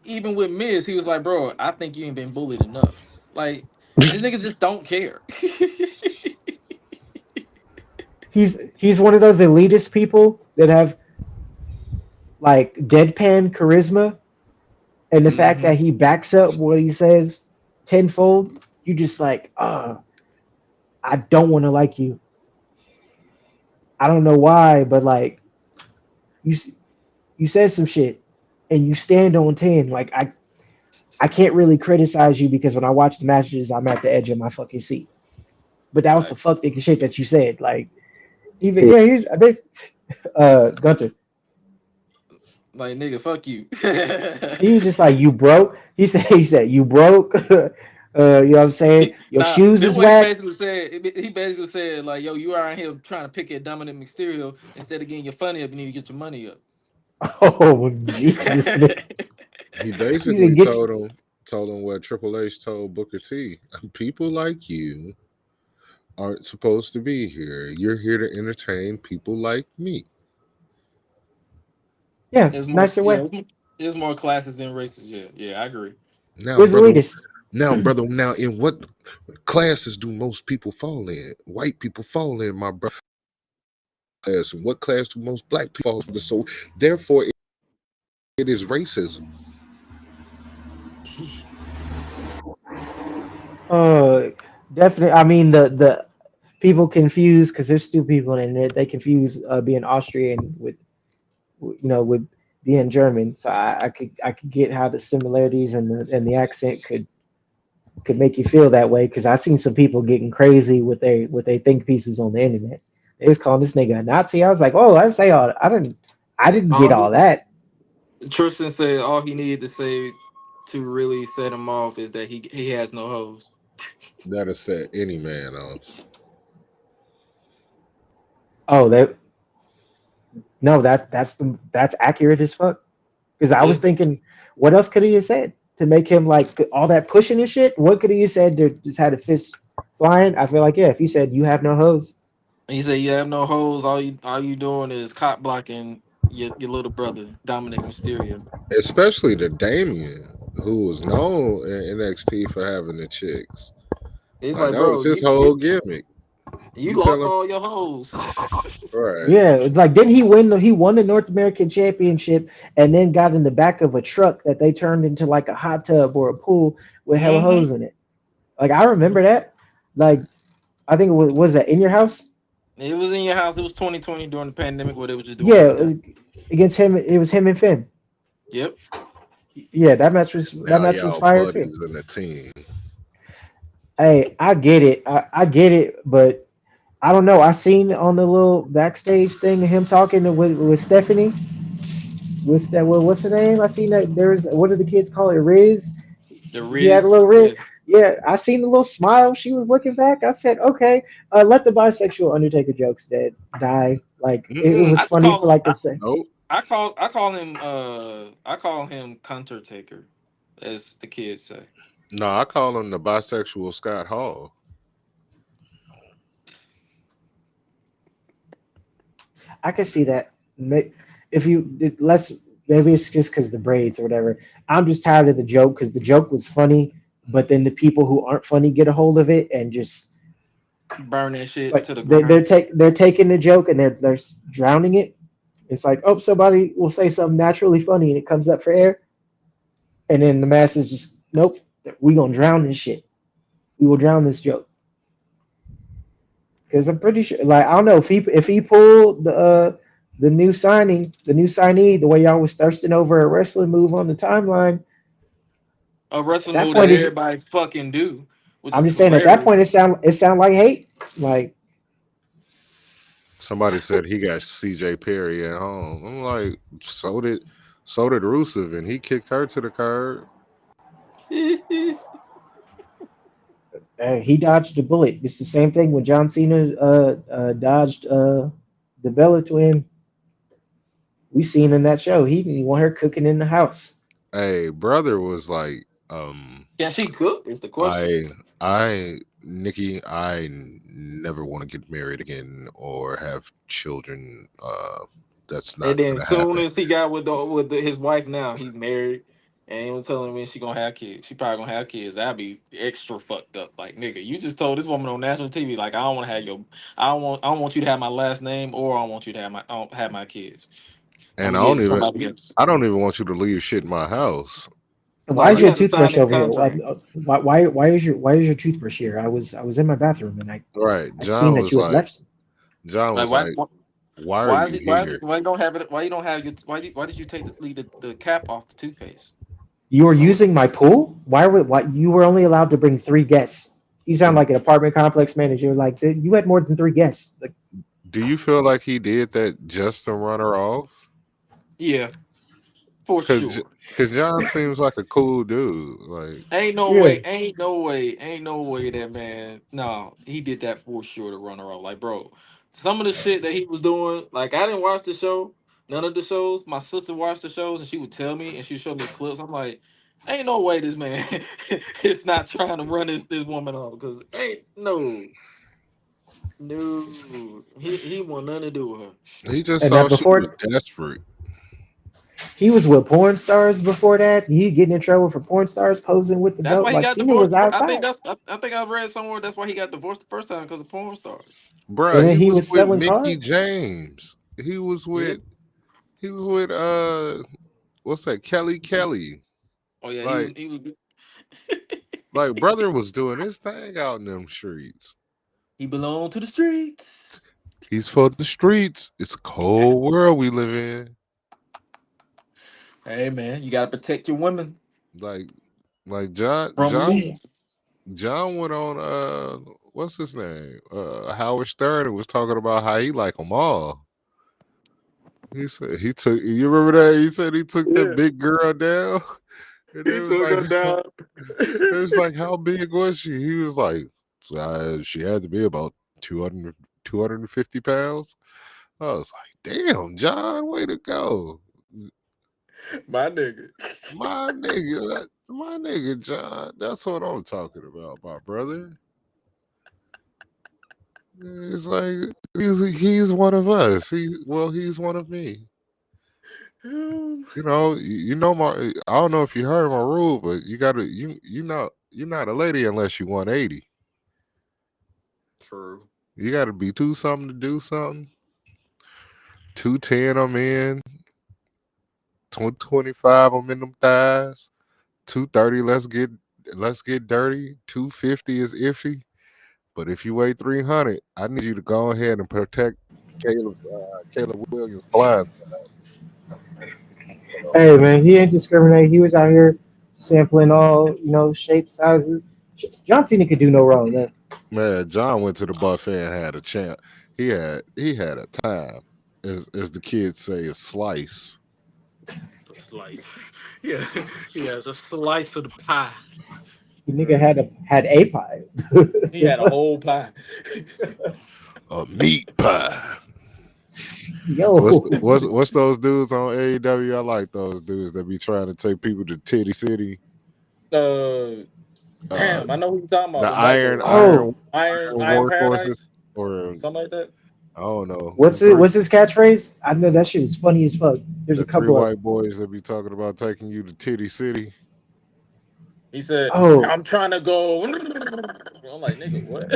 even with Miz, he was like, bro, I think you ain't been bullied enough. Like this nigga just don't care. He's one of those elitist people that have like deadpan charisma, and the fact Hmm. that he backs up what he says tenfold, you just like, I don't want to like you. I don't know why, but like you you said some shit, and you stand on 10. Like I can't really criticize you because when I watch the matches, I'm at the edge of my fucking seat. But that was the Facts. fuck thinking shit that you said. Like even yeah, he's I bet Gunter. Like nigga, fuck you. He was just like, you broke. He said, you broke. You know what I'm saying? Your Nah, shoes this is what he whack. basically said. He basically said like, "Yo, you are out here trying to pick at Dominic Mysterio instead of getting your funny up. You need to get your money up." Oh, Jesus. He He said, basically get you. told him what Triple H told Booker T. People like you aren't supposed to be here. You're here to entertain people like me. Yeah, It's more, nicer yeah, way. it's more classes than races. Yeah, yeah, I agree. Now, Where's the brother, elitist? now in what classes do most people fall in? White people fall in, my brother. Class. And what class do most black people fall in? So therefore it is racism. Uh, definitely. I mean, the people confuse because there's still people in it. They confuse being Austrian with being German. So I could get how the similarities and the accent could make you feel that way because I seen some people getting crazy with they think pieces on the internet. They was calling this nigga a Nazi. I was like, oh, I didn't say all. I didn't get All all he, that. Tristan said all he needed to say to really set him off is that he has no hoes. That'll set any man off. Oh, that no, that's accurate as fuck. Because I Yeah, was thinking, what else could he have said to make him like all that pushing and shit? What could he have said to just had a fist flying? I feel like yeah, if he said you have no hose. he said you have no hoes. All you doing is cop blocking your little brother Dominic Mysterio. Especially the Damien, who was known in NXT for having the chicks. He's Like like, that was bro, his you whole you, gimmick. you You lost tell him, all your hoes. right? Yeah, it's like didn't he win? He won the North American Championship and then got in the back of a truck that they turned into like a hot tub or a pool with hella Hmm. hose in it. Like I remember that. Like I think was that in your house? It was in your house. It was 2020 during the pandemic where they was just doing Yeah, everything. against him. It was him and Finn. Yep. Yeah, that Now match was y'all fire too. buddies in the team. Hey, I get it. I get it, but I don't know. I seen on the little backstage thing of him talking with Stephanie. What's her name? I seen that there's what do the kids call it? Riz. The He had a Riz. little Riz. Yeah. Yeah, I seen the little smile. She was looking back. I said, okay, let the bisexual Undertaker jokes die. Like it I was just funny for call him. like a second. Nope. I call him Cunter Taker, as the kids say. No, I call him the bisexual Scott Hall. I can see that. If you let's maybe it's just because the braids or whatever. I'm just tired of the joke because the joke was funny, but then the people who aren't funny get a hold of it and just Burn that shit like to the ground. they're taking the joke and they're drowning it. It's like, oh, somebody will say something naturally funny and it comes up for air, and then the masses just nope, we gonna drown this shit. We will drown this joke because I'm pretty sure. Like I don't know if he pulled the new signing, the new signee, the way y'all was thirsting over a wrestling move on the timeline. A At wrestling that move that point, everybody fucking do, which I'm is just saying at that hilarious. point it sound like hate. Like Somebody said he got CJ Perry at home. I'm like, so did Rusev, and he kicked her to the curb. he dodged a bullet. It's the same thing when John Cena dodged the Bella twin. We seen in that show. He didn't want her cooking in the house. Hey, brother was like, um, Can she cook? Is the question. I never want to get married again or have children. That's And not then gonna soon happen. as he got his wife now, he married, and he was telling when she gonna have kids. She probably gonna have kids. That'd be extra fucked up. Like nigga, you just told this woman on national TV like I don't want you to have my last name or I don't want you to have my kids. I'm And gonna get somebody else. I don't even want you to leave shit in my house. Why Like is you your have to sign toothbrush this over here? contract. Why is your toothbrush here? I was in my bathroom and Right. I'd seen that you had left. John Like was like, why are you here? why you don't have it? Why you don't have your why did you take leave the cap off the toothpaste? You were Lord, using my pool. Why you were only allowed to bring three guests? You sound And like an apartment complex manager. Like you had more than three guests. Like, do you feel like he did that just to run her off? yeah, for Cause, sure. Cause John seems like a cool dude. Like, yeah. Ain't no way that man. No, he did that for sure to run her off. Like, bro, some of the shit that he was doing, like I didn't watch the show, none of the shows. My sister watched the shows, and she would tell me, and she showed me clips. I'm like, ain't no way this man is not trying to run this woman off because ain't no, he want nothing to do with her. he just And saw that she was before desperate. he was with porn stars before that. He getting in trouble for porn stars posing with the That's belt. why he Like got Cena divorced. was I think outside, I think I read somewhere that's why he got divorced the first time because of porn stars. and Bruh, then he he was was with selling Mickey cars. James. Yeah. He was with what's that? Kelly. Oh yeah, Like he was like brother was doing his thing out in them streets. he belonged to the streets. He's for the streets. It's a cold world we live in. Hey man, you gotta protect your women Like like from me. John went on what's his name? Howard Stern and was talking about how he like them all. He said he took you remember that? He said he took that Yeah, big girl down. And he took her down. it was like, how big was she? He was like, she had to be about 250 pounds. I was like, damn, John, way to go. My nigga. My nigga, John. That's what I'm talking about, my brother. It's like he's one of us. He's one of me. You know my. I don't know if you heard my rule, but you gotta you're not a lady unless you 180. True. You gotta be two something to do something. 210 I'm in. 225 I'm in them thighs. 230 let's get dirty. 250 is iffy. But if you weigh 300, I need you to go ahead and protect Caleb Williams blind. Hey man, he ain't discriminate. He was out here sampling all shapes, sizes. John Cena could do no wrong, man. Man, John went to the buffet and had a champ. He had a time, as the kids say, a slice. A slice. Yeah, he has a slice of the pie. You nigga had a pie. He had a whole pie. A meat pie. Yo, What's those dudes on AEW? I like those dudes that be trying to take people to Titty City. Uh, Uh, Damn, I know who you're talking the about. oh, Iron workhorses, Paradise, or something like that. I don't know. what's it? What's his catchphrase? I know that shit is funny as fuck. There's The a three couple of white boys that be talking about taking you to Titty City. He said, oh, "I'm trying to go." I'm like, nigga, what?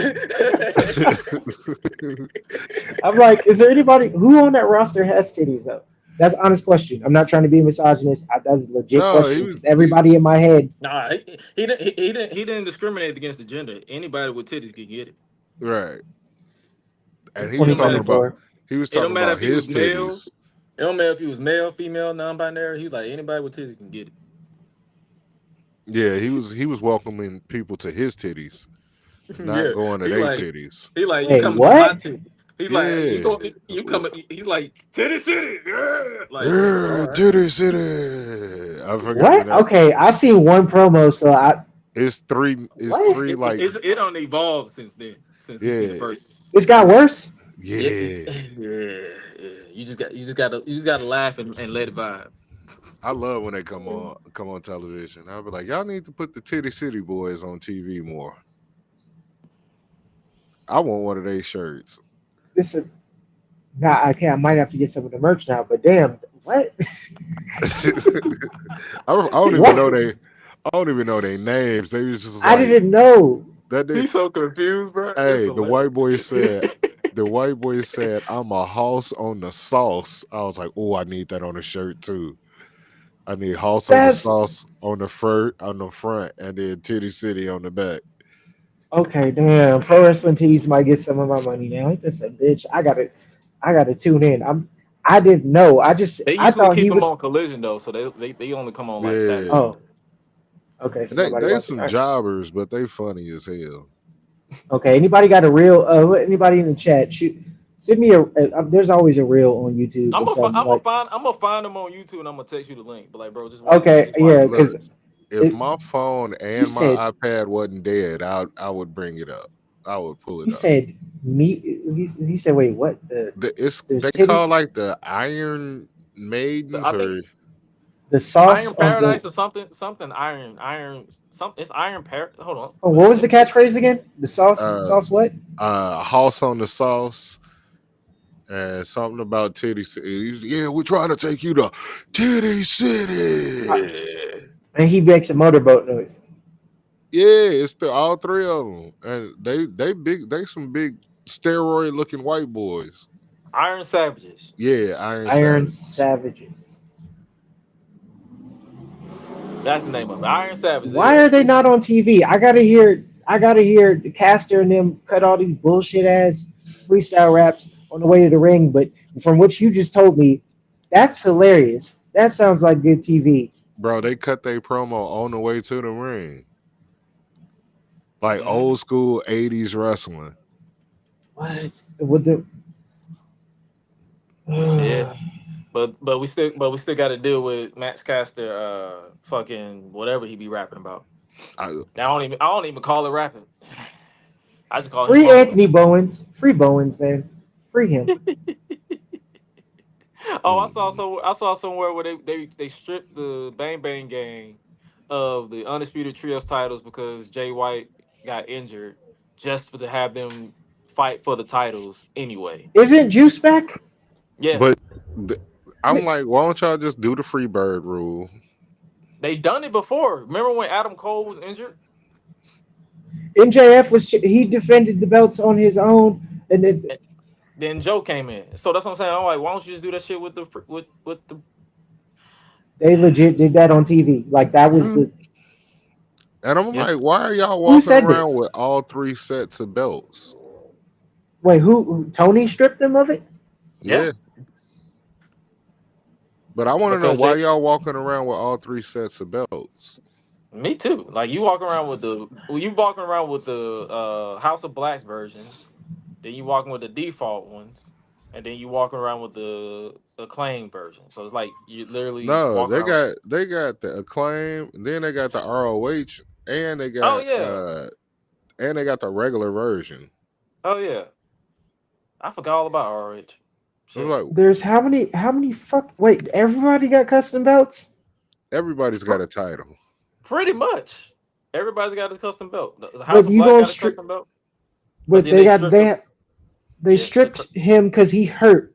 I'm like, is there anybody who on that roster has titties though? That's an honest question. I'm not trying to be misogynist. That's a legit No, he question was because everybody in my head. Nah, he didn't discriminate against the gender. Anybody with titties can get it. right, It's and It don't matter. he was It don't talking matter about if he was his male. titties. It don't matter if he was male, female, non-binary. He's like anybody with titties can get it. Yeah, he was welcoming people to his titties, not Yeah, going to he their like titties. he like you Wait, coming to my what? titty. He's like you Yeah, go you coming. He's like titty city. Yeah. Like nigga, all yeah, right. Titty City. I forgot the What? name. Okay, I seen one promo, so I It's three. It's what? three. Like It don't evolve since then. Since we seen the yeah, first. It's got worse. Yeah, yeah. yeah. You just gotta laugh and let it vibe. I love when they come on television. I'll be like, y'all need to put the Titty City Boys on TV more. I want one of their shirts. This is now I can't. I might have to get some of the merch now. But damn, what? I don't even know What? they. I don't even know their names. They was just I like didn't know. that. They, He's so confused, bro. It's hey, the white hilarious. boy said. The white boy said, "I'm a house on the sauce." I was like, "Oh, I need that on a shirt too. I need house on the That's sauce on the front, and then Titty City on the back." okay. Damn, pro wrestling tees might get some of my money now. Ain't this a bitch? I gotta tune in. I didn't know. They I usually thought keep he them was. on Collision though, so they only come on like Yeah, Saturday. Oh, okay. So and nobody they watching. some All right. jobbers, but they funny as hell. Okay. Anybody got a real? Anybody in the chat? Shoot. Send me there's always a reel on YouTube or something like. I'm gonna find them on YouTube and I'm gonna text you the link. But like, bro, Okay. just watch Yeah. the Look, Because videos. if it. my phone He and said. my iPad wasn't dead, I would bring it up. I would pull He it up. said. Me. He said. Wait. What? There's They titty. call like the Iron Maidens I think or The sauce Iron on the. Paradise or something iron something. It's Iron Paradise. Hold on, Oh, what was let the me see. catchphrase again? The sauce. uh Sauce what? House on the Sauce and something about Titty City. Yeah, we're trying to take you to Titty Uh, City. and he makes a motorboat noise. Yeah, it's all three of them, and they some big steroid looking white boys. Iron Savages. Yeah, Iron Iron Savages. Savages. That's the name of it. Iron Savages. Why Yeah. are they not on TV? I gotta hear. I gotta hear the caster and them cut all these bullshit ass freestyle raps on the way to the ring. But from what you just told me, that's hilarious. That sounds like good TV. Bro, they cut their promo on the way to the ring. Like Mhm. old school 80s wrestling. What? With the. Yeah. But we still got to deal with Max Caster, fucking whatever he be rapping about. I, I don't even call it rapping. I just call him Free mumbling. Anthony Bowens. Free Bowens, man. Free him. Oh, mm. I saw somewhere where they stripped the Bang Bang Gang of the Undisputed Trios titles because Jay White got injured, just for to have them fight for the titles anyway. Isn't Juice back? Yeah, But I'm like, why don't y'all just do the free bird rule? they done it before. Remember when Adam Cole was injured? MJF was he defended the belts on his own, and then Then Joe came in. So that's what I'm saying. I'm like, why don't you just do that shit with the they legit did that on TV. Like that was Mhm. the And I'm Yeah. like, why are y'all who walking said around this? with all three sets of belts? Wait, Tony stripped them of it? Yeah. Yeah. But I want to know Because why y'all walking around with all three sets of belts. me too. Like you walking around with the House of Blacks versions, then you walking with the default ones, and then you walking around with the acclaim version. So it's like you literally No, walking around. they got the acclaim, and then they got the ROH And they Oh got yeah. the regular version. Oh yeah. I forgot all about RH. I'm Shit. like, There's how many wait, everybody got custom belts? everybody's got a title. Pretty much. Everybody's got a custom belt. The House But of you Black gonna got a strip custom belt, but but then they stripped them. they Yeah. stripped him because he hurt.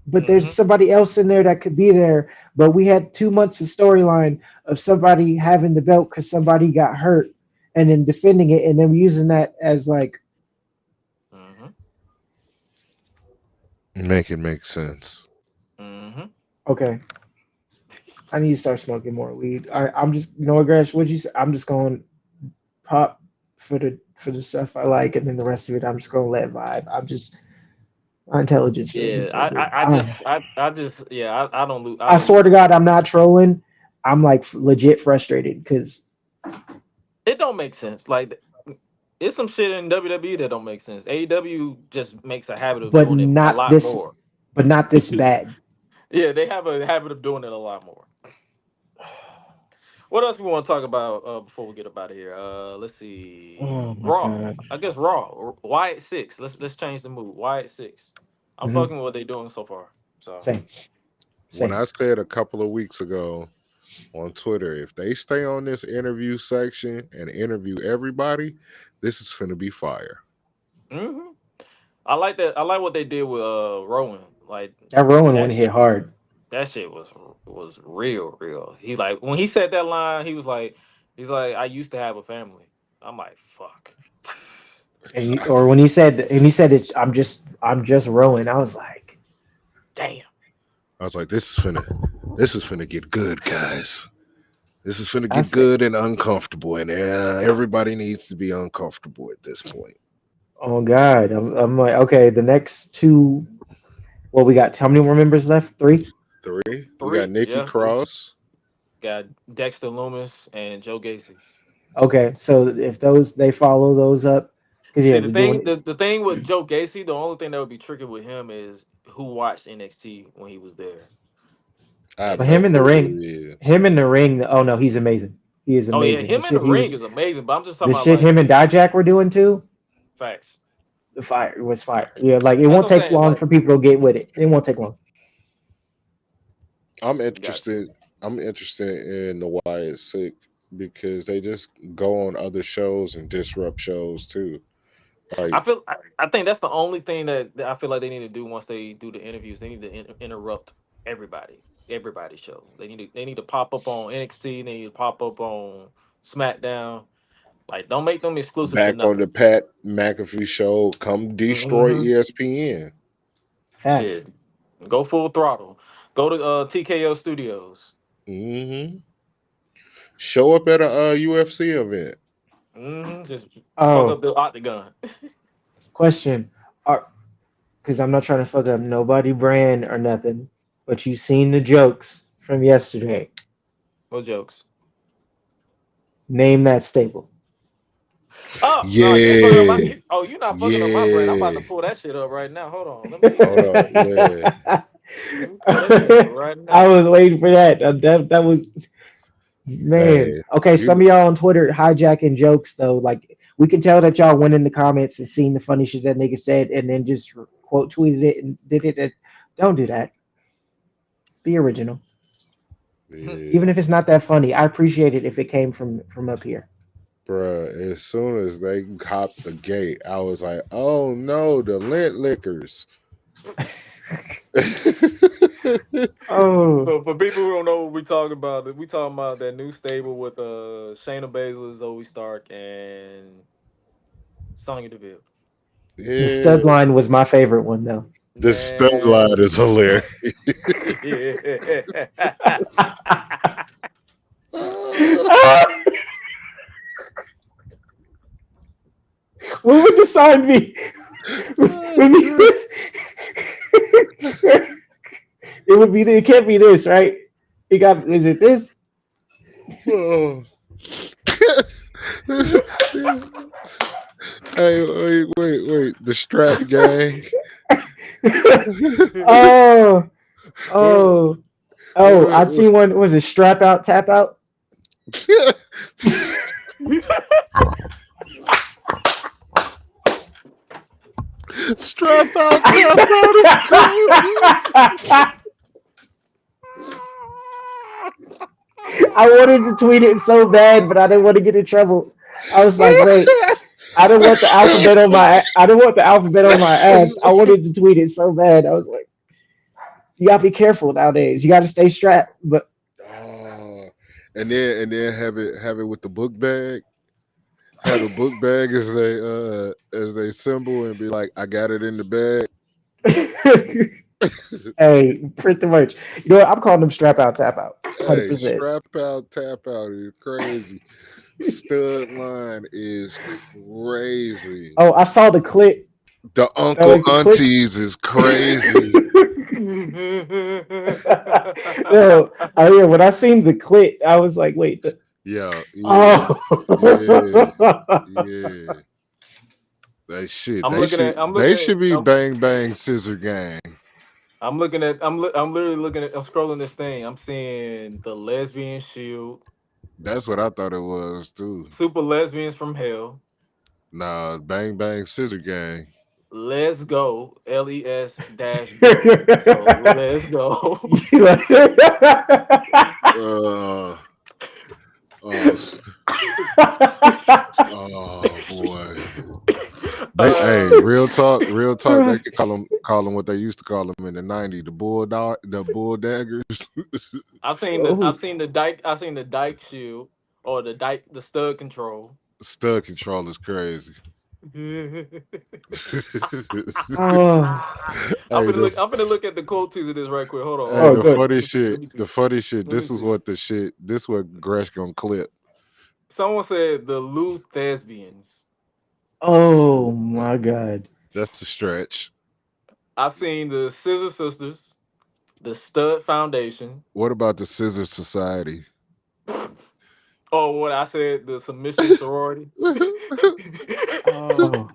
But there's Mm-hmm. somebody else in there that could be there. But we had 2 months of storyline of somebody having the belt because somebody got hurt and then defending it and then using that as like, Mm-hmm. Make it make sense. Mm-hmm. okay, I need to start smoking more weed. I'm just, you know what, Gresh, what'd you say? I'm just going pop for the stuff I like, and then the rest of it I'm just gonna let vibe. I'm just my intelligence feels Yeah. excited. I don't lose. I I don't swear lose to it. God, I'm not trolling. I'm like legit frustrated because, It don't make sense. Like it's some shit in WWE that don't make sense. AEW just makes a habit of but doing it a not lot this, more. but not this bad. Yeah, they have a habit of doing it a lot more. What else we want to talk about before we get up out of here? Let's see. Oh my Raw. God. I guess Raw. Wyatt 6. Let's change the mood. Wyatt 6. I'm Hmm. fucking with what they doing so far. So Same, When same. I said a couple of weeks ago on Twitter, if they stay on this interview section and interview everybody, this is gonna be fire. hmm I like that. I like what they did with Rowan. Like That Rowan one that hit shit. hard, That shit was real. He like when he said that line, he's like, I used to have a family. I'm like, fuck. or when he said, it's, I'm just Rowan. I was like, Damn. I was like, this is finna get good, guys. This is finna I get said, good and uncomfortable, and everybody needs to be uncomfortable at this point. oh God, I'm like, okay, the next two. Well, we got how many more members left? Three. 3, we got 3. Nikki Yeah, 3. Cross. Got Dexter Loomis and Joe Gacy. Okay, so if those they follow those up, because yeah, See the they're thing, doing the thing with Joe Gacy, the only thing that would be tricky with him is who watched NXT when he was there. I And have but no him in the clue who ring, he is. him in the ring. Oh no, he's amazing. He is oh yeah, amazing. him in the ring is amazing. But I'm just talking The about shit like him and Dijak were doing too. facts. The fire it was fire. Yeah, like it That's won't what I'm take saying. long Like, for people to get with it. It won't take long. I'm gotcha. interested. I'm interested in the Wyatt Sick because they just go on other shows and disrupt shows too. Like I think that's the only thing that I feel like they need to do once they do the interviews. They need to interrupt everybody's show. They need to pop up on NXT. They need to pop up on SmackDown. Like, don't make them exclusive to back on nothing. the Pat McAfee show, come destroy hmm ESPN. Facts. Shit, go full throttle. Go to TKO Studios. Hmm. Show up at a UFC event. Just fuck up Oh, the octagon. question. Are because I'm not trying to fuck up nobody brand or nothing, but you seen the jokes from yesterday. No jokes. Name that staple. Oh no, you ain't fucking up my. Yeah, You're not fucking up my brain. I'm about yeah. to pull that shit up right now. Hold on. Hold up, yeah. Let me pull that shit up right I now. was waiting for that. That was man. Hey, Okay, some you of y'all on Twitter hijacking jokes though. Like we can tell that y'all went in the comments and seen the funny shit that nigga said, and then just quote tweeted it and did it. Don't do that. Be original. yeah, Even if it's not that funny, I appreciate it if it came from up here. bruh. As soon as they hopped the gate, I was like, "Oh no, the lint lickers." Oh, So for people who don't know what we talking about, we talking about that new stable with Shayna Baszler, Zoey Stark, and Sonya Deville. the stud Yeah, line was my favorite one though. the stud line Man. is hilarious. Yeah. What would the sign be? Would be this. It would be. It can't be this, right? It got. Is it this? Oh. Hey, wait. The strap gang. Oh, What? oh, What? oh! I see one. Was it strap out, tap out? Strap out, tap out is crazy. I wanted to tweet it so bad, but I didn't want to get in trouble. I was like, wait, I didn't want the alphabet on my ass. I wanted to tweet it so bad. I was like, you gotta be careful nowadays. You gotta stay strapped. But and then have it with the book bag. Have the book bag as they symbol and be like, I got it in the bag. hey, pretty much. You know what? I'm calling them strap out, tap out. Hey, 100%. strap out, tap out is crazy. Stud line is crazy. Oh, I saw the clip. The uncle aunties is crazy. No, yeah, when I seen the clip, I was like, wait. Yeah. Oh. Yeah. They shit. I'm They looking should, at- I'm they looking should at- be I'm- bang bang scissor gang. I'm literally looking at. I'm scrolling this thing. I'm seeing the Lesbian Shield, That's what I thought it was too. Super Lesbians from Hell, Nah, bang bang scissor gang. Let's Go, LES dash go. So let's go. Oh boy. Hey, real talk. They could call them what they used to call them in the '90s, the bull daggers. I've seen the Dyke Shield or the stud control. Stud control is crazy. I'm gonna look at the quotes of this right quick. Hold on. Hey, good. the funny shit. Let me This is see. what this what Gresh gonna clip. Someone said the Lou Thespians. Oh my god. That's the stretch. I've seen the Scissor Sisters, the Stud Foundation. What about the Scissor Society? Oh, what I said, the Submission Sorority. Oh.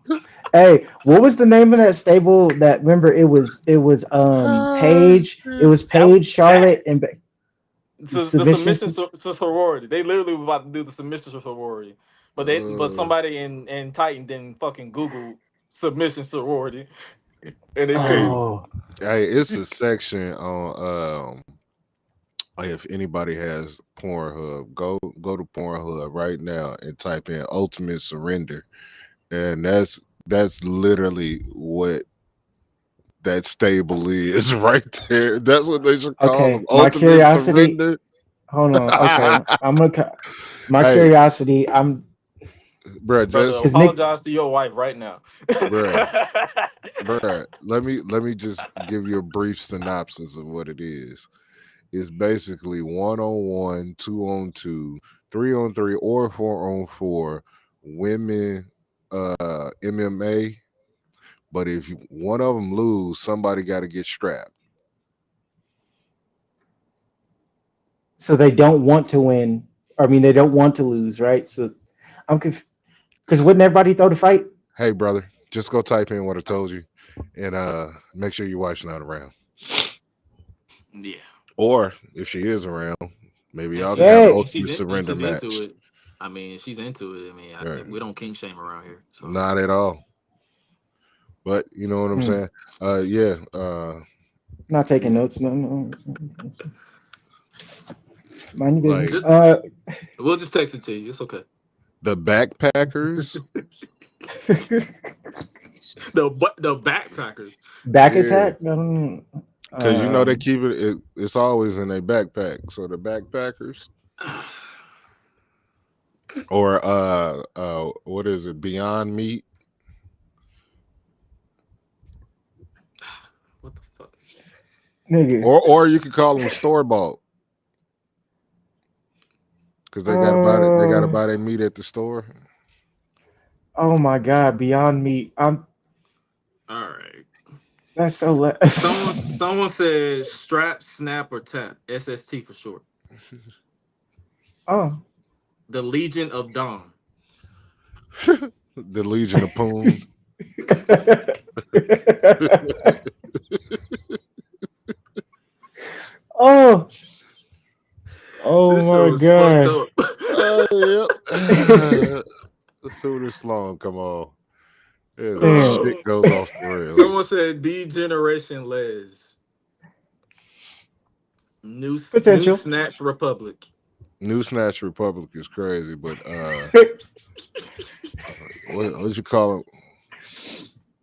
Hey, what was the name of that stable? That remember it was Paige. It was Paige, Charlotte, and The Submission Submission Sorority. They literally were about to do the Submission Sorority, but somebody in Titan didn't fucking Google Submission Sorority, and they couldn't. oh. Hey, it's a section on if anybody has Pornhub, go to Pornhub right now and type in Ultimate Surrender, and that's literally what that stable is right there. That's what they should call Okay, them. my Ultimate curiosity- Surrender. Hold on. Okay, I'm gonna. My Hey. curiosity. I'm. Bruh, Brother, just Nick- apologize to your wife right now. bruh, let me just give you a brief synopsis of what it is. It's basically 1-on-1, 2-on-2, 3-on-3, or 4-on-4 women MMA. But if one of them lose, somebody got to get strapped. So they don't want to win. I mean, they don't want to lose, right? So I'm confused. Because wouldn't everybody throw the fight? Hey, brother, just go type in what I told you, and make sure your wife's not around. Yeah. Or if she is around, maybe y'all can Yeah. have If ultimate surrender she's match. into it. I mean, she's into it. I mean, Right. we don't king shame around here. So. Not at all. But you know what I'm saying? Yeah. Not taking notes, man. Mind your Like- business. We'll just text it to you. It's okay. The backpackers. The backpackers. Back Yeah. attack? Because you know they keep it's always in their backpack. So the backpackers. Or what is it? Beyond Meat. What the fuck? nigga. Or you could call them store bought. Because they gotta buy their meat at the store. Oh my god, Beyond Meat. All right. That's so Someone said strap, snap, or tap. SST for short. Oh. The Legion of Dawn. The Legion of Poon. Oh. Oh This show my is god. fucked up. Oh, yeah. As soon as Sloan come on. Yeah, the Man, shit goes off the Someone rails. said D-Generation Les. New potential. Snatch Republic. New Snatch Republic is crazy, but what you call them?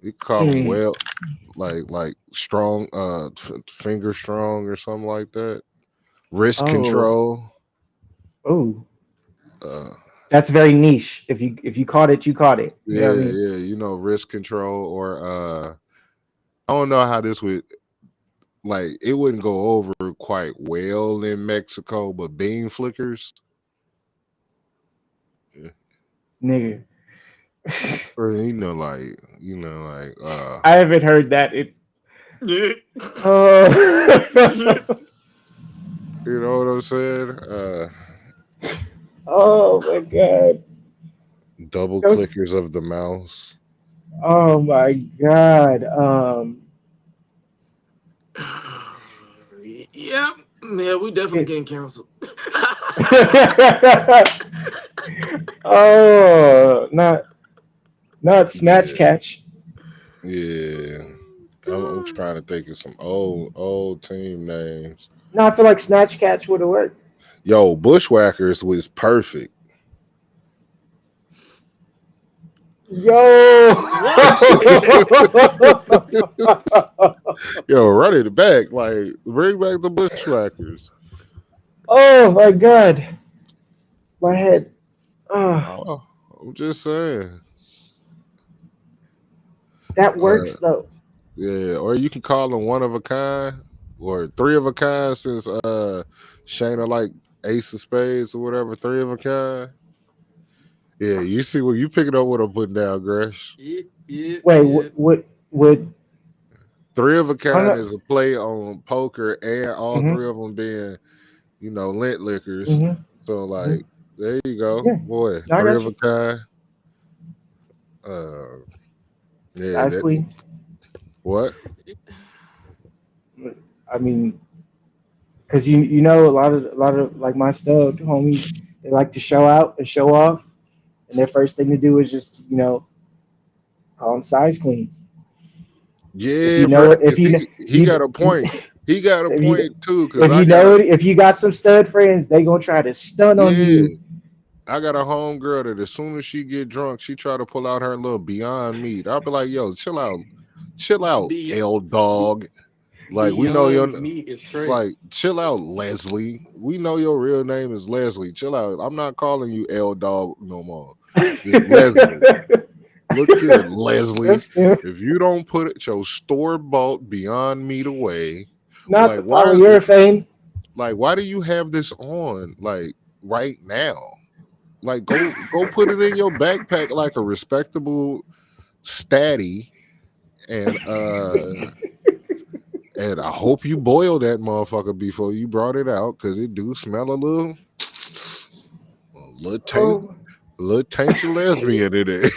You call them Mm. well, like strong, finger strong or something like that. Wrist Oh, control. oh, Uh, that's very niche. If you caught it, you caught it. You know what I yeah, mean? yeah, wrist control or I don't know how this would like it wouldn't go over quite well in Mexico, but bean flickers. Yeah. Nigga. Or like I haven't heard that. It. Yeah. Oh. you know what I'm saying? Oh my god. Double Don't- clickers of the mouse. Oh my god. Yeah, yeah, we definitely It, getting canceled. oh, not snatch Yeah, catch. yeah. I'm trying to think of some old team names. No, I feel like snatch catch would have worked. Yo, Bushwhackers was perfect. Yo. Yo, run it back. Like, bring back the Bushwhackers. Oh my god. My head. Oh, Oh, I'm just saying. that Uh, works though. yeah, or you can call them one of a kind or three of a kind since Shayna like Ace of Spades or whatever, three of a kind. Yeah, you see what you picking up what I'm putting down, Gresh. Yeah. Wait, what would Three of a I don't kind know. is a play on poker and all Mm-hmm, three of them being, lint liquors. mm-hmm, So hmm. like there you go. Yeah, Boy, no, I three got of a you. kind. Uh yeah, Size that queens. what? I mean, because you know a lot of like my stud homies, they like to show out and show off, and their first thing to do is just call them size queens. If Yeah, you bro. know it, if you know He you got a point. He got a if you point too, because if I you got know a it, if you got some stud friends, they gonna try to stun on yeah. you. I got a home girl that as soon as she get drunk, she try to pull out her little Beyond Meat. I'll be like, yo, chill out, Be L dog. Like we know your Beyond Meat is crazy. like chill out, Leslie. We know your real name is Leslie. Chill out. I'm not calling you L dog no more. It's Leslie. Look here, Leslie. That's him. If you don't put your store bought Beyond Meat away, Not like the why polyurethane. like why do you have this on like right now? Like go put it in your backpack like a respectable statty and I hope you boiled that motherfucker before you brought it out because it do smell Oh, a little tainted lesbian in it.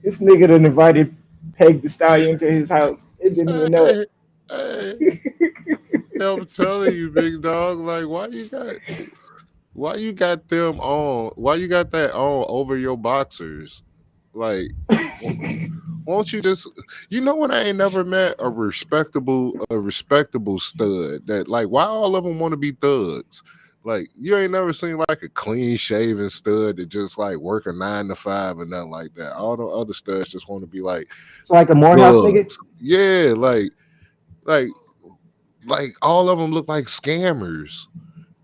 this nigga done invited Peg the Stallion to his house. It didn't even know Hey, hey, I'm telling you, big dog. Like, why you got them on? Why you got that on over your boxers? Like, it. won't you just? You know what? I ain't never met a respectable stud that like. Why all of them want to be thugs? Like, you ain't never seen like a clean shaven stud that just like work a 9 to 5 and nothing like that. All the other studs just want to be like It's like a Morehouse nigga. thugs. Yeah, like like all of them look like scammers.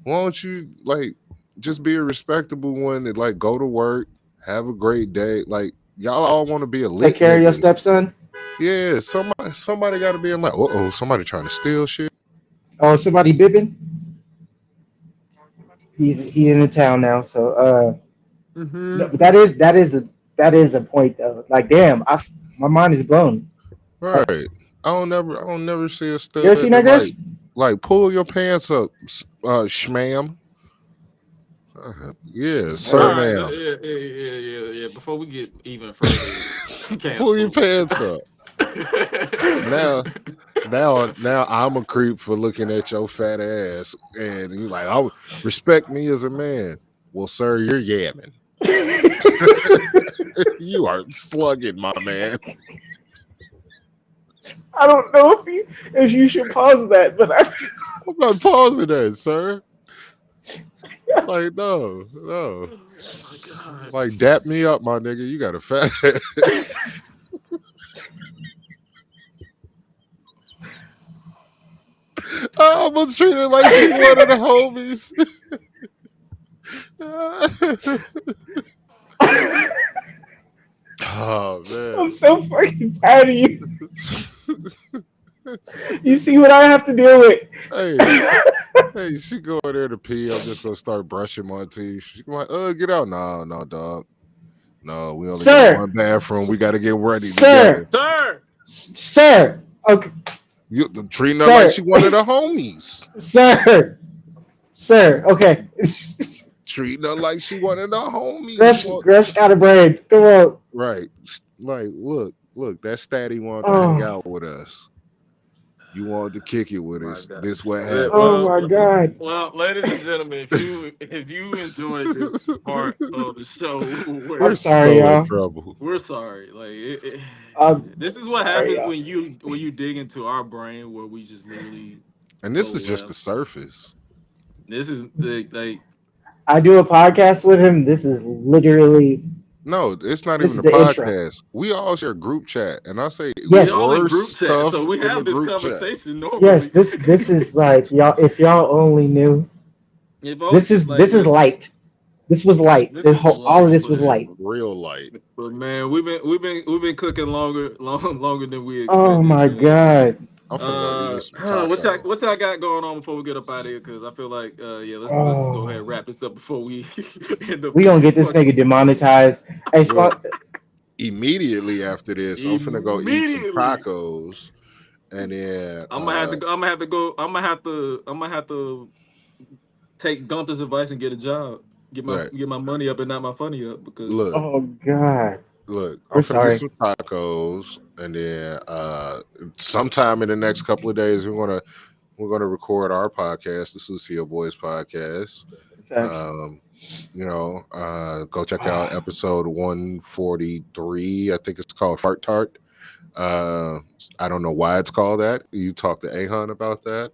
Why don't you like just be a respectable one that like go to work, have a great day? Like y'all all want to be a Take lit care of your nigga. stepson. Yeah, somebody got to be in like, somebody trying to steal shit. Oh, somebody bibbing. He in the town now. So no, but that is a point though. Like damn, my mind is blown. Right. I don't never see a You ever stud seen that, that Gresh? like pull your pants up, schmam. Yeah, All sir, Hey, right, ma'am. yeah. Before we get even further Pull your canceled. pants up. Now, now I'm a creep for looking at your fat ass, and you like, respect me as a man. Well, sir, you're yamming. You are slugging, my man. I don't know if you should pause that, but I'm not pausing that, sir. Like, no. Oh my god. Like, dap me up, my nigga. You got a fat head. I almost treated her like she one of the homies. Oh, man. I'm so fucking tired of you. You see what I have to deal with. Hey, she go in there to pee. I'm just gonna start brushing my teeth. She's like, get out. No, dog. No, we only got one bathroom. We gotta get ready together. Sir. Okay. You treating her like she one of the homies. Sir. Okay. Treating her like she one of the homies. Gresh got a brain. Come on. Right. Like, look, that statty wanted to hang out with us. You wanted to kick it with us. This what happened. Oh my god. Well, ladies and gentlemen, if you enjoyed this part of the show, I'm sorry, y'all. In trouble. We're sorry. Like this is what sorry, happens when you dig into our brain, where we just literally. And this is just the surface. This is like. I do a podcast with him. This is literally. No, it's not even a podcast. Intro. We all share group chat, and I say yes, we all in group chat, so we have this conversation normally. Yes, this is like y'all. If y'all only knew, this is light. This was light. All of this was light. Real light. But man, we've been cooking longer than we expected. Oh my god. What y'all got going on before we get up out of here? Because I feel like let's go ahead and wrap this up before we end up. We gonna get this nigga demonetized. Hey, immediately after this, I'm finna go eat some tacos, and then I'm gonna have to take Gunther's advice and get a job. Get my money up and not my funny up because look. Oh god. Look, I'm gonna get some tacos, and then sometime in the next couple of days, we're gonna record our podcast, the Sucio Boys podcast. Go check out episode 143. I think it's called Fart Tart. I don't know why it's called that. You talked to Ahun about that.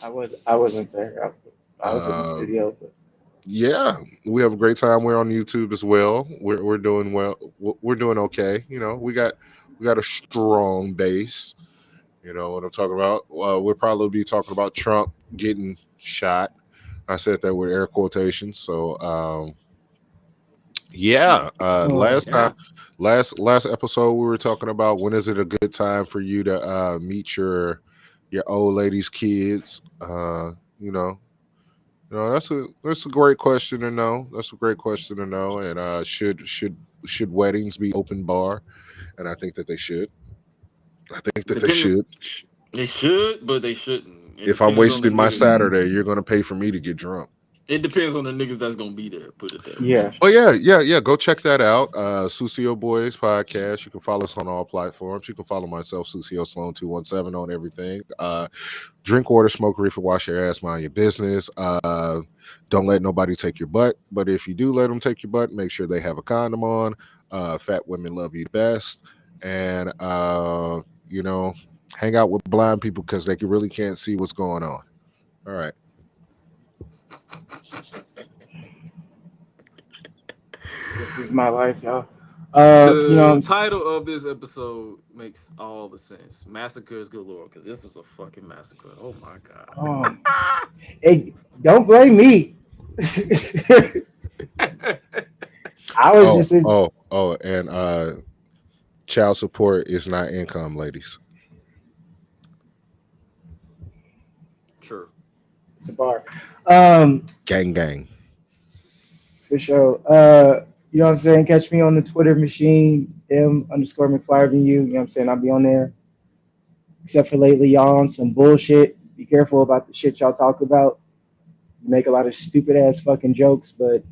I wasn't there. I was in the studio. But... Yeah, we have a great time. We're on YouTube as well. We're doing well. We're doing okay. You know, we got a strong base. You know what I'm talking about. We'll probably be talking about Trump getting shot. I said that with air quotations. So, last episode we were talking about when is it a good time for you to meet your old lady's kids. That's a great question to know. That's a great question to know. And should weddings be open bar? And I think that they should. They should. They should, but they shouldn't. If I'm wasting my Saturday, you're gonna pay for me to get drunk. It depends on the niggas that's gonna be there. Put it there. Yeah. Oh yeah. Go check that out. Sucio Boys podcast. You can follow us on all platforms. You can follow myself, Sucio Sloan 217 on everything. Drink water, smoke reefer, wash your ass, mind your business. Don't let nobody take your butt. But if you do let them take your butt, make sure they have a condom on. Fat women love you best. And hang out with blind people because they really can't see what's going on. All right. This is my life, y'all. The title of this episode makes all the sense. Massacres galore, because this was a fucking massacre. Oh my god. Hey, don't blame me. I was and child support is not income, ladies. Sure. It's a bar. Gang. For sure. You know what I'm saying? Catch me on the Twitter machine, M_McFlyer than you. You know what I'm saying? I'll be on there. Except for lately, y'all on some bullshit. Be careful about the shit y'all talk about. You make a lot of stupid ass fucking jokes, but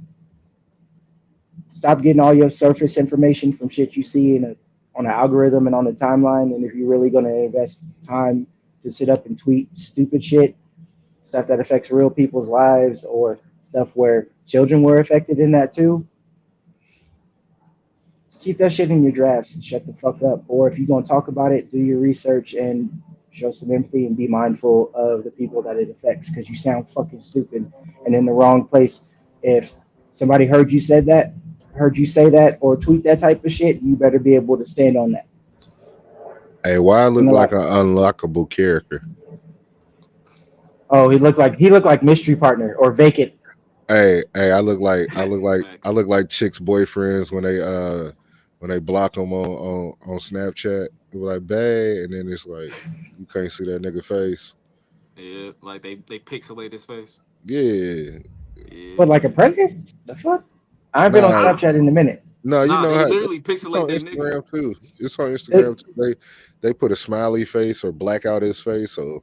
stop getting all your surface information from shit you see on an algorithm and on the timeline. And if you're really going to invest time to sit up and tweet stupid shit, stuff that affects real people's lives or stuff where children were affected in that too, Keep that shit in your drafts and shut the fuck up. Or if you're gonna talk about it, do your research and show some empathy and be mindful of the people that it affects because you sound fucking stupid and in the wrong place. If somebody heard you say that or tweet that type of shit, you better be able to stand on that. Hey, why I look And they're like like, an unlockable character? oh, he looked like mystery partner or vacant. Hey, I Facts. look like chicks' boyfriends when they block them on Snapchat. They be like, "Bae," and then it's like you can't see that nigga face. Yeah, like they pixelate his face. Yeah, Yeah, What, like a man. predator? The fuck? I haven't been on nah, Nah, Snapchat in a minute. no, you nah, know they how literally it's pixelate on that nigga. Instagram too. It's on It, Instagram too. They put a smiley face or black out his face, so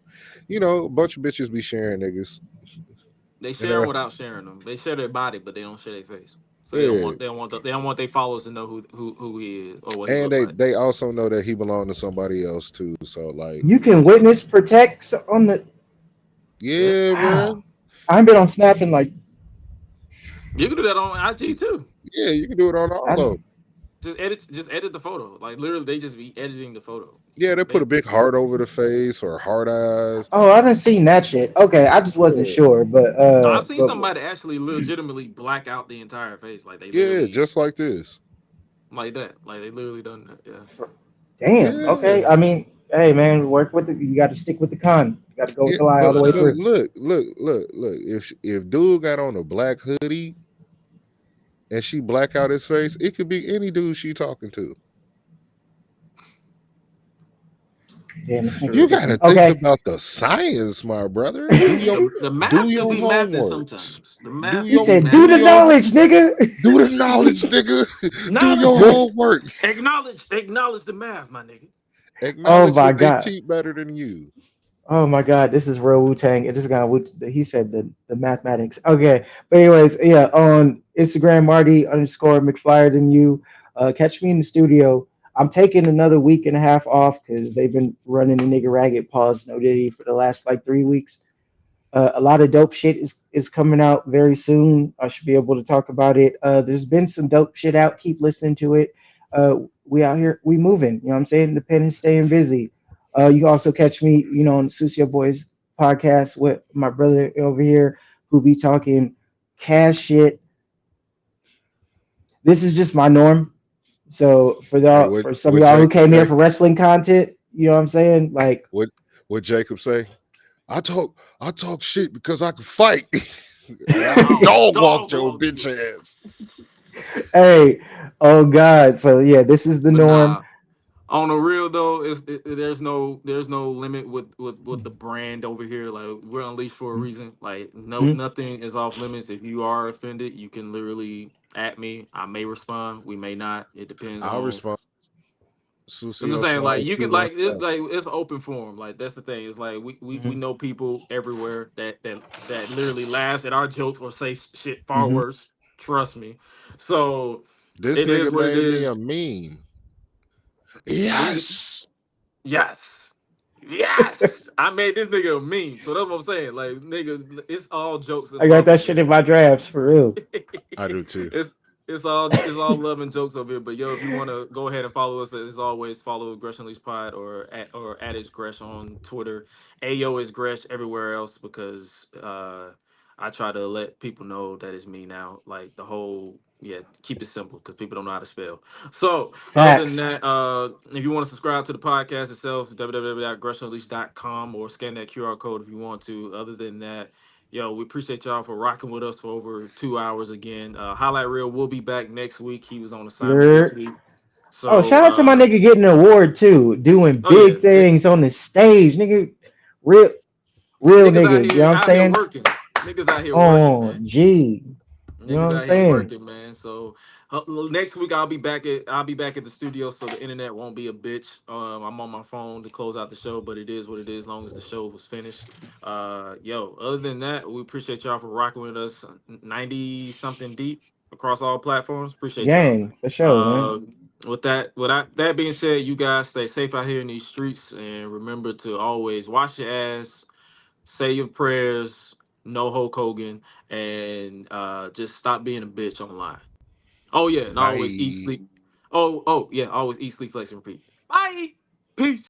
a bunch of bitches be sharing niggas, They and share them without sharing them. They share their body, but they don't share their face. So yeah, they don't want their followers to know who he is or what he and look like. they also know that he belonged to somebody else too. So like, you can Yeah, so witness protect on the. yeah, yeah, How? bro. I haven't been on Snap in like. you can do that on IG too. Yeah, you can do it on all I, of them. Just edit the photo. Like literally, they just be editing the photo. Yeah, they put They a big heart over the face or heart eyes. oh, I didn't seen that shit. Okay, I just wasn't Yeah, sure, but No, I've seen somebody actually legitimately black out the entire face. Like they yeah, literally just like this. like that. Like they literally done that. Yeah. for, damn. Makes Yeah, Okay, I sense. mean, hey man, work with it. You got to stick with the con. You got to go with yeah, the lie all but the way But but through. look. If dude got on a black hoodie and she black out his face, it could be any dude she talking to. Damn, this nigga You true. got to pissing. think Okay. about the science, my brother. Do your The do math could your be madness homework. sometimes. The Do math He could your be said, "Do do the madness. your knowledge, nigga." do the knowledge, nigga. Do Knowledge, your nigga. homework. Acknowledge the math, my nigga. Oh Acknowledge my that they god. cheat better than you. Oh my God, this is real Wu Tang. It just got Wu. He said the mathematics. Okay, but anyways, yeah, on Instagram, Marty underscore McFlyer than you. Catch me in the studio. I'm taking another week and a half off because they've been running the nigga ragged pause no diddy for the last like 3 weeks. A lot of dope shit is coming out very soon. I should be able to talk about it. There's been some dope shit out. Keep listening to it. We out here, we moving. You know what I'm saying? Independent, staying busy. You can also catch me, on the Sucio Boys podcast with my brother over here who be talking cash shit. This is just my norm. So Hey, for some of what y'all who Jacob came here say? for wrestling content, you know what I'm saying? Like, What what Jacob say? I talk shit because I can fight, and I dog walked Dog your walk bitch you. ass. hey, oh God. So yeah, this is the But norm. nah. On the real though, there's no limit with the brand over here. Like we're unleashed for a reason. Like no Mhm. nothing is off limits. If you are offended, you can literally at me. I may respond. We may not. It depends I'll on. respond. I'm just Sucio saying, like Swan you can two one five. like it's open forum. Like that's the thing. It's like we Mhm. know people everywhere that literally laughs at our jokes or say shit far Mhm. worse. Trust me. So This it is nigga what it made me a is. meme. We Yes. yes. Yes, I made this nigga a meme, so that's what I'm saying. Like, nigga, it's all jokes and I got love that over shit in here. my drafts for real. I do too. it's it's all love and jokes over here. But yo, if you want to go ahead and follow us, as always, follow Gresh Unleashed Pod or at is Gresh on Twitter. Ayo is Gresh everywhere else because I try to let people know that it's me now. Like the whole keep it simple because people don't know how to spell. So other than Facts. that, if you want to subscribe to the podcast itself, www.gressunleashed.com or scan that QR code if you want to. Other than that, yo, we appreciate y'all for rocking with us for over 2 hours again. Highlight Reel will be back next week. He was on assignment this You're week. Oh, So, shout out to my nigga getting an award too, doing oh yeah, big things on the stage, nigga. Real, real niggas nigga. You know what I'm out here saying? working. Niggas out here working, Oh, man. gee. You know what Niggas I'm out here saying? working, man. So next week I'll be back at the studio, so the internet won't be a bitch. I'm on my phone to close out the show, but it is what it is. As long as the show was finished. Yo, other than that, we appreciate y'all for rocking with us. 90 something deep across all platforms. Appreciate y'all. Gang, for sure, man. Uh, that being said, you guys stay safe out here in these streets, and remember to always wash your ass, say your prayers, no Hulk Hogan, and just stop being a bitch online. Oh yeah, and always eat, Bye. sleep. Oh, yeah. Always eat, sleep, flex, and repeat. Bye. Peace.